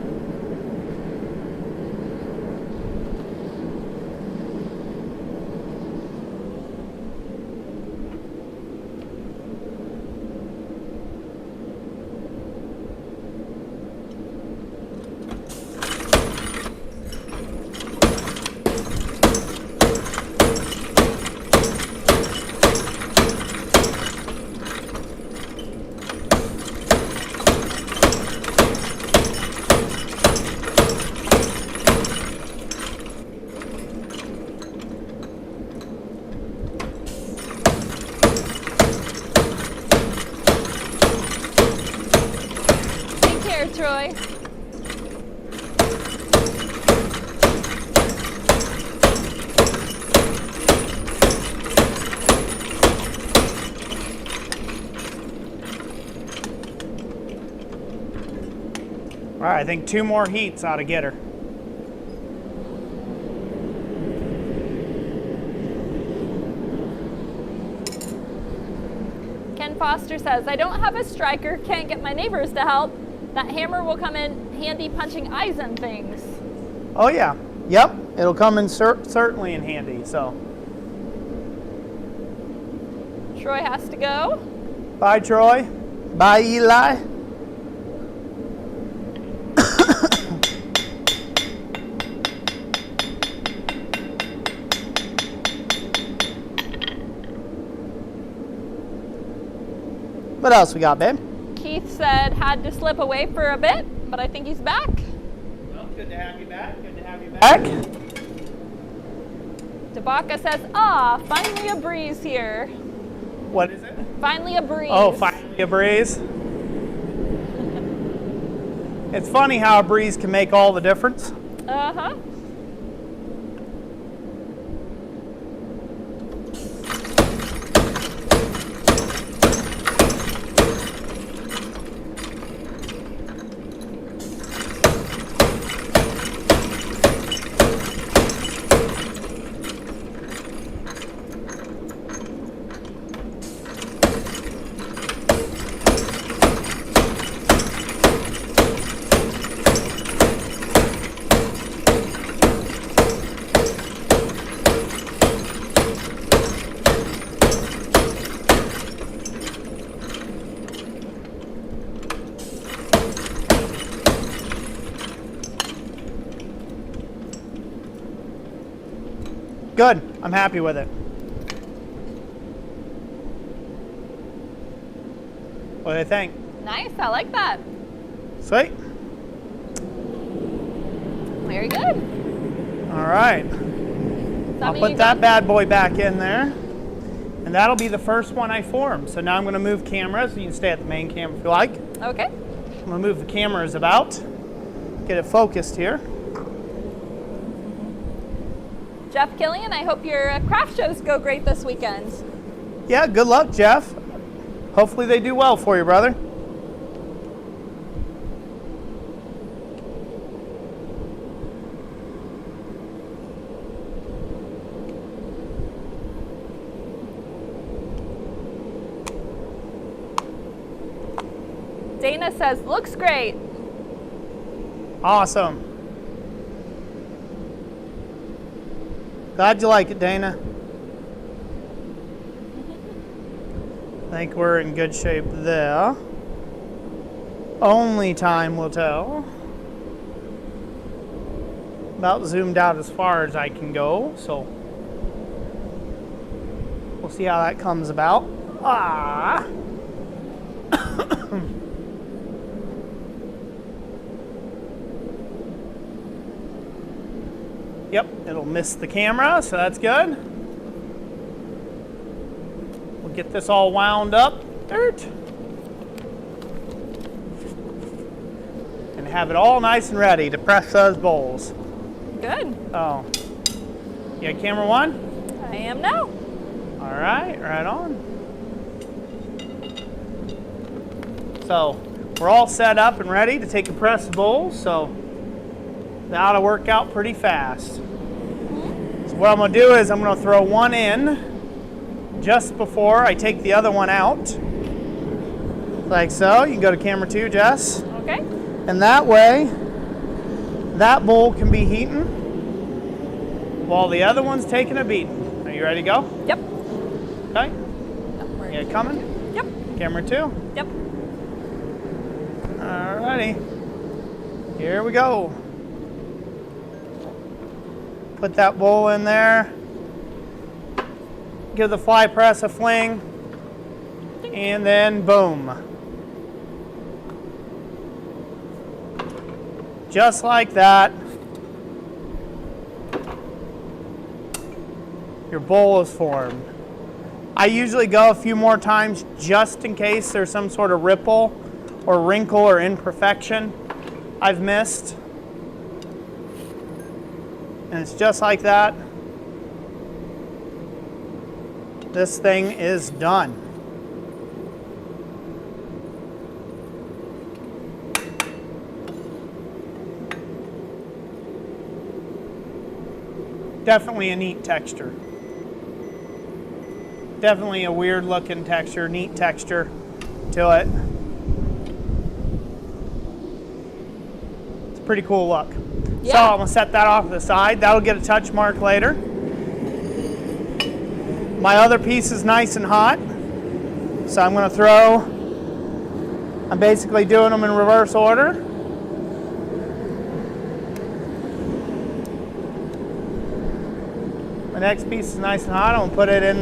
Troy. All right, I think 2 more heats ought to get her. Ken Foster says, I don't have a striker, can't get my neighbors to help. That hammer will come in handy punching eyes and things. Oh yeah, yep, it'll come in certainly in handy, so. Troy has to go. Bye, Troy. Bye, Eli. What else we got, babe? Keith said had to slip away for a bit, but I think he's back. Well, good to have you back. Good to have you back. Tabaka says, finally a breeze here. What is it? Finally a breeze. Oh, finally a breeze. It's funny how a breeze can make all the difference. Uh-huh. Good. I'm happy with it. What do you think? Nice. I like that. Sweet. Very good. All right. I'll put that bad boy back in there. And that'll be the first one I form. So now I'm going to move cameras. You can stay at the main camera if you like. Okay. I'm going to move the cameras about. Get it focused here. Jeff Killian, I hope your craft shows go great this weekend. Yeah, good luck, Jeff. Hopefully they do well for you, brother. Dana says, looks great. Awesome. Glad you like it, Dana. I think we're in good shape there. Only time will tell. About zoomed out as far as I can go, so we'll see how that comes about. Ah! Yep, it'll miss the camera, so that's good. We'll get this all wound up. Dirt. And have it all nice and ready to press those bowls. Good. Oh. You got camera 1? I am now. All right, right on. So, we're all set up and ready to take and press the bowls, so that ought to work out pretty fast. So what I'm going to do is I'm going to throw one in just before I take the other one out. Like so. You can go to camera 2, Jess. Okay. And that way, that bowl can be heating while the other one's taking a beating. Are you ready to go? Yep. Okay. You coming? Yep. Camera 2? Yep. Alrighty. Here we go. Put that bowl in there. Give the fly press a fling. And then boom. Just like that. Your bowl is formed. I usually go a few more times just in case there's some sort of ripple or wrinkle or imperfection I've missed. And it's just like that. This thing is done. definitely a neat texture. Definitely a weird looking texture, neat texture to it. It's a pretty cool look. Yeah. So I'm gonna set that off to the side. That'll get a touch mark later. My other piece is nice and hot. So I'm basically doing them in reverse order. My next piece is nice and hot. I'm gonna put it in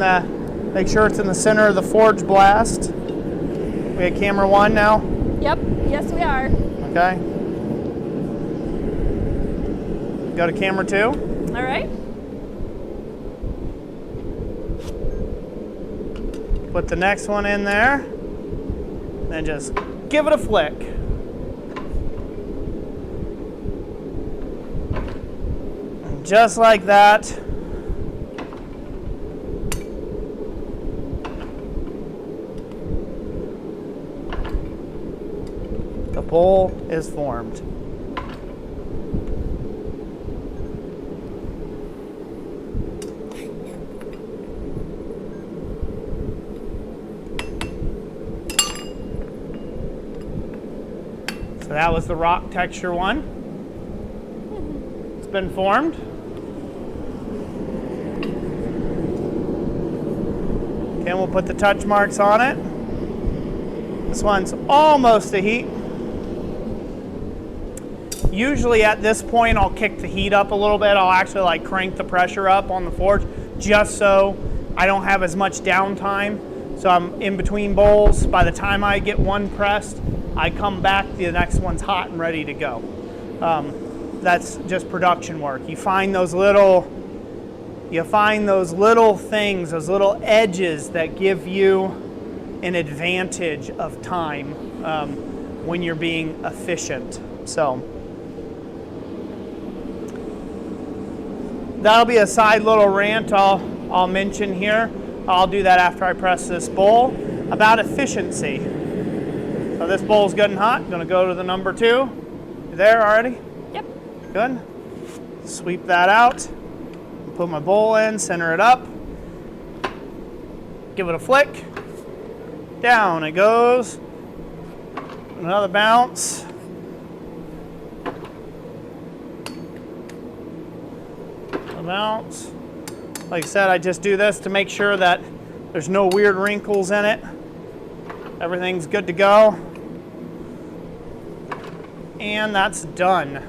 make sure it's in the center of the forge blast. We at camera 1 now? Yep, yes we are. Okay. Go to camera 2. All right. Put the next one in there. Then just give it a flick. And just like that. The bowl is formed. So that was the rock texture one. It's been formed. Okay, we'll put the touch marks on it. This one's almost a heat. Usually at this point I'll kick the heat up a little bit. I'll actually like crank the pressure up on the forge just so I don't have as much downtime. So I'm in between bowls. By the time I get one pressed, I come back, the next one's hot and ready to go. That's just production work. You find those little things, those little edges that give you an advantage of time when you're being efficient. So that'll be a side little rant I'll mention here. I'll do that after I press this bowl about efficiency. So this bowl's good and hot. Gonna go to the number 2. You there already? Yep. Good. Sweep that out. Put my bowl in, center it up. Give it a flick. Down it goes. Another bounce. A bounce. Like I said, I just do this to make sure that there's no weird wrinkles in it. Everything's good to go. And that's done.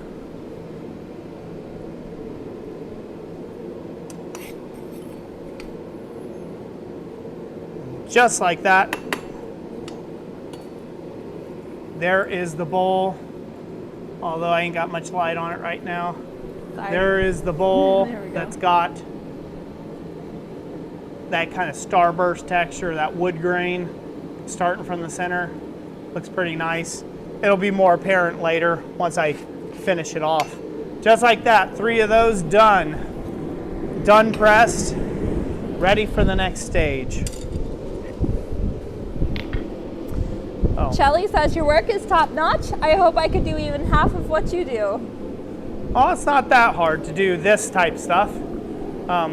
Just like that. There is the bowl. Although I ain't got much light on it right now. Sorry. There is the bowl that's got that kind of starburst texture, that wood grain starting from the center. Looks pretty nice. It'll be more apparent later once I finish it off. Just like that, 3 of those done. Done pressed, ready for the next stage. Oh. Shelly says your work is top notch. I hope I could do even half of what you do. Oh, it's not that hard to do this type stuff.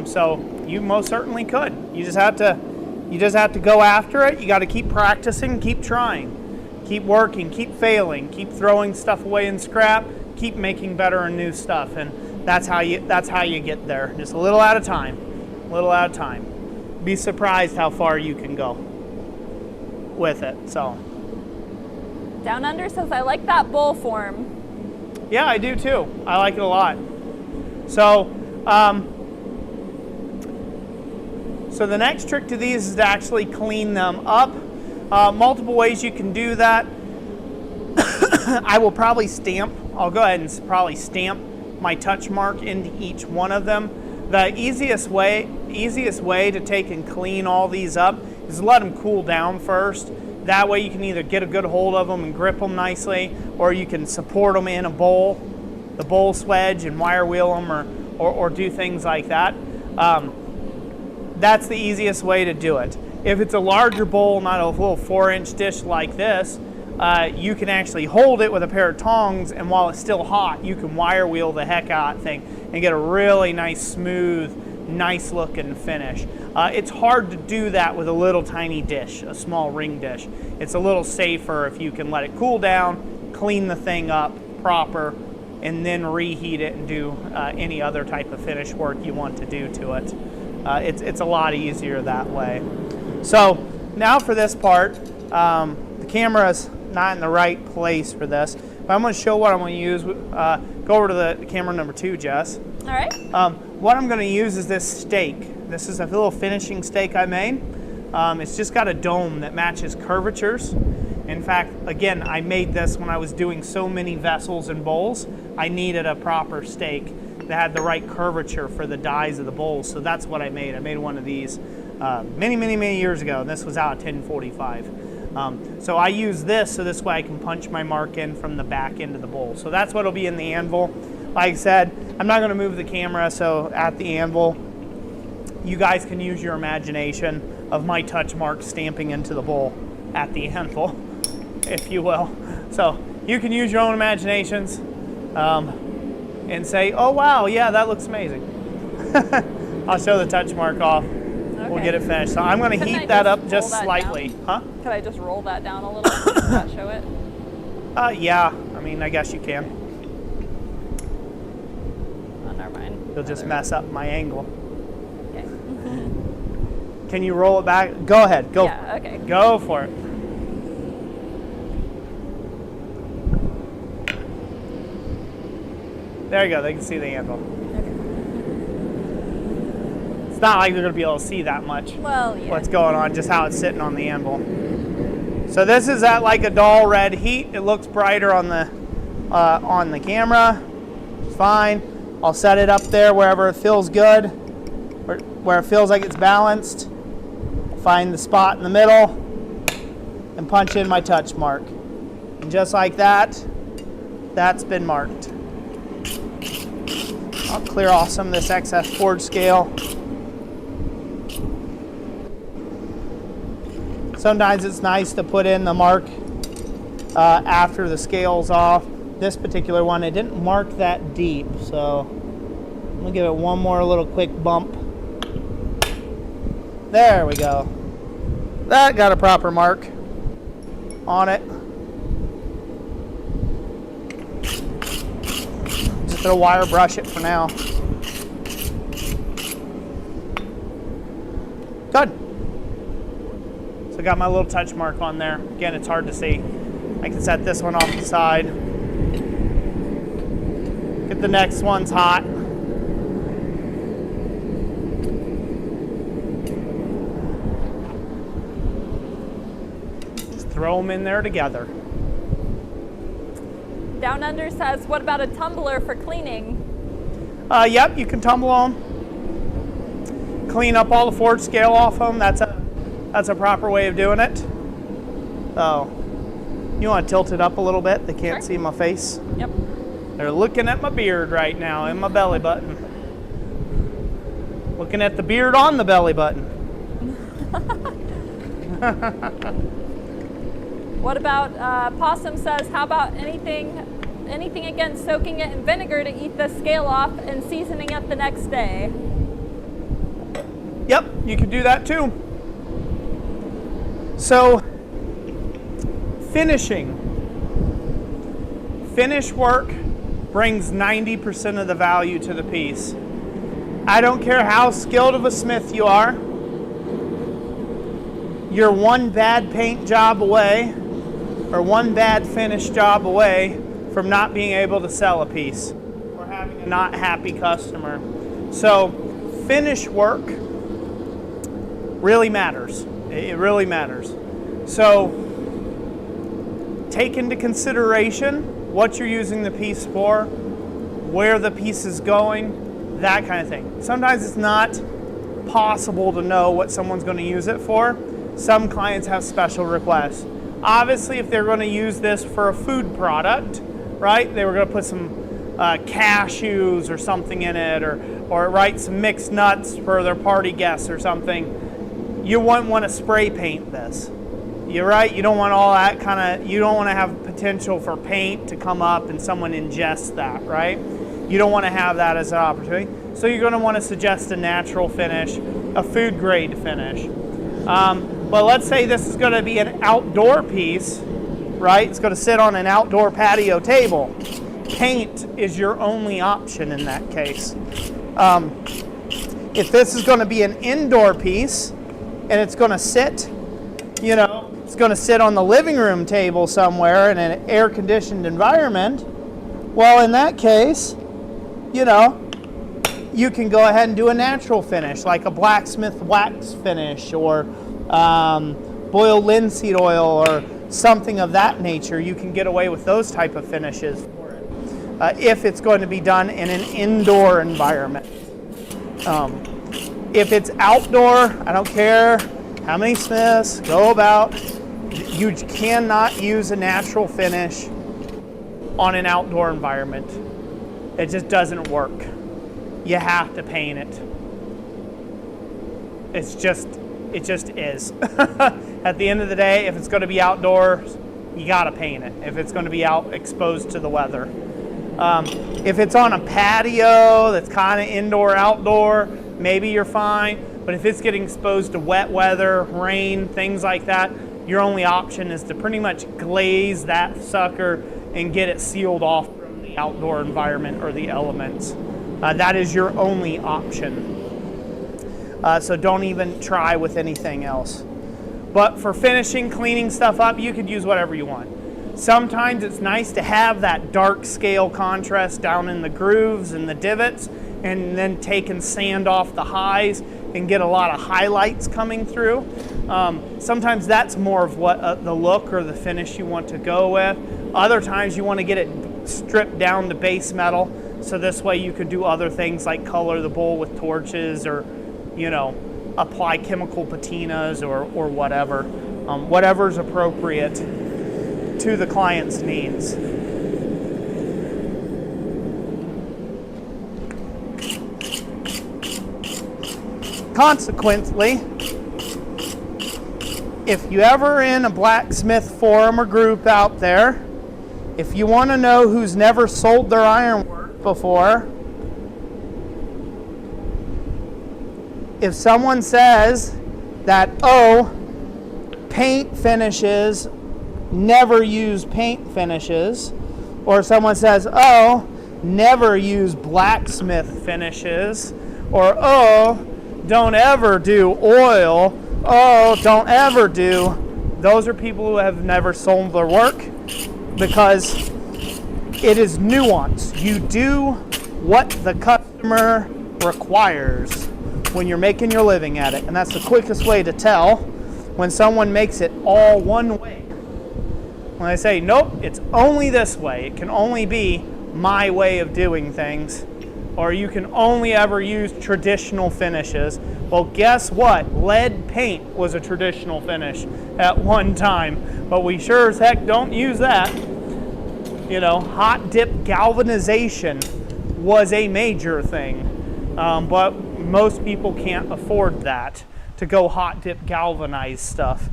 So you most certainly could. You just have to go after it. You got to keep practicing, keep trying, keep working, keep failing, keep throwing stuff away in scrap, keep making better and new stuff, and that's how you get there. Just a little at a time, a little at a time. Be surprised how far you can go with it. So. Down Under says I like that bowl form. Yeah, I do too. I like it a lot. So. So the next trick to these is to actually clean them up. Multiple ways you can do that. I will probably I'll go ahead and probably stamp my touch mark into each one of them. The easiest way to take and clean all these up is let them cool down first. That way you can either get a good hold of them and grip them nicely, or you can support them in a bowl, the bowl swedge, and wire wheel them or do things like that. That's the easiest way to do it. If it's a larger bowl, not a little 4-inch dish like this, you can actually hold it with a pair of tongs, and while it's still hot, you can wire wheel the heck out of that thing and get a really nice, smooth, nice looking finish. It's hard to do that with a little tiny dish, a small ring dish. It's a little safer if you can let it cool down, clean the thing up proper, and then reheat it and do any other type of finish work you want to do to it. It's a lot easier that way. So now for this part, the camera's not in the right place for this, but I'm going to show what I'm going to use. Go over to the camera number 2, Jess. All right. What I'm going to use is this stake. This is a little finishing stake I made. It's just got a dome that matches curvatures. In fact, again, I made this when I was doing so many vessels and bowls. I needed a proper stake that had the right curvature for the dies of the bowls. So that's what I made. I made one of these many years ago, and this was out of 1045. So I use this so this way I can punch my mark in from the back end of the bowl. So that's what'll be in the anvil. Like I said, I'm not going to move the camera, so at the anvil, you guys can use your imagination of my touch mark stamping into the bowl at the anvil, if you will. So you can use your own imaginations and say, oh wow, yeah, that looks amazing. I'll show the touch mark off. Okay. We'll get it finished. So I'm going to heat that up just slightly. Huh? Could I just roll that down a little to not show it? Yeah, I mean, I guess you can. Oh, never mind. You'll just mess up my angle. Okay. Can you roll it back? Go ahead. Go. Yeah, okay. Go for it. There you go. They can see the anvil. Okay. It's not like they're going to be able to see that much. Well, yeah. What's going on, just how it's sitting on the anvil. So this is at like a dull red heat. It looks brighter on the camera. It's fine. I'll set it up there wherever it feels good, where it feels like it's balanced. Find the spot in the middle and punch in my touch mark. And just like that, that's been marked. I'll clear off some of this excess forge scale. Sometimes it's nice to put in the mark after the scale's off. This particular one, it didn't mark that deep, so I'm gonna give it one more little quick bump. There we go. That got a proper mark on it. Just gonna wire brush it for now. Good. So I got my little touch mark on there. Again, it's hard to see. I can set this one off the side. Get the next one's hot. Just throw them in there together. Down Under says, what about a tumbler for cleaning? Yep, you can tumble them. Clean up all the forge scale off them. That's a proper way of doing it. So you want to tilt it up a little bit. They can't see my face. Yep. They're looking at my beard right now and my belly button. Looking at the beard on the belly button. What about Possum says, how about anything against soaking it in vinegar to eat the scale off and seasoning it the next day? Yep, you can do that too. So, finishing. Finish work brings 90% of the value to the piece. I don't care how skilled of a smith you are. You're one bad paint job away or one bad finish job away from not being able to sell a piece or having a not happy customer. So, finish work really matters. It really matters. So take into consideration what you're using the piece for, where the piece is going, that kind of thing. Sometimes it's not possible to know what someone's going to use it for. Some clients have special requests. Obviously, if they're going to use this for a food product, right, they were going to put some cashews or something in it, or write some mixed nuts for their party guests or something, you wouldn't want to spray paint this. You're right, you don't want all that kind of, you don't want to have potential for paint to come up and someone ingests that, right? You don't want to have that as an opportunity. So you're going to want to suggest a natural finish, a food grade finish. But let's say this is going to be an outdoor piece, right? It's going to sit on an outdoor patio table. Paint is your only option in that case. If this is going to be an indoor piece and it's going to sit, it's going to sit on the living room table somewhere in an air-conditioned environment, well, in that case, you can go ahead and do a natural finish, like a Blacksmith wax finish or boiled linseed oil or something of that nature. You can get away with those type of finishes for it if it's going to be done in an indoor environment. If it's outdoor, I don't care how many smiths go about, you cannot use a natural finish on an outdoor environment. It just doesn't work. You have to paint it. It just is. At the end of the day, if it's going to be outdoors, you got to paint it. If it's going to be out exposed to the weather. If it's on a patio that's kind of indoor, outdoor, maybe you're fine. But if it's getting exposed to wet weather, rain, things like that, your only option is to pretty much glaze that sucker and get it sealed off from the outdoor environment or the elements. That is your only option. So don't even try with anything else. But for finishing, cleaning stuff up, you could use whatever you want. Sometimes it's nice to have that dark scale contrast down in the grooves and the divots, and then take and sand off the highs and get a lot of highlights coming through. Sometimes that's more of what the look or the finish you want to go with. Other times you want to get it stripped down to base metal, so this way you could do other things like color the bowl with torches or, apply chemical patinas or whatever. Whatever's appropriate to the client's needs. Consequently, if you ever in a blacksmith forum or group out there, if you want to know who's never sold their ironwork before, if someone says that, paint finishes, never use paint finishes, or someone says, never use blacksmith finishes, or don't ever do oil, don't ever do, those are people who have never sold their work, because it is nuance. You do what the customer requires when you're making your living at it, and that's the quickest way to tell when someone makes it all one way. When they say, nope, it's only this way, it can only be my way of doing things, or you can only ever use traditional finishes. Well, guess what? Lead paint was a traditional finish at one time, but we sure as heck don't use that. Hot dip galvanization was a major thing, but most people can't afford that, to go hot dip galvanize stuff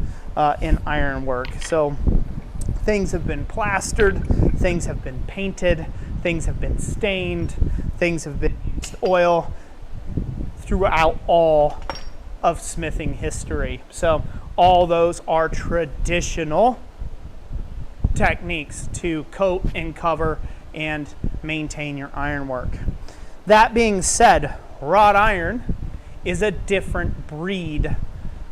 in ironwork. So things have been plastered, things have been painted, things have been stained, things have been used oil throughout all of smithing history. So all those are traditional techniques to coat and cover and maintain your ironwork. That being said, wrought iron is a different breed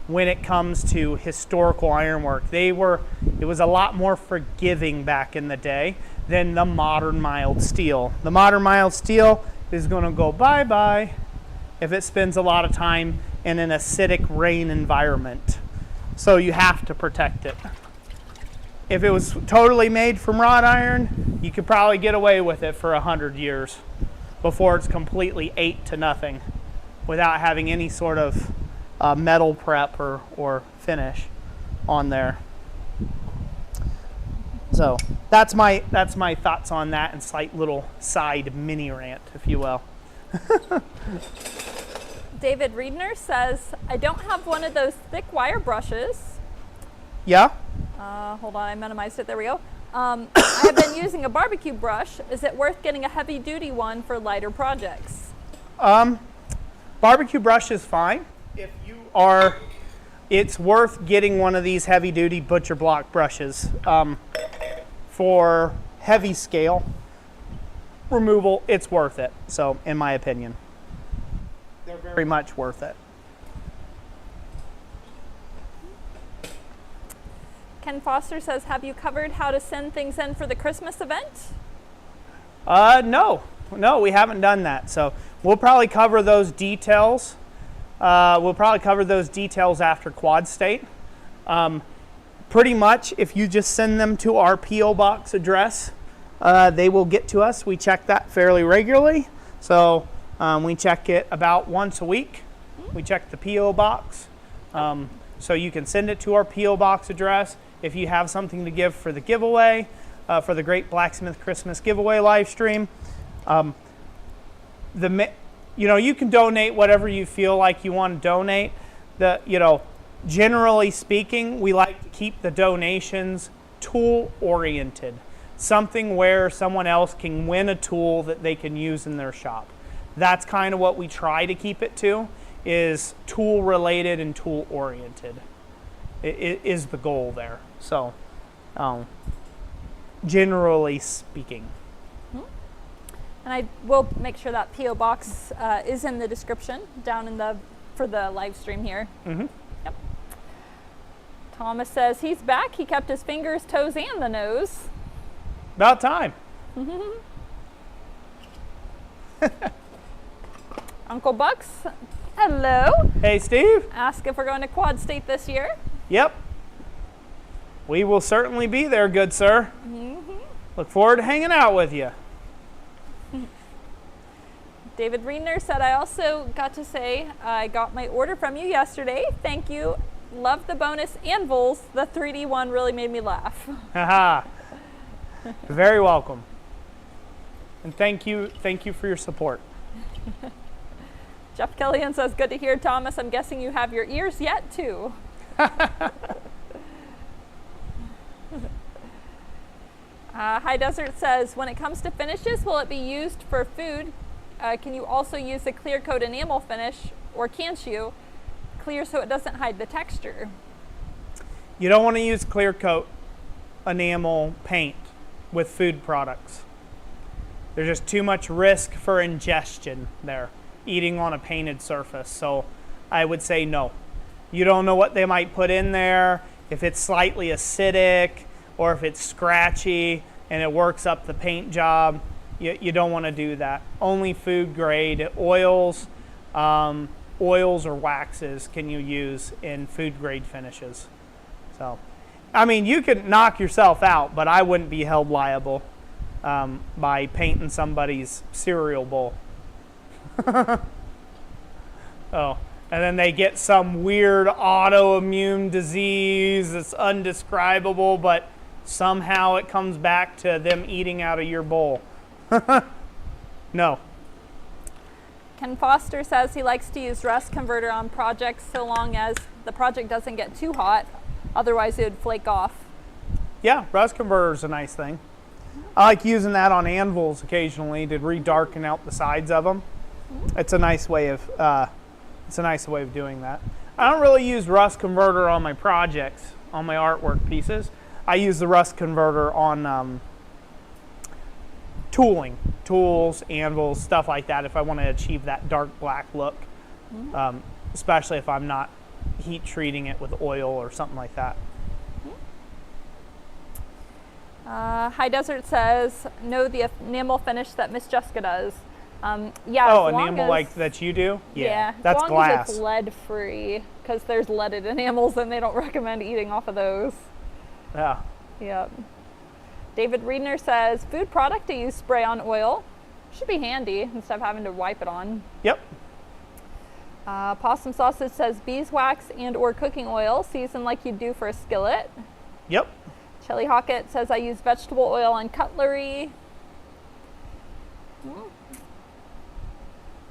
when it comes to historical ironwork. It was a lot more forgiving back in the day than the modern mild steel. The modern mild steel is going to go bye-bye if it spends a lot of time in an acidic rain environment. So you have to protect it. If it was totally made from wrought iron, you could probably get away with it for 100 years before it's completely ate to nothing without having any sort of metal prep or finish on there. So that's my thoughts on that, and slight little side mini rant, if you will. David Riedner says, I don't have one of those thick wire brushes. Yeah? Hold on, I minimized it. There we go. I have been using a barbecue brush. Is it worth getting a heavy duty one for lighter projects? Barbecue brush is fine. If you are, it's worth getting one of these heavy duty butcher block brushes for heavy scale removal. It's worth it. So in my opinion, they're very much worth it. Ken Foster says, have you covered how to send things in for the Christmas event? No, we haven't done that. So we'll probably cover those details. After Quad State. Pretty much, if you just send them to our P.O. Box address, they will get to us. We check that fairly regularly. So we check it about once a week. We check the P.O. Box. So you can send it to our P.O. Box address. If you have something to give for the giveaway, for the Great Blacksmith Christmas Giveaway live stream, you can donate whatever you feel like you want to donate. Generally speaking, we like to keep the donations tool oriented, something where someone else can win a tool that they can use in their shop. That's kind of what we try to keep it to, is tool related and tool oriented. It is the goal there. So, generally speaking. And I will make sure that P.O. Box is in the description down for the live stream here. Mm-hmm. Yep. Thomas says he's back. He kept his fingers, toes, and the nose. About time. Uncle Bucks, hello. Hey, Steve. Ask if we're going to Quad State this year. Yep. We will certainly be there, good sir. Look forward to hanging out with you. David Reiner said, I also got to say I got my order from you yesterday. Thank you. Love the bonus anvils. The 3D one really made me laugh. Haha. Very welcome. And thank you for your support. Jeff Killian says, good to hear, Thomas. I'm guessing you have your ears yet, too. High Desert says, when it comes to finishes, will it be used for food? Can you also use the clear coat enamel finish, or can't you? Clear so it doesn't hide the texture. You don't want to use clear coat enamel paint with food products. There's just too much risk for ingestion there, eating on a painted surface. So I would say no. You don't know what they might put in there, if it's slightly acidic or if it's scratchy and it works up the paint job. You don't want to do that. Only food grade oils or waxes can you use in food grade finishes. So, I mean, you could knock yourself out, but I wouldn't be held liable by painting somebody's cereal bowl. Oh, and then they get some weird autoimmune disease that's undescribable, but somehow it comes back to them eating out of your bowl. No. Ken Foster says he likes to use rust converter on projects so long as the project doesn't get too hot. Otherwise, it would flake off. Yeah, rust converter is a nice thing. I like using that on anvils occasionally to re-darken out the sides of them. It's a nice way of doing that. I don't really use rust converter on my projects, on my artwork pieces. I use the rust converter on tools, anvils, stuff like that, if I want to achieve that dark black look, especially if I'm not heat treating it with oil or something like that. High Desert says, no, the enamel finish that Miss Jessica does. Yeah. Oh, enamel like that you do? Yeah, that's as long glass. as it's lead free, because there's leaded enamels and they don't recommend eating off of those. Yeah. Yep. David Reedner says, food product to use spray on oil. Should be handy instead of having to wipe it on. Yep. Possum Sausage says, beeswax and or cooking oil, season like you'd do for a skillet. Yep. Shelly Hockett says, I use vegetable oil on cutlery.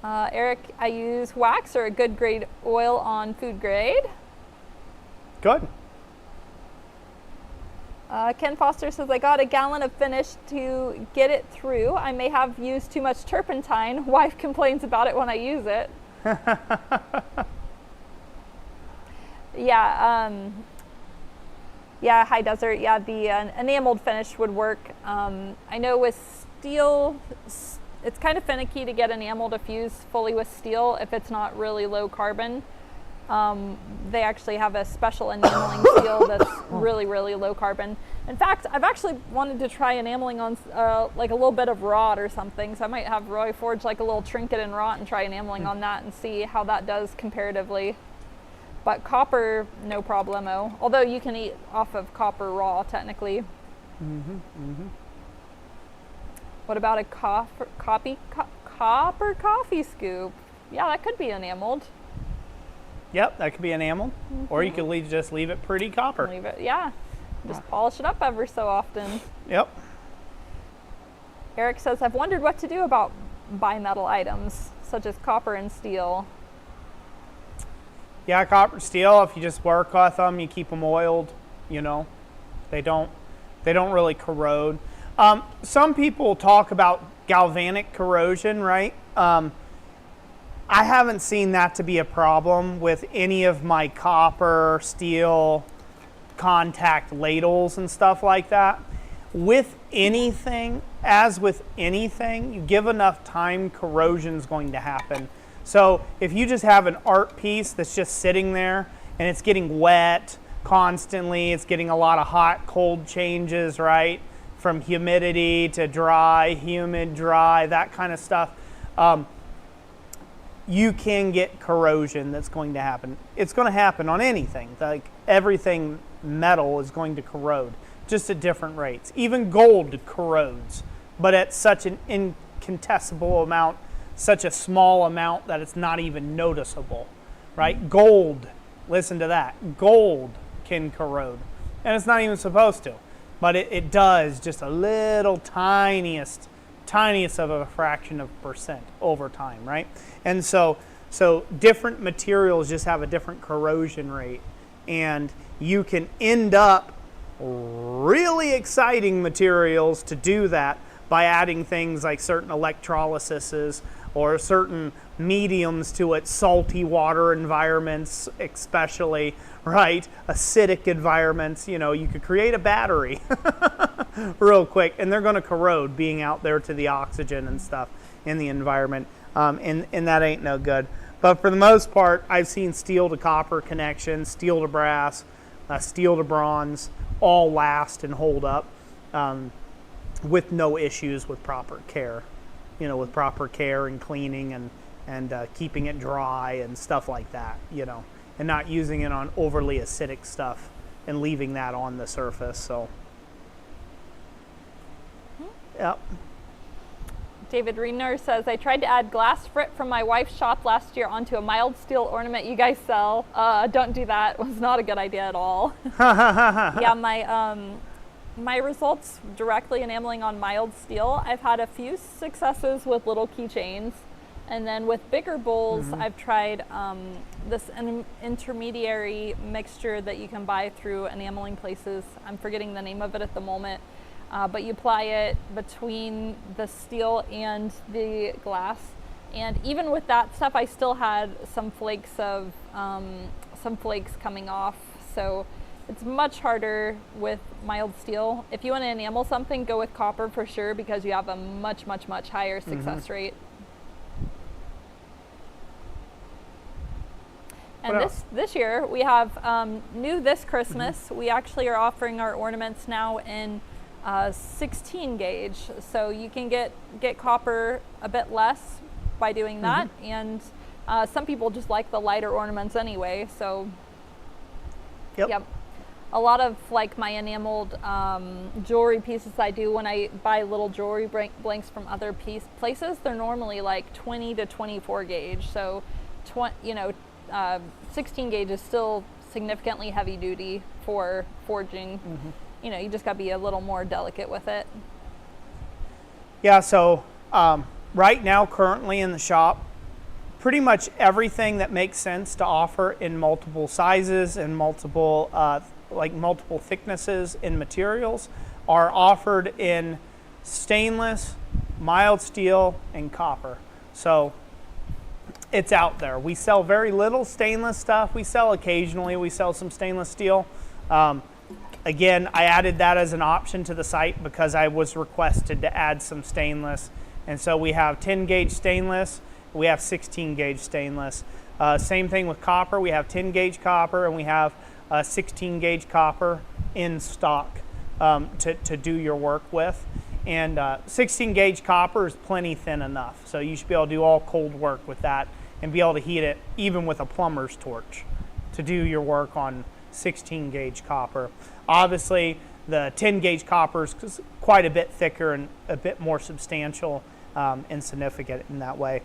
Eric, I use wax or a good grade oil on food grade. Good. Ken Foster says, I got a gallon of finish to get it through. I may have used too much turpentine. Wife complains about it when I use it. Yeah, High Desert. Yeah, the enameled finish would work. I know with steel, it's kind of finicky to get enamel to fuse fully with steel if it's not really low carbon. They actually have a special enameling steel that's really, really low carbon. In fact, I've actually wanted to try enameling on like a little bit of wrought or something. So I might have Roy forge like a little trinket in wrought and try enameling on that and see how that does comparatively. But copper, no problemo. Although you can eat off of copper raw, technically. What about a copper coffee scoop? Yeah, that could be enameled. Yep, that could be enameled. Or you could just leave it pretty copper. Leave it, yeah. Just polish it up ever so often. Yep. Eric says, I've wondered what to do about bimetal items, such as copper and steel. Yeah, copper, steel, if you just work with them, you keep them oiled, you know, they don't really corrode. Some people talk about galvanic corrosion, right? I haven't seen that to be a problem with any of my copper, steel, contact ladles and stuff like that. With anything, as with anything, you give enough time, corrosion's going to happen. So if you just have an art piece that's just sitting there and it's getting wet constantly, it's getting a lot of hot, cold changes, right? From humidity to dry, humid, dry, that kind of stuff. You can get corrosion that's going to happen. It's going to happen on anything. Like everything metal is going to corrode, just at different rates. Even gold corrodes, but at such an incontestable amount, such a small amount that it's not even noticeable, right? Gold, listen to that. Gold can corrode, and it's not even supposed to, but it does just a little tiniest of a fraction of percent over time, right? And so different materials just have a different corrosion rate, and you can end up really exciting materials to do that by adding things like certain electrolyses or certain mediums to it, salty water environments especially, right? Acidic environments, you know, you could create a battery real quick, and they're going to corrode being out there to the oxygen and stuff in the environment, and that ain't no good. But for the most part, I've seen steel to copper connections, steel to brass, steel to bronze, all last and hold up with no issues with proper care. You know, with proper care and cleaning and keeping it dry and stuff like that, you know, and not using it on overly acidic stuff and leaving that on the surface. So, yep. David Reiner says, I tried to add glass frit from my wife's shop last year onto a mild steel ornament you guys sell. Don't do that. It was not a good idea at all. Yeah, my results directly enameling on mild steel, I've had a few successes with little keychains. And then with bigger bowls, I've tried this intermediary mixture that you can buy through enameling places. I'm forgetting the name of it at the moment. But you apply it between the steel and the glass. And even with that stuff, I still had some flakes coming off. So it's much harder with mild steel. If you want to enamel something, go with copper for sure, because you have a much, much, much higher success rate. And this year we have new this Christmas. We actually are offering our ornaments now in 16 gauge, so you can get copper a bit less by doing that. And some people just like the lighter ornaments anyway. So yep. A lot of like my enameled jewelry pieces I do when I buy little jewelry blanks from other places, they're normally like 20 to 24 gauge. So 16 gauge is still significantly heavy duty for forging. You know, you just got to be a little more delicate with it. Yeah, so right now, currently in the shop, pretty much everything that makes sense to offer in multiple sizes and multiple like multiple thicknesses in materials, are offered in stainless, mild steel, and copper. So it's out there. We sell very little stainless stuff. We sell occasionally. We sell some stainless steel. Again, I added that as an option to the site because I was requested to add some stainless. And so we have 10 gauge stainless. We have 16 gauge stainless. Same thing with copper. We have 10 gauge copper and we have 16 gauge copper in stock to do your work with. And 16 gauge copper is plenty thin enough. So you should be able to do all cold work with that and be able to heat it even with a plumber's torch to do your work on 16 gauge copper. Obviously, the 10 gauge copper is quite a bit thicker and a bit more substantial and significant in that way.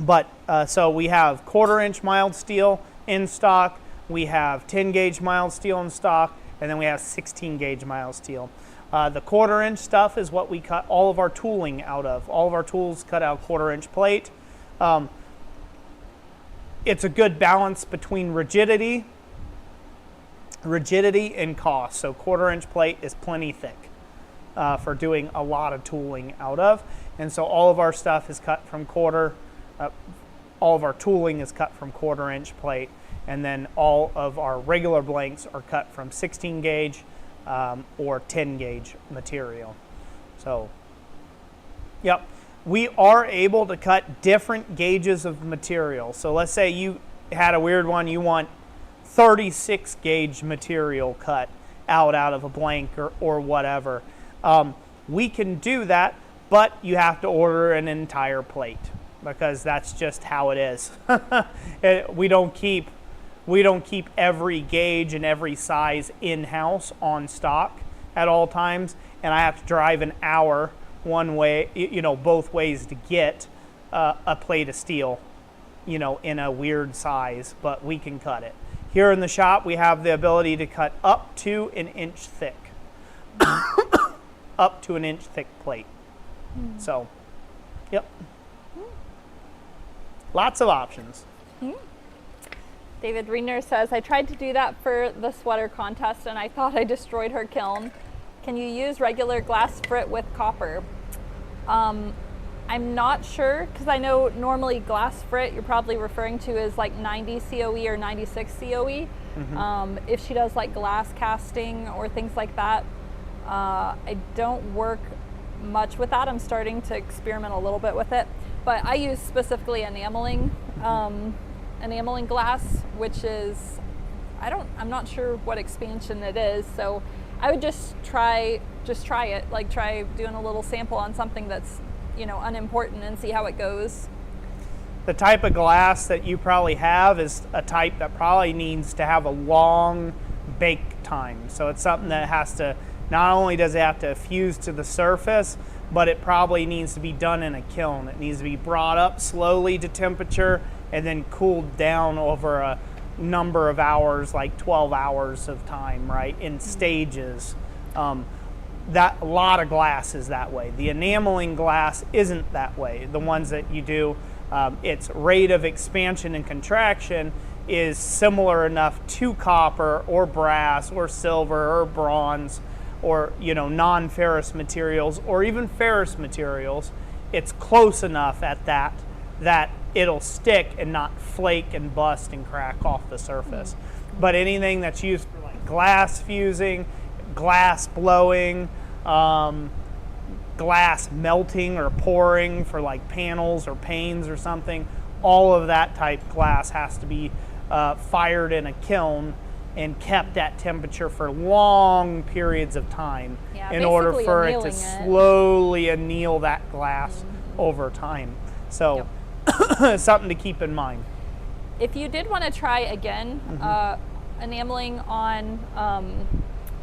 But so we have 1/4 inch mild steel in stock, we have 10 gauge mild steel in stock, and then we have 16 gauge mild steel. The 1/4 inch stuff is what we cut all of our tooling out of. All of our tools cut out 1/4 inch plate. It's a good balance between rigidity and cost. So 1/4 inch plate is plenty thick for doing a lot of tooling out of. And so all of our stuff is cut from all of our tooling is cut from 1/4 inch plate. And then all of our regular blanks are cut from 16 gauge or 10 gauge material. So, yep. We are able to cut different gauges of material. So let's say you had a weird one, you want 36 gauge material cut out of a blank or whatever. We can do that, but you have to order an entire plate because that's just how it is. We don't keep every gauge and every size in-house on stock at all times, and I have to drive an hour one way, both ways to get a plate of steel, in a weird size, but we can cut it. Here in the shop, we have the ability to cut up to an inch thick, up to an inch thick plate. So, yep. Lots of options. David Reiner says, I tried to do that for the sweater contest and I thought I destroyed her kiln. Can you use regular glass frit with copper? I'm not sure, because I know normally glass frit you're probably referring to as like 90 COE or 96 COE. If she does like glass casting or things like that, I don't work much with that. I'm starting to experiment a little bit with it, but I use specifically enameling glass, which is, I'm not sure what expansion it is, so I would just try it, like try doing a little sample on something that's, unimportant and see how it goes. The type of glass that you probably have is a type that probably needs to have a long bake time. So it's something that has to, not only does it have to fuse to the surface, but it probably needs to be done in a kiln. It needs to be brought up slowly to temperature and then cooled down over a number of hours, like 12 hours of time, right, in stages. That a lot of glass is that way. The enameling glass isn't that way. The ones that you do, its rate of expansion and contraction is similar enough to copper or brass or silver or bronze or non-ferrous materials or even ferrous materials. It's close enough at that it'll stick and not flake and bust and crack off the surface. But anything that's used for like glass fusing, glass blowing, glass melting or pouring for like panels or panes or something, all of that type glass has to be fired in a kiln and kept at temperature for long periods of time in order for it to slowly anneal that glass over time. So something to keep in mind. If you did want to try again enameling on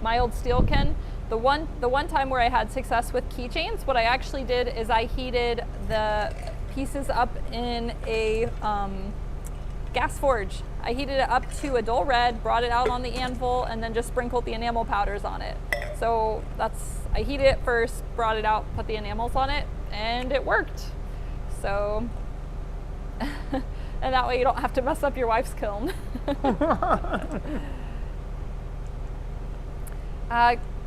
mild steelkin, the one time where I had success with keychains, what I actually did is I heated the pieces up in a gas forge. I heated it up to a dull red, brought it out on the anvil, and then just sprinkled the enamel powders on it. So I heated it first, brought it out, put the enamels on it, and it worked. So, and that way you don't have to mess up your wife's kiln.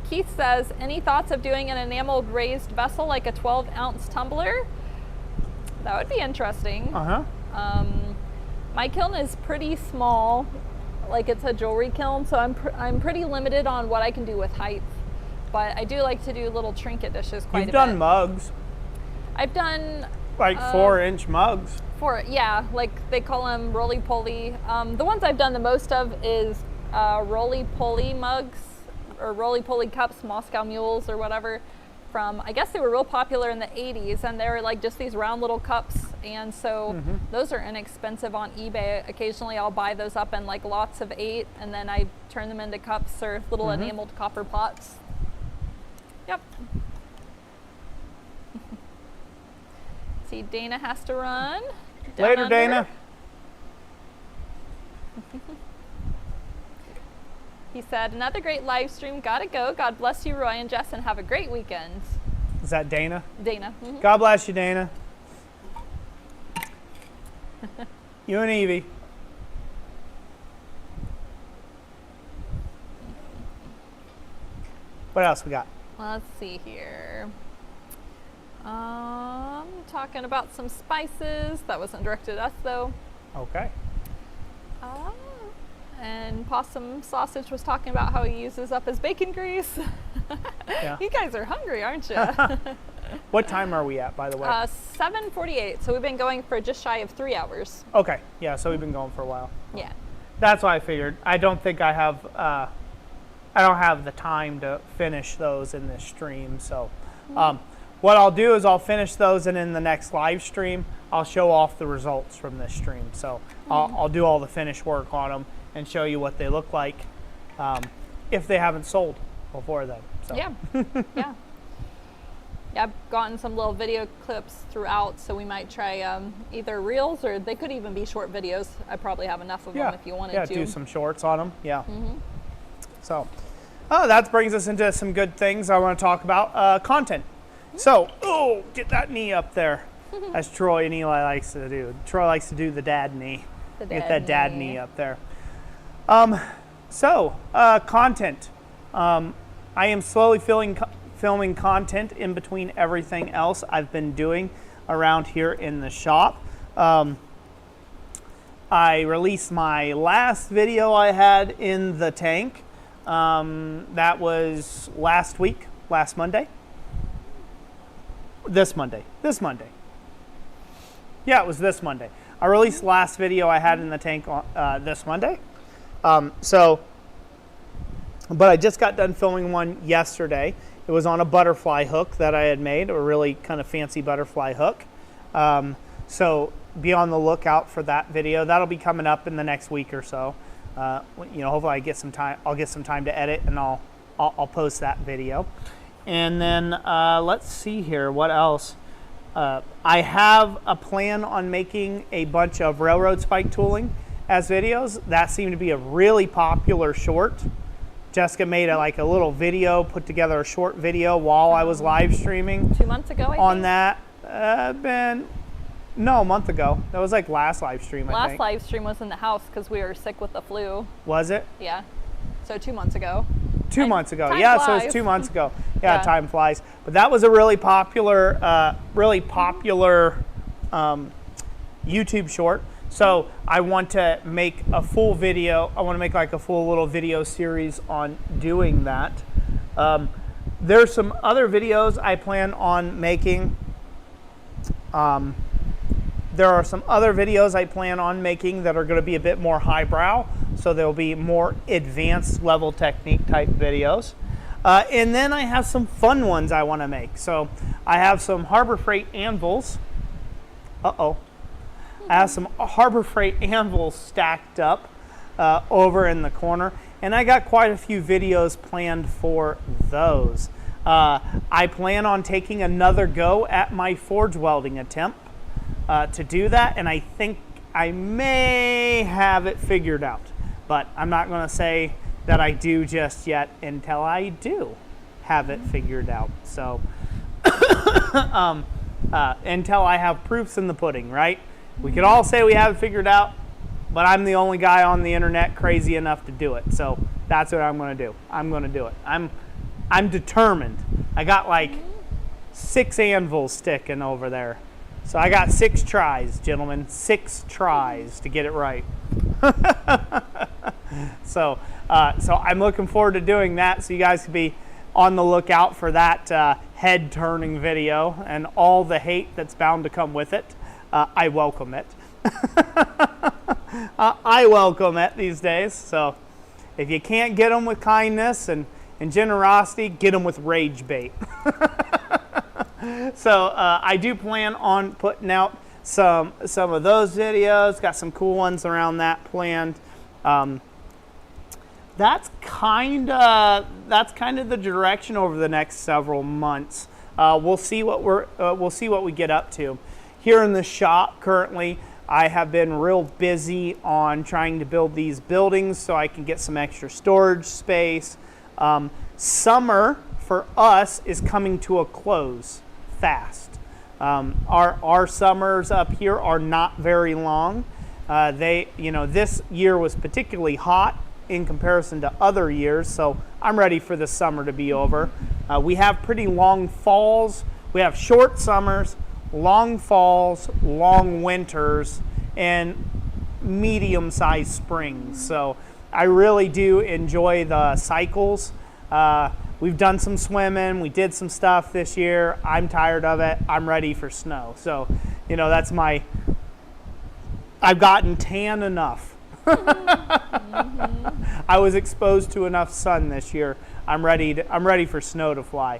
Keith says, any thoughts of doing an enameled raised vessel like a 12-ounce tumbler? That would be interesting. My kiln is pretty small, like it's a jewelry kiln, so I'm pretty limited on what I can do with height. But I do like to do little trinket dishes quite a bit. You've done mugs. I've done like 4-inch mugs. Yeah, like they call them roly-poly. The ones I've done the most of is roly-poly mugs or roly-poly cups, Moscow mules or whatever. I guess they were real popular in the 80s, and they were like just these round little cups, and so those are inexpensive on eBay. Occasionally I'll buy those up in like lots of 8, and then I turn them into cups or little enameled copper pots. Yep. See, Dana has to run. Later, Dana. He said, another great live stream. Gotta go. God bless you, Roy and Jess, and have a great weekend. Is that Dana? Dana. God bless you, Dana. You and Evie. What else we got? Let's see here. Talking about some spices. That wasn't directed at us, though. Okay. And Possum Sausage was talking about how he uses up his bacon grease. Yeah. You guys are hungry, aren't you? What time are we at, by the way? 7:48. So we've been going for just shy of 3 hours. Okay. Yeah. So we've been going for a while. Yeah. That's what I figured. I don't think I have. I don't have the time to finish those in this stream. So, what I'll do is I'll finish those, and in the next live stream, I'll show off the results from this stream. So I'll do all the finish work on them and show you what they look like if they haven't sold before then. So. Yeah. Yeah. Yeah, I've gotten some little video clips throughout, so we might try either reels, or they could even be short videos. I probably have enough of them if you wanted to. Yeah, do some shorts on them. Yeah. So that brings us into some good things I want to talk about. Content. So, get that knee up there, as Troy and Eli likes to do. Troy likes to do the dad knee. Get that dad knee up there. Content. I am slowly filming content in between everything else I've been doing around here in the shop. I released my last video I had in the tank. That was last Monday. This Monday. Yeah, it was this Monday. I released the last video I had in the tank this Monday. But I just got done filming one yesterday. It was on a butterfly hook that I had made, a really kind of fancy butterfly hook. So be on the lookout for that video. That'll be coming up in the next week or so. Hopefully I get some time. I'll get some time to edit, and I'll post that video. And then let's see here. What else? I have a plan on making a bunch of railroad spike tooling as videos. That seemed to be a really popular short. Jessica made a little video, put together a short video while I was live streaming. 2 months ago, I think. On that. A month ago. That was like last live stream, I think. Last live stream was in the house because we were sick with the flu. Was it? Yeah. So 2 months ago. 2 months ago. Time Yeah, flies. so it's 2 months ago. Yeah, time flies. But that was a really popular YouTube short. So I want to make a full video. I want to make like a full little video series on doing that. There's some other videos I plan on making. There are some other videos I plan on making that are going to be a bit more highbrow. So they'll be more advanced level technique type videos. And then I have some fun ones I want to make. So I have some Harbor Freight anvils. I have some Harbor Freight anvils stacked up over in the corner, and I got quite a few videos planned for those. I plan on taking another go at my forge welding attempt to do that, and I think I may have it figured out, but I'm not going to say that I do just yet until I do have it figured out. So until I have proofs in the pudding, right? We could all say we have it figured out, but I'm the only guy on the internet crazy enough to do it. So That's what I'm going to do. I'm going to do it. I'm determined. I got like 6 anvils sticking over there. So I got 6 tries, gentlemen. 6 tries to get it right. So I'm looking forward to doing that. So you guys can be on the lookout for that head-turning video and all the hate that's bound to come with it. I welcome it. I welcome it these days. So if you can't get them with kindness and generosity, get them with rage bait. So I do plan on putting out some of those videos. Got some cool ones around that planned. That's kind of the direction over the next several months. We'll see what we get up to. Here in the shop currently, I have been real busy on trying to build these buildings so I can get some extra storage space. Summer for us is coming to a close fast. Our summers up here are not very long. This year was particularly hot in comparison to other years, so I'm ready for the summer to be over. We have pretty long falls. We have short summers, long falls, long winters, and medium-sized springs. So I really do enjoy the cycles. We've done some swimming. We did some stuff this year. I'm tired of it. I'm ready for snow. So, that's I've gotten tan enough. I was exposed to enough sun this year. I'm ready for snow to fly.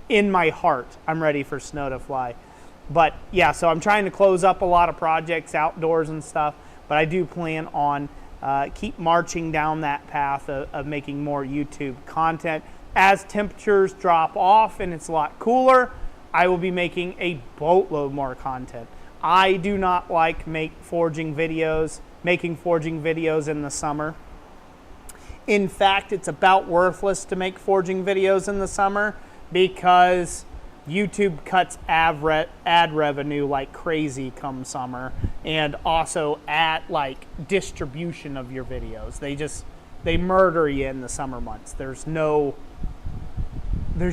In my heart, I'm ready for snow to fly. But yeah, so I'm trying to close up a lot of projects outdoors and stuff, but I do plan on keep marching down that path of making more YouTube content. As temperatures drop off and it's a lot cooler, I will be making a boatload more content. I do not like making forging videos in the summer. In fact, it's about worthless to make forging videos in the summer because YouTube cuts ad revenue like crazy come summer, and also at like distribution of your videos. They murder you in the summer months. There's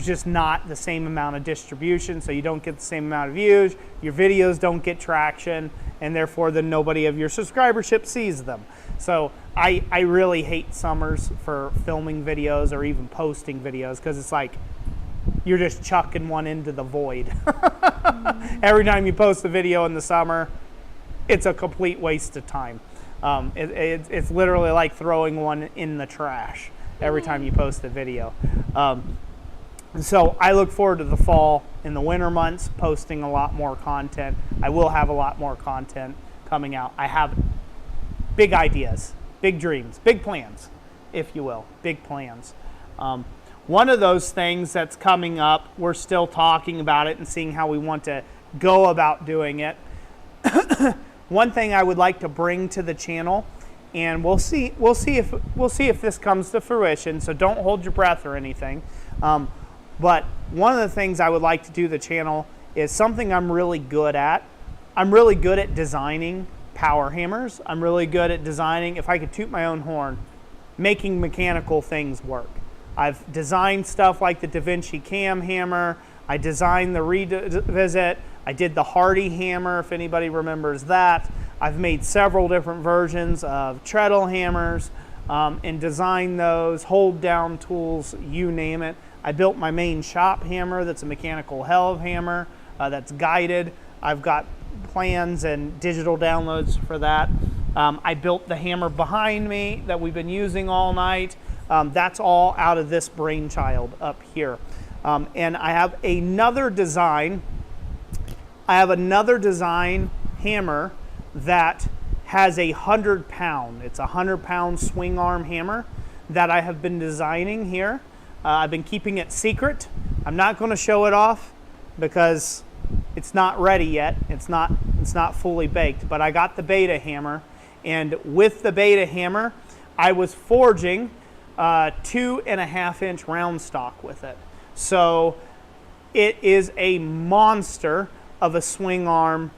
just not the same amount of distribution, so you don't get the same amount of views. Your videos don't get traction, and therefore then nobody of your subscribership sees them. So I really hate summers for filming videos or even posting videos, because it's like you're just chucking one into the void. Every time you post a video in the summer, it's a complete waste of time. It's literally like throwing one in the trash every time you post a video. So I look forward to the fall and the winter months, posting a lot more content. I will have a lot more content coming out. I have big ideas, big dreams, big plans, if you will, big plans. One of those things that's coming up, we're still talking about it and seeing how we want to go about doing it. One thing I would like to bring to the channel, and we'll see if this comes to fruition, so don't hold your breath or anything. But one of the things I would like to do the channel is something I'm really good at. I'm really good at designing power hammers. I'm really good at designing, if I could toot my own horn, making mechanical things work. I've designed stuff like the Da Vinci Cam hammer. I designed the Revisit. I did the Hardy hammer, if anybody remembers that. I've made several different versions of Treadle hammers and designed those, hold down tools, you name it. I built my main shop hammer that's a mechanical helve hammer that's guided. I've got plans and digital downloads for that. I built the hammer behind me that we've been using all night. That's all out of this brainchild up here. And I have another design. Hammer that has a 100-pound. It's a 100-pound swing arm hammer that I have been designing here. I've been keeping it secret. I'm not going to show it off because it's not ready yet. It's not fully baked, but I got the beta hammer, and with the beta hammer, I was forging 2.5-inch round stock with it. So it is a monster of a swing arm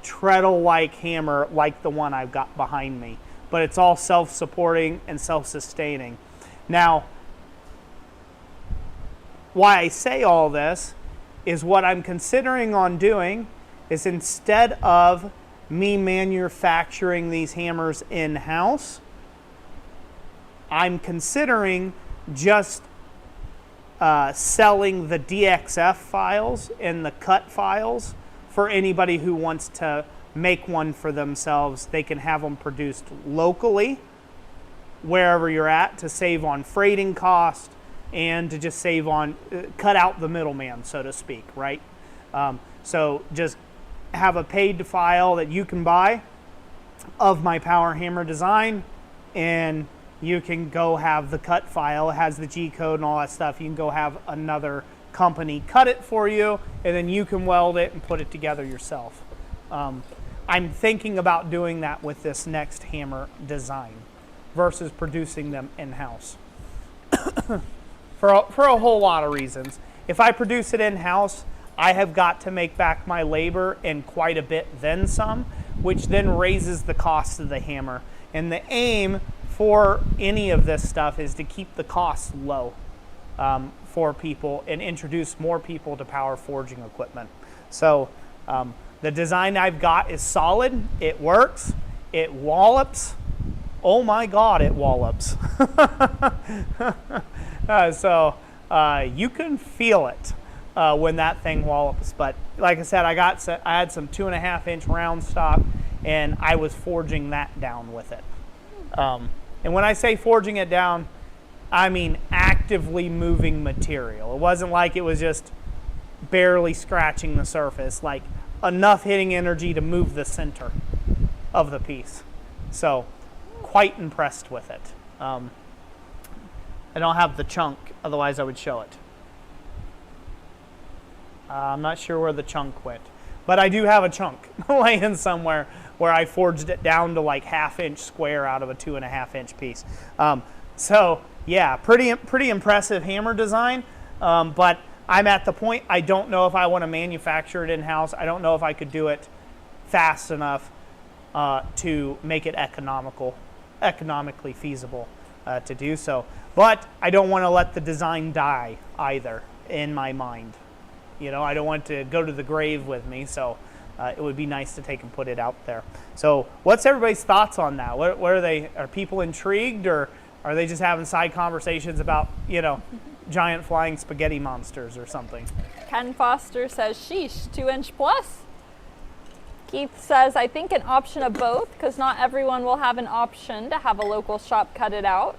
treadle-like hammer like the one I've got behind me. but it's all self-supporting and self-sustaining. Now, why I say all this is what I'm considering on doing is, instead of me manufacturing these hammers in-house, I'm considering just selling the DXF files and the cut files for anybody who wants to make one for themselves. They can have them produced locally, wherever you're at, to save on freighting cost and to just save on, cut out the middleman, so to speak, right? So just have a paid file that you can buy of my power hammer design, and you can go have the cut file. It has the G code and all that stuff. You can go have another company cut it for you, and then you can weld it and put it together yourself. I'm thinking about doing that with this next hammer design versus producing them in-house for a whole lot of reasons. If I produce it in-house, I have got to make back my labor and quite a bit then some, which then raises the cost of the hammer. And the aim for any of this stuff is to keep the costs low for people and introduce more people to power forging equipment. So the design I've got is solid. It works. It wallops. Oh my God, it wallops. So you can feel it when that thing wallops. But like I said, I had some 2.5-inch round stock, and I was forging that down with it. And when I say forging it down, I mean actively moving material. It wasn't like it was just barely scratching the surface, like enough hitting energy to move the center of the piece. So quite impressed with it. I don't have the chunk, otherwise I would show it. I'm not sure where the chunk went, but I do have a chunk laying somewhere where I forged it down to like 1/2-inch square out of a 2.5-inch piece. So yeah, pretty impressive hammer design, but I'm at the point I don't know if I want to manufacture it in-house. I don't know if I could do it fast enough to make it economically feasible to do so. But I don't want to let the design die either in my mind. You know, I don't want it to go to the grave with me, so it would be nice to take and put it out there. So what's everybody's thoughts on that? What are they? Are people intrigued, or are they just having side conversations about, you know, giant flying spaghetti monsters or something? Ken Foster says, sheesh, 2-inch plus. Keith says, I think an option of both, because not everyone will have an option to have a local shop cut it out.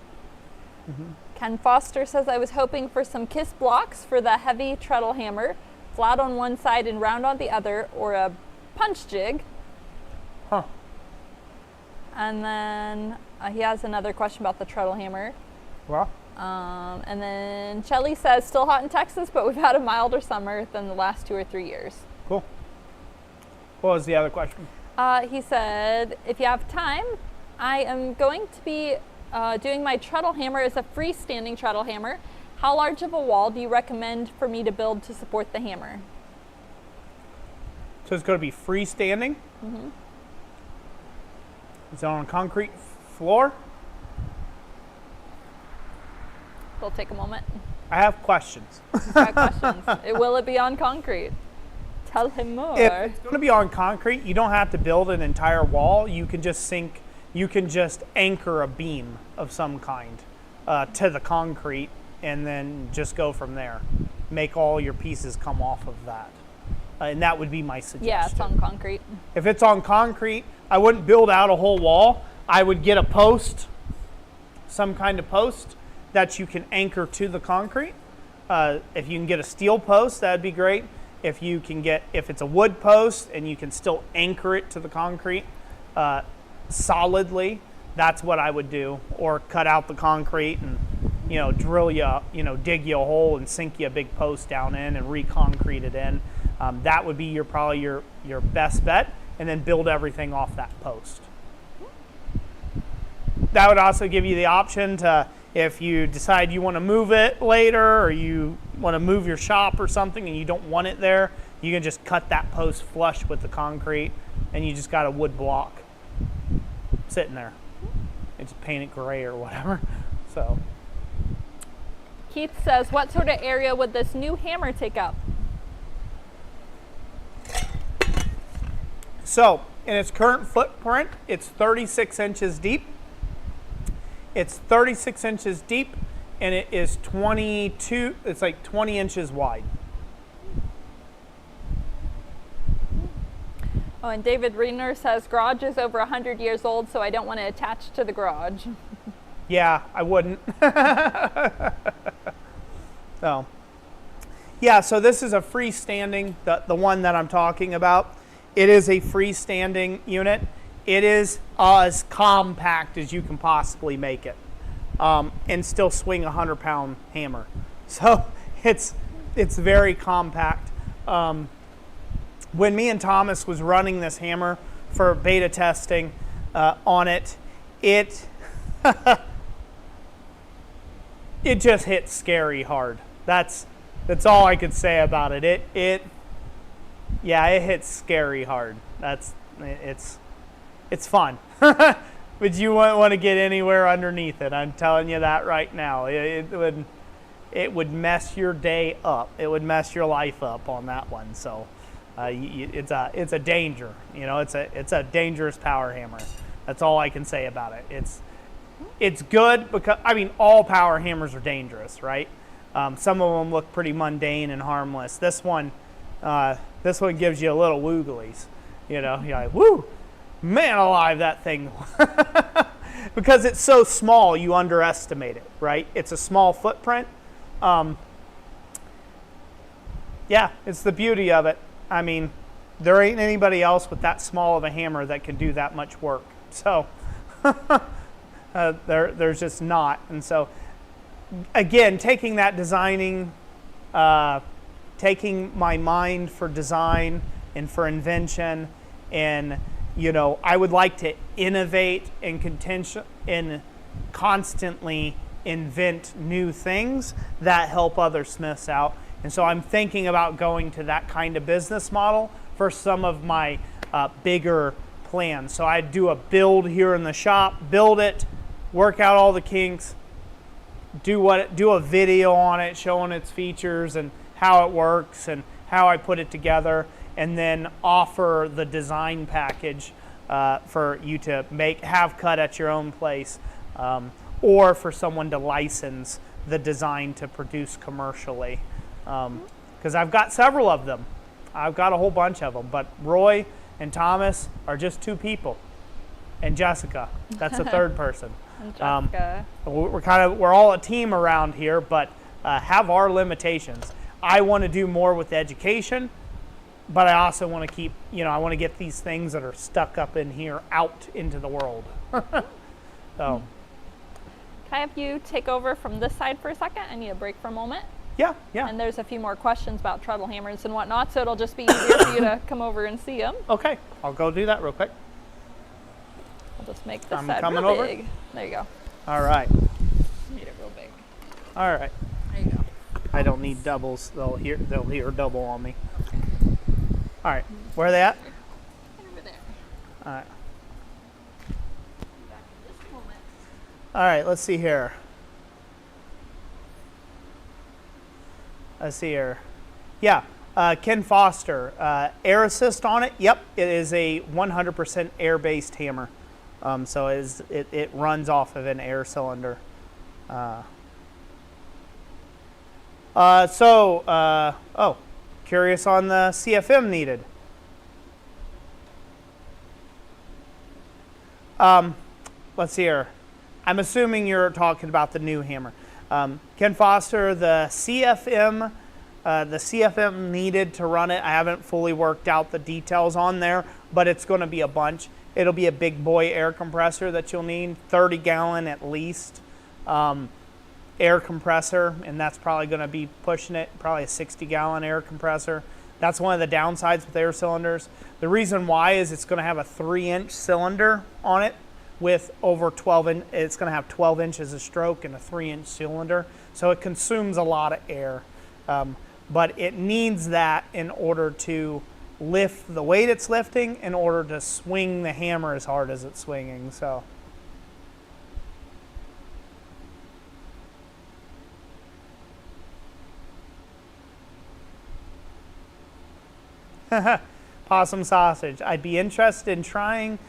Mm-hmm. Ken Foster says, I was hoping for some kiss blocks for the heavy treadle hammer, flat on one side and round on the other, or a punch jig. Huh. And then he has another question about the treadle hammer. Well. And then Shelly says, still hot in Texas, but we've had a milder summer than the last 2 or 3 years. Cool. What was the other question? He said, if you have time, I am going to be doing my treadle hammer as a freestanding treadle hammer. How large of a wall do you recommend for me to build to support the hammer? So it's going to be freestanding? Mm-hmm. Is it on a concrete floor? It'll take a moment. I have questions. Will it be on concrete? Tell him more. If it's going to be on concrete, you don't have to build an entire wall. You can just anchor a beam of some kind to the concrete, and then just go from there. Make all your pieces come off of that. And that would be my suggestion. Yeah, it's on concrete. If it's on concrete, I wouldn't build out a whole wall. I would get a post, some kind of post that you can anchor to the concrete. If you can get a steel post, that'd be great. If it's a wood post and you can still anchor it to the concrete solidly, that's what I would do. Or cut out the concrete and, dig you a hole and sink you a big post down in and re-concrete it in. That would be probably your best bet, and then build everything off that post. That would also give you the option to, if you decide you want to move it later, or you want to move your shop or something and you don't want it there, you can just cut that post flush with the concrete, and you just got a wood block sitting there. just paint it gray or whatever. So Keith says, what sort of area would this new hammer take up? So in its current footprint, it's 36 inches deep. It's 36 inches deep, and it is 22, it's like 20 inches wide. Oh, and David Reiner says, garage is over 100 years old, so I don't want to attach to the garage. Yeah, I wouldn't. So, yeah, so this is a freestanding, the one that I'm talking about. It is a freestanding unit. It is as compact as you can possibly make it, and still swing a 100-pound hammer. So it's very compact. When me and Thomas was running this hammer for beta testing on it, it it just hit scary hard. That's all I could say about it. It hits scary hard. It's fun. But you wouldn't want to get anywhere underneath it. I'm telling you that right now. It would mess your day up. It would mess your life up on that one. So it's a danger. You know, it's a dangerous power hammer. That's all I can say about it. It's good because, I mean, all power hammers are dangerous, right? Some of them look pretty mundane and harmless. This one gives you a little wooglies. You know, you're like, woo, man alive, that thing. Because it's so small, you underestimate it, right? It's a small footprint. Yeah, it's the beauty of it. I mean, there ain't anybody else with that small of a hammer that can do that much work. So there's just not. And so, again, taking that designing, taking my mind for design and for invention, and I would like to innovate and constantly invent new things that help other smiths out. And so I'm thinking about going to that kind of business model for some of my bigger plans. So I'd do a build here in the shop, build it, work out all the kinks, do a video on it showing its features and how it works and how I put it together, and then offer the design package for you to have cut at your own place, or for someone to license the design to produce commercially. Because I've got several of them. I've got a whole bunch of them, but Roy and Thomas are just two people, and Jessica, that's a third person. And Jessica. We're all a team around here, but have our limitations. I want to do more with education, but I also want to keep, I want to get these things that are stuck up in here out into the world. So, can I have you take over from this side for a second? I need a break for a moment. Yeah. And there's a few more questions about treadle hammers and whatnot, so it'll just be easier for you to come over and see them. Okay, I'll go do that real quick. I'll just make this side real big. There you go. All right. Made it real big. All right. There you go. I don't need doubles. They'll hear double on me. All right. Where are they at? Over there. All right. Back in this moment. All right. Let's see here. Yeah. Ken Foster. Air assist on it. Yep. It is a 100% air-based hammer. So it runs off of an air cylinder. Curious on the CFM needed. Let's see here. I'm assuming you're talking about the new hammer. Ken Foster, the CFM needed to run it. I haven't fully worked out the details on there, but it's going to be a bunch. It'll be a big boy air compressor that you'll need, 30-gallon at least air compressor, and that's probably going to be pushing it, probably a 60-gallon air compressor. That's one of the downsides with air cylinders. The reason why is it's going to have a 3-inch cylinder on it with over 12 inch. It's going to have 12 inches of stroke and a 3-inch cylinder, so it consumes a lot of air. But it needs that in order to lift the weight it's lifting, in order to swing the hammer as hard as it's swinging. So Possum sausage. I'd be interested in trying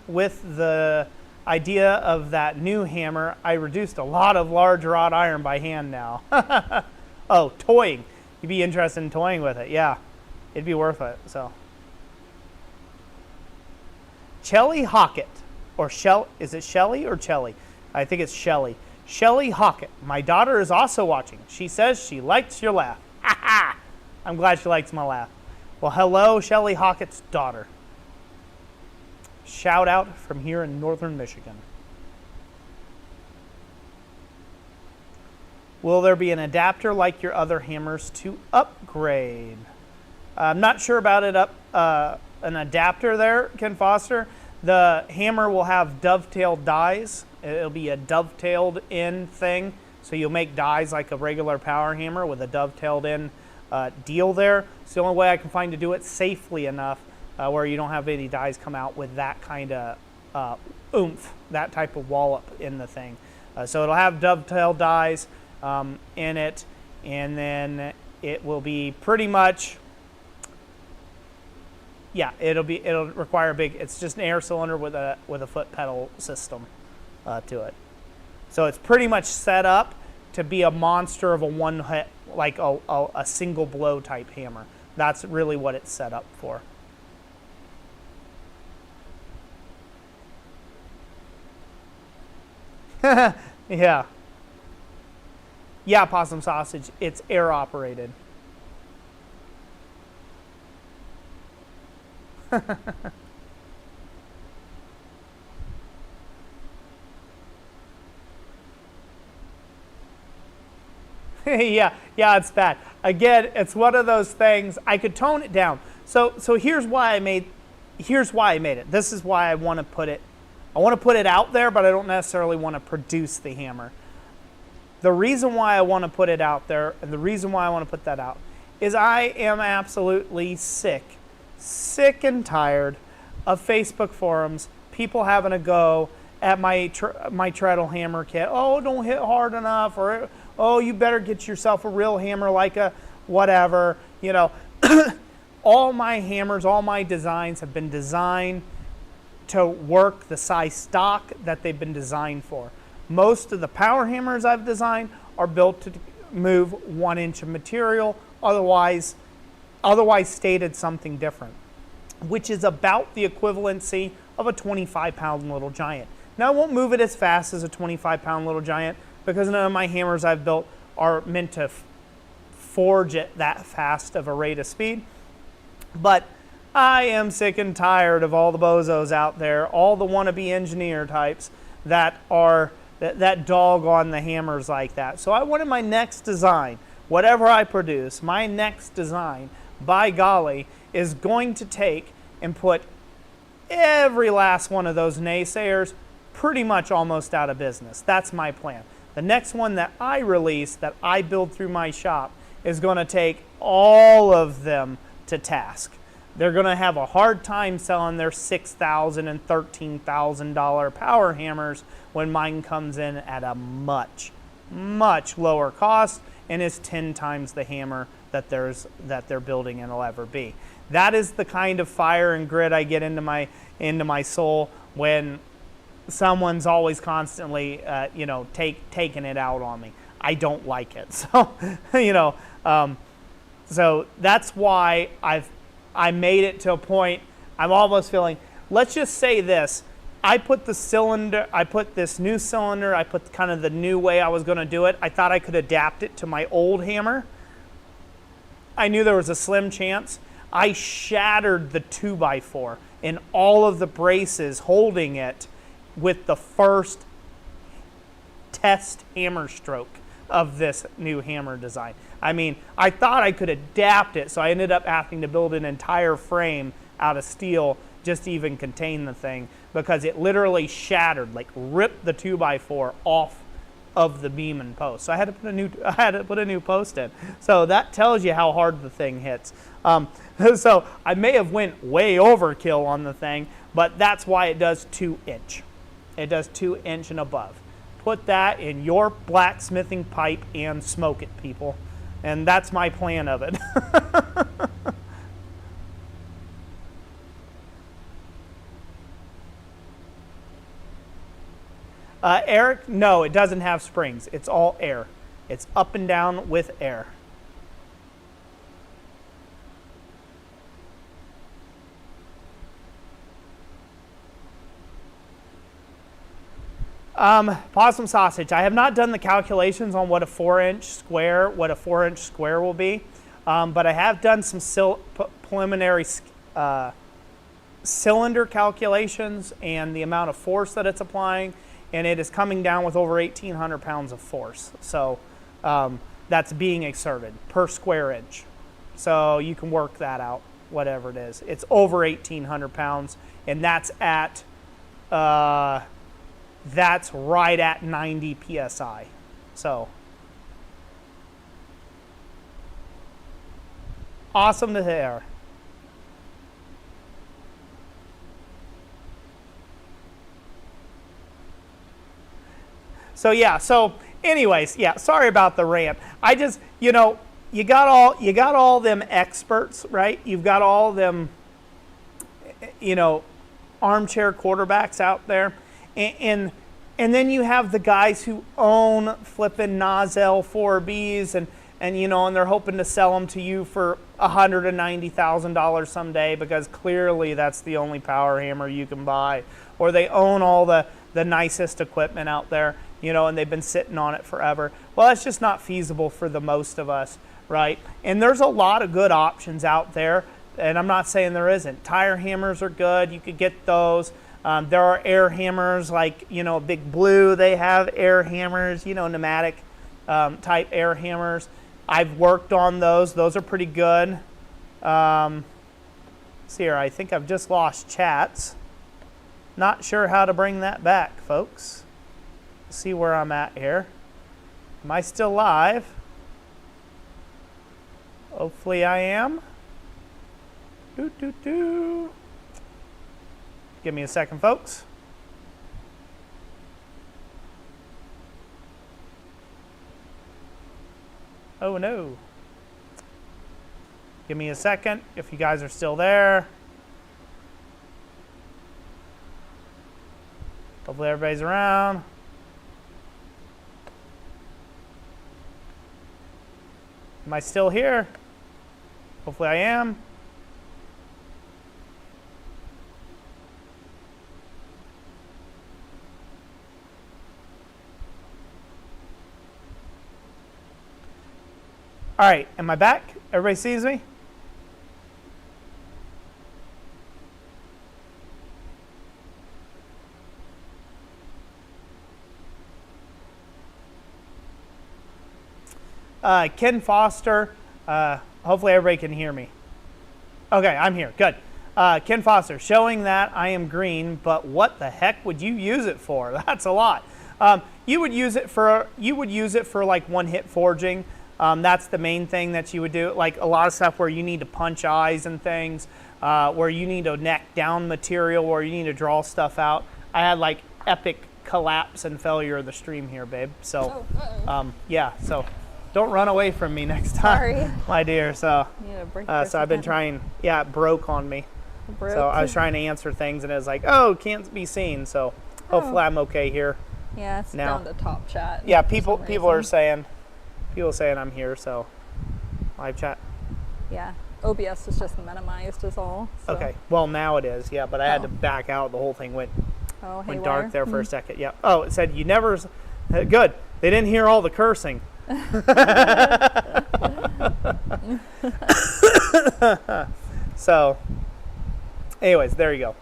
with the idea of that new hammer. I reduced a lot of large wrought iron by hand now. Oh, toying. You'd be interested in toying with it. Yeah, it'd be worth it. So, Chelly Hockett, or is it Shelly or Chelly? I think it's Shelly. Shelly Hockett. My daughter is also watching. She says she likes your laugh. Ha ha! I'm glad she likes my laugh. Well, hello, Shelly Hockett's daughter. Shout out from here in northern Michigan. Will there be an adapter like your other hammers to upgrade? I'm not sure about it. An adapter there, Ken Foster. The hammer will have dovetailed dies. It'll be a dovetailed in thing. So you'll make dies like a regular power hammer with a dovetailed in deal there. It's the only way I can find to do it safely enough where you don't have any dies come out with that kind of oomph, that type of wallop in the thing. So it'll have dovetailed dies in it, and then it will be pretty much, yeah, it'll require a big, it's just an air cylinder with a foot pedal system to it. So it's pretty much set up to be a monster of a one hit, like a single blow type hammer. That's really what it's set up for. Yeah. Yeah, Possum sausage. It's air operated. Yeah, it's bad. Again, it's one of those things. I could tone it down. So here's why I made it. This is why I want to put it. I want to put it out there, but I don't necessarily want to produce the hammer. The reason why I want to put it out there, and the reason why I want to put that out, is I am absolutely sick and tired of Facebook forums, people having a go at my Treadle hammer kit. Oh, don't hit hard enough, or oh, you better get yourself a real hammer like a whatever. You know, all my hammers, all my designs have been designed to work the size stock that they've been designed for. Most of the power hammers I've designed are built to move 1 inch of material, otherwise stated something different, which is about the equivalency of a 25-pound Little Giant. Now, I won't move it as fast as a 25-pound Little Giant because none of my hammers I've built are meant to forge at that fast of a rate of speed. But I am sick and tired of all the bozos out there, all the wannabe engineer types that dog on the hammers like that. So I wanted my next design, whatever I produce, my next design, by golly, is going to take and put every last one of those naysayers pretty much almost out of business. That's my plan. The next one that I release, that I build through my shop, is going to take all of them to task. They're going to have a hard time selling their $6,000 and $13,000 power hammers when mine comes in at a much, much lower cost and is 10 times the hammer that they're building and will ever be. That is the kind of fire and grit I get into my soul when someone's always constantly, taking it out on me. I don't like it. So, so that's why I made it to a point. I'm almost feeling. Let's just say this. I put this new cylinder. I put kind of the new way I was going to do it. I thought I could adapt it to my old hammer. I knew there was a slim chance. I shattered the 2x4 and all of the braces holding it with the first test hammer stroke of this new hammer design. I mean, I thought I could adapt it, so I ended up having to build an entire frame out of steel just to even contain the thing, because it literally shattered, like ripped the 2x4 off of the beam and post. So I had to put a new post in. So that tells you how hard the thing hits. So I may have went way overkill on the thing, but that's why it does 2 inch. It does 2 inch and above. Put that in your blacksmithing pipe and smoke it, people. And that's my plan of it. Eric, no, it doesn't have springs. It's all air. It's up and down with air. Possum sausage. I have not done the calculations on what a 4-inch square will be, but I have done some preliminary cylinder calculations and the amount of force that it's applying, and it is coming down with over 1,800 pounds of force. So that's being exerted per square inch. So you can work that out, whatever it is. It's over 1,800 pounds, and that's right at 90 psi. So awesome to hear. So yeah, so anyways, yeah, sorry about the rant. I just, you got all them experts, right? You've got all them armchair quarterbacks out there. And then you have the guys who own flipping Nozzle 4Bs and they're hoping to sell them to you for $190,000 someday because clearly that's the only power hammer you can buy. Or they own all the nicest equipment out there, and they've been sitting on it forever. Well, that's just not feasible for the most of us, right? And there's a lot of good options out there, and I'm not saying there isn't. Tire hammers are good. You could get those. There are air hammers like, Big Blue, they have air hammers, pneumatic type air hammers. I've worked on those. Those are pretty good. See here, I think I've just lost chats. Not sure how to bring that back, folks. See where I'm at here. Am I still live? Hopefully I am. Give me a second, folks. Oh no. Give me a second if you guys are still there. Hopefully everybody's around. Am I still here? Hopefully I am. All right, am I back? Everybody sees me? Ken Foster, hopefully everybody can hear me. Okay, I'm here, good. Ken Foster, showing that I am green, but what the heck would you use it for? That's a lot. You would use it for like one-hit forging. That's the main thing that you would do. Like a lot of stuff where you need to punch eyes and things, where you need to neck down material, where you need to draw stuff out. I had like epic collapse and failure of the stream here, babe. So, yeah, so don't run away from me next time, sorry, my dear. So, so I've been trying, yeah, it broke on me. So I was trying to answer things and it was like, oh, can't be seen. So hopefully I'm okay here. Yeah, it's now. down to top chat. Yeah, people are saying. People saying I'm here, so live chat. Yeah, OBS is just minimized is all. So. Okay, well now it is, yeah, but I had to back out. The whole thing went dark there for a second. Yeah. Oh, it said you never. Good. They didn't hear all the cursing. So, anyways, there you go.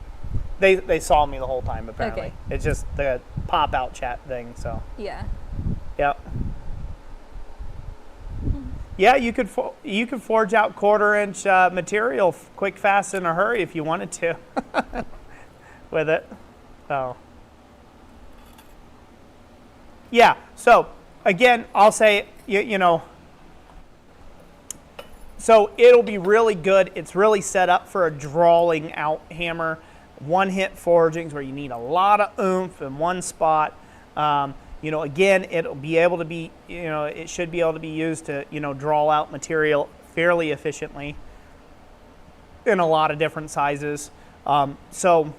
They saw me the whole time apparently. Okay. It's just the pop out chat thing. So. Yeah. Yep. Yeah, you could forge out 1/4-inch material quick, fast, in a hurry if you wanted to with it. So yeah. So again, I'll say so it'll be really good. It's really set up for a drawing out hammer, one-hit forgings where you need a lot of oomph in one spot. again, it'll be able to be, it should be able to be used to, draw out material fairly efficiently in a lot of different sizes. So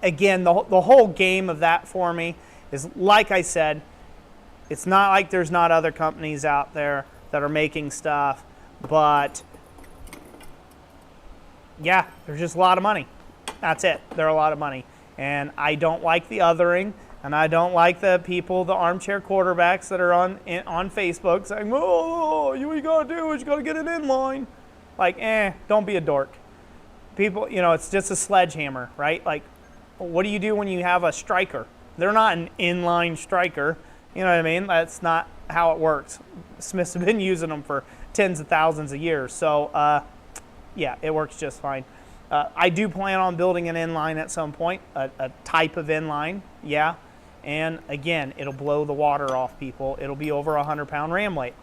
again, the whole game of that for me is, like I said, it's not like there's not other companies out there that are making stuff, but yeah, there's just a lot of money. That's it. They're a lot of money. And I don't like the othering, and I don't like the people, the armchair quarterbacks that are on Facebook saying, oh, what you got to do is you got to get an inline. Like, don't be a dork. People, it's just a sledgehammer, right? Like, what do you do when you have a striker? They're not an inline striker. You know what I mean? That's not how it works. Smiths have been using them for tens of thousands of years. So, yeah, it works just fine. I do plan on building an inline at some point, a type of inline, yeah. And again, it'll blow the water off people. It'll be over 100-pound ram weight.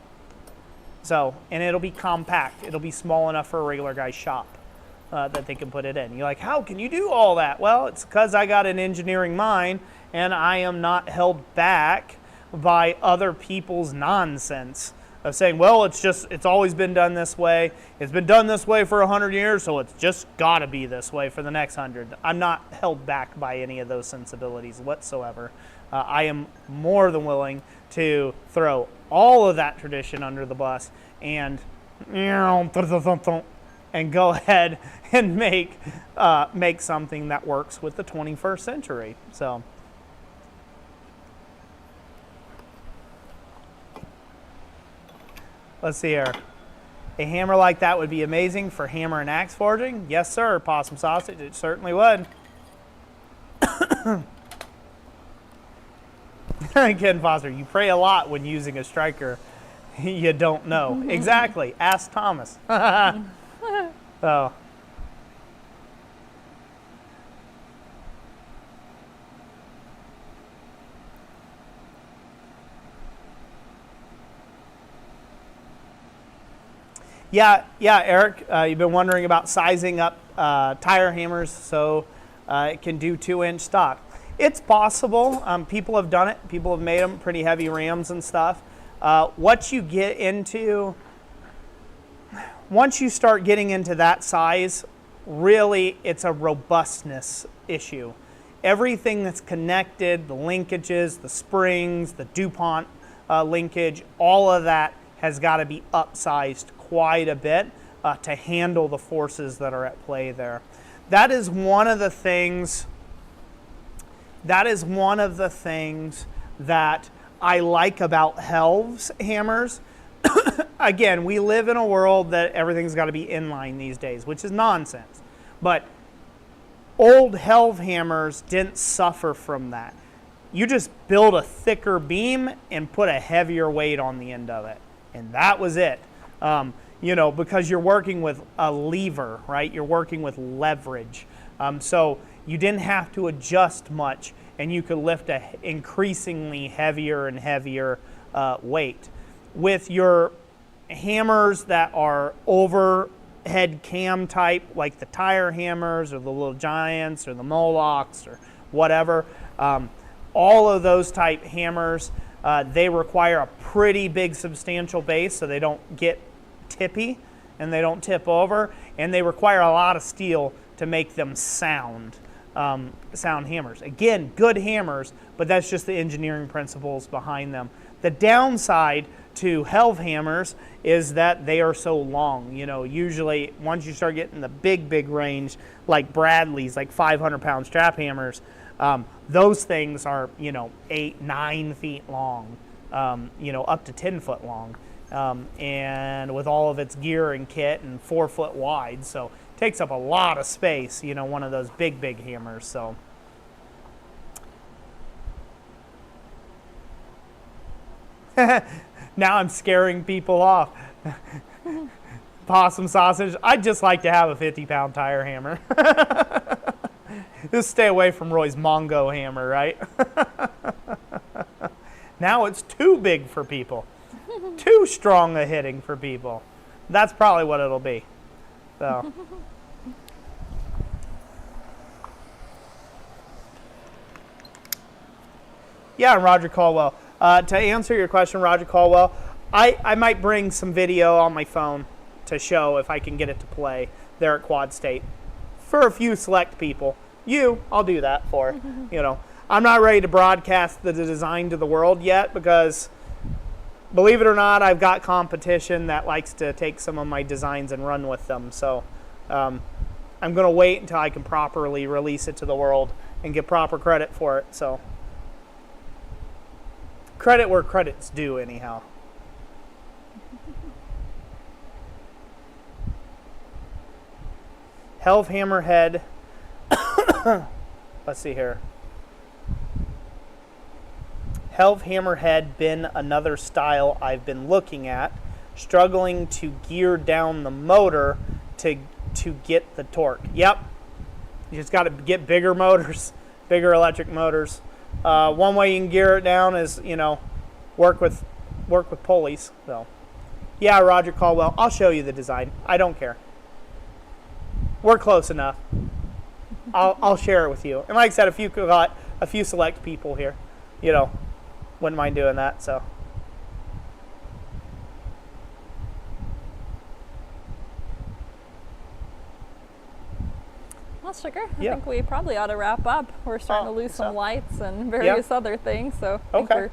So, and it'll be compact. It'll be small enough for a regular guy's shop that they can put it in. You're like, how can you do all that? Well, it's because I got an engineering mind, and I am not held back by other people's nonsense of saying, well, it's always been done this way. It's been done this way for 100 years, so it's just got to be this way for the next 100. I'm not held back by any of those sensibilities whatsoever. I am more than willing to throw all of that tradition under the bus and go ahead and make something that works with the 21st century. So. Let's see here. A hammer like that would be amazing for hammer and axe forging. Yes, sir, Possum Sausage. It certainly would. Ken Foster, you pray a lot when using a striker you don't know. Exactly. Ask Thomas. So. Yeah, Eric, you've been wondering about sizing up tire hammers so it can do 2-inch stock. It's possible. People have done it. People have made them pretty heavy rams and stuff. What you get into, once you start getting into that size, really it's a robustness issue. Everything that's connected, the linkages, the springs, the DuPont linkage, all of that has got to be upsized quite a bit to handle the forces that are at play there. That is one of the things that I like about Helv's hammers. Again, we live in a world that everything's got to be inline these days, which is nonsense. But old Helv hammers didn't suffer from that. You just build a thicker beam and put a heavier weight on the end of it. And that was it. Because you're working with a lever, right? You're working with leverage. So you didn't have to adjust much, and you could lift a increasingly heavier and heavier weight. With your hammers that are overhead cam type, like the tire hammers or the Little Giants or the Molochs or whatever, all of those type hammers, they require a pretty big substantial base so they don't get tippy and they don't tip over, and they require a lot of steel to make them sound hammers. Again, good hammers, but that's just the engineering principles behind them. The downside to Helv hammers is that they are so long. Usually once you start getting the big range, like Bradley's, like 500-pound strap hammers, those things are 8-9 feet long, up to 10 foot long, and with all of its gear and kit, and 4 foot wide, so it takes up a lot of space, one of those big hammers. So now I'm scaring people off. Possum Sausage, I'd just like to have a 50-pound tire hammer. Just stay away from Roy's Mongo hammer, right? Now it's too big for people. Too strong a hitting for people. That's probably what it'll be. So. Yeah, Roger Caldwell. To answer your question, Roger Caldwell, I might bring some video on my phone to show if I can get it to play there at Quad State for a few select people. I'll do that for. I'm not ready to broadcast the design to the world yet because, believe it or not, I've got competition that likes to take some of my designs and run with them. So I'm going to wait until I can properly release it to the world and get proper credit for it. So credit where credit's due, anyhow. Helve Hammerhead. Let's see here. Helve Hammerhead been another style I've been looking at, struggling to gear down the motor to get the torque. Yep. You just got to get bigger motors, bigger electric motors. One way you can gear it down is, work with pulleys. So, yeah, Roger Caldwell, I'll show you the design. I don't care. We're close enough. I'll share it with you. And like I said, a few select people here, wouldn't mind doing that. So. Well, Sugar, I think we probably ought to wrap up. We're starting to lose some lights and various other things, so I think we're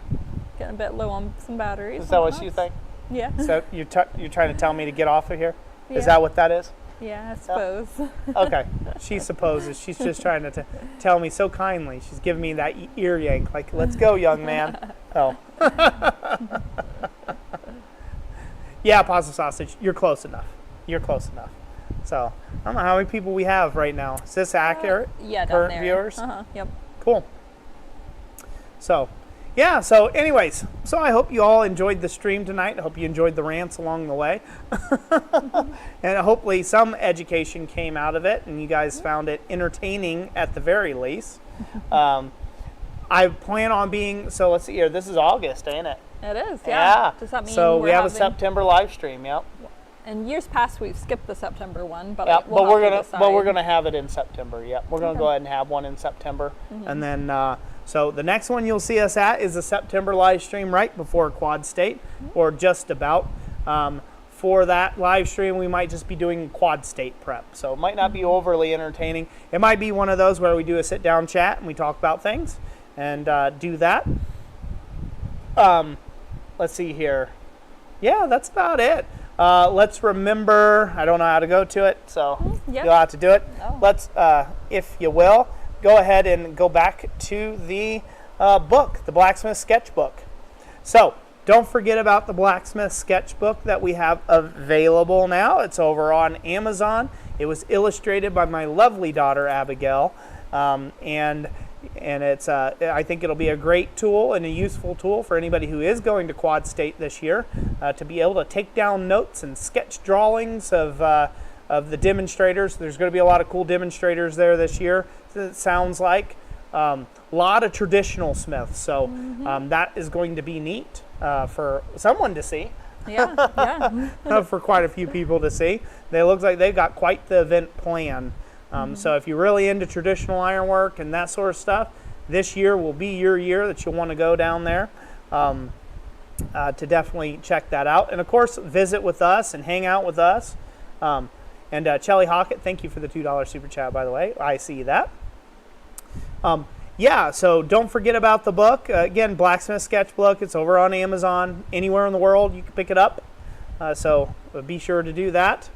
getting a bit low on some batteries. Is that what you think? Yeah. So you're trying to tell me to get off of here? Yeah. Is that what that is? Yeah, I suppose. Okay. She supposes. She's just trying to tell me so kindly. She's giving me that ear yank, like, let's go, young man. Oh. Yeah, Pasta Sausage, you're close enough. You're close enough. So, I don't know how many people we have right now. Is this accurate? Yeah, current down there. Viewers? Yep. Cool. So, yeah, so anyways, so I hope you all enjoyed the stream tonight. I hope you enjoyed the rants along the way. And hopefully some education came out of it and you guys found it entertaining at the very least. I plan on being, so let's see here, this is August, ain't it? It is, yeah. Does that mean so we have a September live stream, yep. In years past, we've skipped the September one, but we're gonna have it in September. Yep, we're gonna go ahead and have one in September, and then so the next one you'll see us at is a September live stream right before Quad State, or just about. For that live stream, we might just be doing Quad State prep, so it might not be overly entertaining. It might be one of those where we do a sit-down chat and we talk about things, and do that. Let's see here. Yeah, that's about it. Let's remember, I don't know how to go to it, so you'll have to do it. Oh. Let's, if you will, go ahead and go back to the book, the Blacksmith sketchbook. So don't forget about the Blacksmith sketchbook that we have available now. It's over on Amazon. It was illustrated by my lovely daughter, Abigail, and it's I think it'll be a great tool and a useful tool for anybody who is going to Quad State this year to be able to take down notes and sketch drawings of the demonstrators. There's going to be a lot of cool demonstrators there this year. It sounds like a lot of traditional smiths, so that is going to be neat for someone to see. Yeah. For quite a few people to see. They look like they've got quite the event planned. So if you're really into traditional ironwork and that sort of stuff, this year will be your year that you'll want to go down there to definitely check that out. And of course, visit with us and hang out with us. And Chelly Hockett, thank you for the $2 super chat, by the way. I see that. Yeah, so don't forget about the book. Again, Blacksmith Sketchbook. It's over on Amazon. Anywhere in the world you can pick it up. So be sure to do that.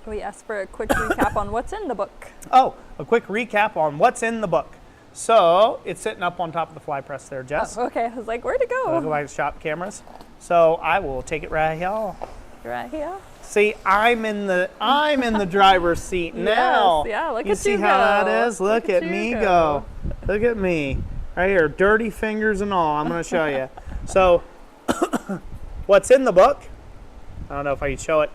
We asked for a quick recap on what's in the book. Oh, a quick recap on what's in the book. So it's sitting up on top of the fly press there, Jess. Oh, okay, I was like, where'd it go? Look like shop cameras. So I will take it right here. Right here. See, I'm in the driver's seat now. Yes, yeah, look at you. You see how that is? Look at me go. Look at me. Right here, dirty fingers and all. I'm going to show you. So what's in the book? I don't know if I can show it.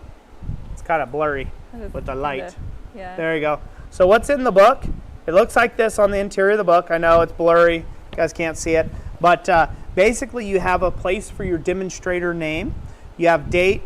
It's kind of blurry with the light. Yeah. There you go. So what's in the book? It looks like this on the interior of the book. I know it's blurry. You guys can't see it. But basically you have a place for your demonstrator name. You have date,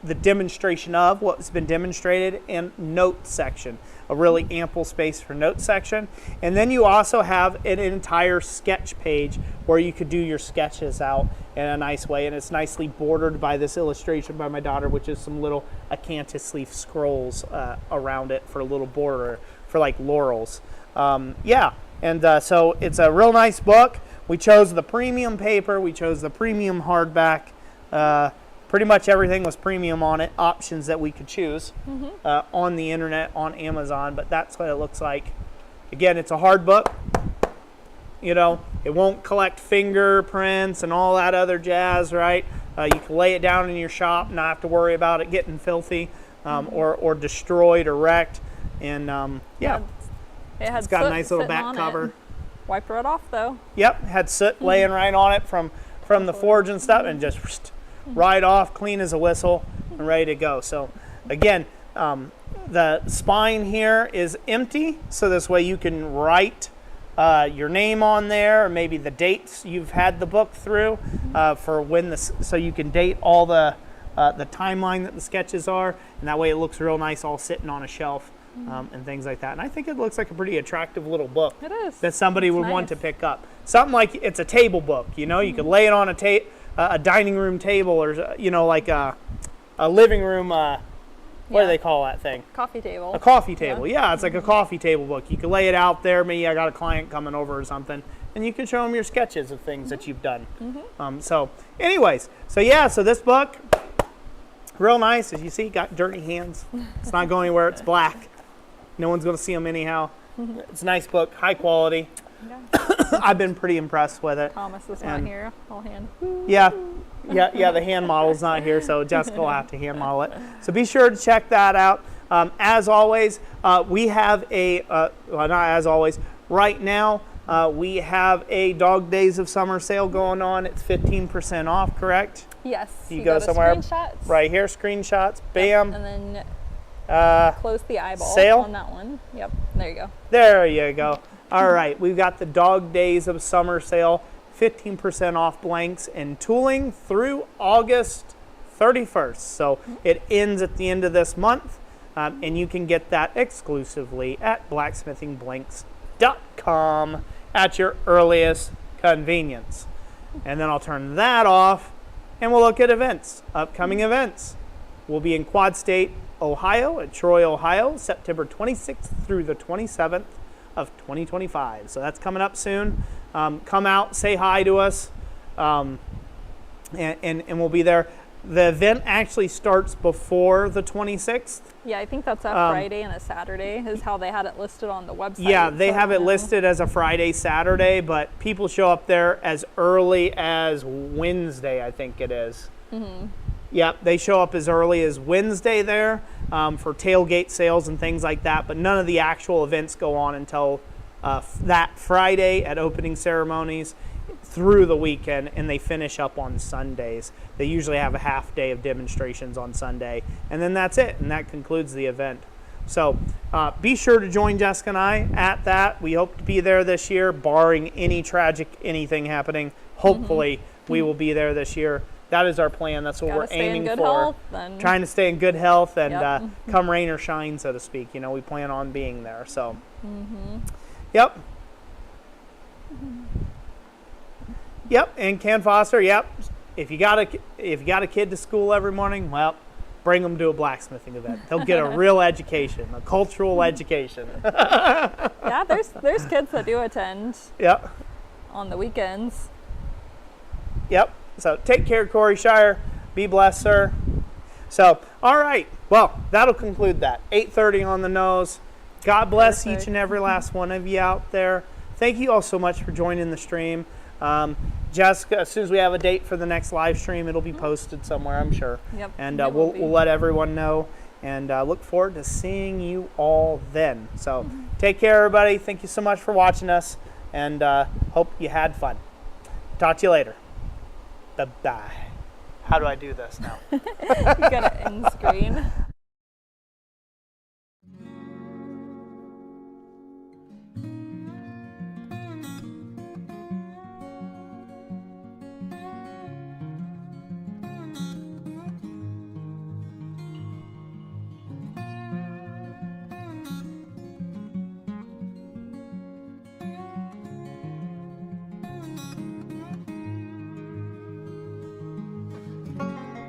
the demonstration of what's been demonstrated, and note section, a really ample space for note section. And then you also have an entire sketch page where you could do your sketches out in a nice way, and it's nicely bordered by this illustration by my daughter, which is some little acanthus leaf scrolls around it for a little border for like laurels. Yeah, and so it's a real nice book. We chose the premium paper, we chose the premium hardback. Pretty much everything was premium on it, options that we could choose on the internet, on Amazon, but that's what it looks like. Again, it's a hard book. You know, it won't collect fingerprints and all that other jazz, right? You can lay it down in your shop, not have to worry about it getting filthy or destroyed or wrecked. And yeah, it's got a nice little back cover. Wiped right off though. Yep, had soot laying right on it from the forge and stuff, and just right off, clean as a whistle, and ready to go. So again, the spine here is empty, so this way you can write your name on there, or maybe the dates you've had the book through for when so you can date all the timeline that the sketches are, and that way it looks real nice all sitting on a shelf. And things like that. And I think it looks like a pretty attractive little book. It is. That somebody would want to pick up. Something like it's a table book, you know, you could lay it on a dining room table, or, you know, like a living room, what do they call that thing? Coffee table. A coffee table, yeah, it's like a coffee table book. You could lay it out there, maybe I got a client coming over or something, and you can show them your sketches of things that you've done. So anyways, so yeah, so this book, real nice. As you see, got dirty hands. It's not going anywhere, it's black. No one's going to see them anyhow. It's a nice book, high quality. Yeah. I've been pretty impressed with it. Thomas is not here. I'll hand. Yeah, the hand model's not here, so Jessica will have to hand model it. So be sure to check that out. As always, we have well, not as always, right now, we have a Dog Days of Summer sale going on. It's 15% off, correct? Yes. You go somewhere, screenshots. Right here, screenshots, bam. Yep. And then close the eyeball sale on that one. Yep, there you go. There you go. All right, we've got the Dog Days of Summer sale, 15% off blanks and tooling through August 31st. So it ends at the end of this month, and you can get that exclusively at blacksmithingblanks.com at your earliest convenience. And then I'll turn that off, and we'll look at events, upcoming events. We'll be in Quad State, Ohio, at Troy, Ohio, September 26th through the 27th of 2025. So that's coming up soon. Come out, say hi to us, and we'll be there. The event actually starts before the 26th. Yeah, I think that's a Friday and a Saturday is how they had it listed on the website. Yeah, they have it listed as a Friday, Saturday, but people show up there as early as Wednesday, I think it is. Yep, they show up as early as Wednesday there for tailgate sales and things like that, but none of the actual events go on until that Friday at opening ceremonies through the weekend, and they finish up on Sundays. They usually have a half day of demonstrations on Sunday, and then that's it, and that concludes the event. So be sure to join Jessica and I at that. We hope to be there this year, barring any tragic anything happening. Hopefully we will be there this year. That is our plan. That's what we're aiming for. Trying to stay in good health, and come rain or shine, so to speak. You know, we plan on being there. So, yep. Yep. And Ken Foster. Yep. If you got a kid to school every morning, well, bring them to a blacksmithing event. They'll get a real education, a cultural education. Yeah, there's kids that do attend. Yep. On the weekends. Yep. So take care, Corey Shire. Be blessed, sir. So, all right. Well, that'll conclude that. 8:30 on the nose. God bless each and every last one of you out there. Thank you all so much for joining the stream. Jessica, as soon as we have a date for the next live stream, it'll be posted somewhere, I'm sure. Yep. And we'll let everyone know. And look forward to seeing you all then. So take care, everybody. Thank you so much for watching us. And hope you had fun. Talk to you later. Bye-bye. How do I do this now? You got to end screen.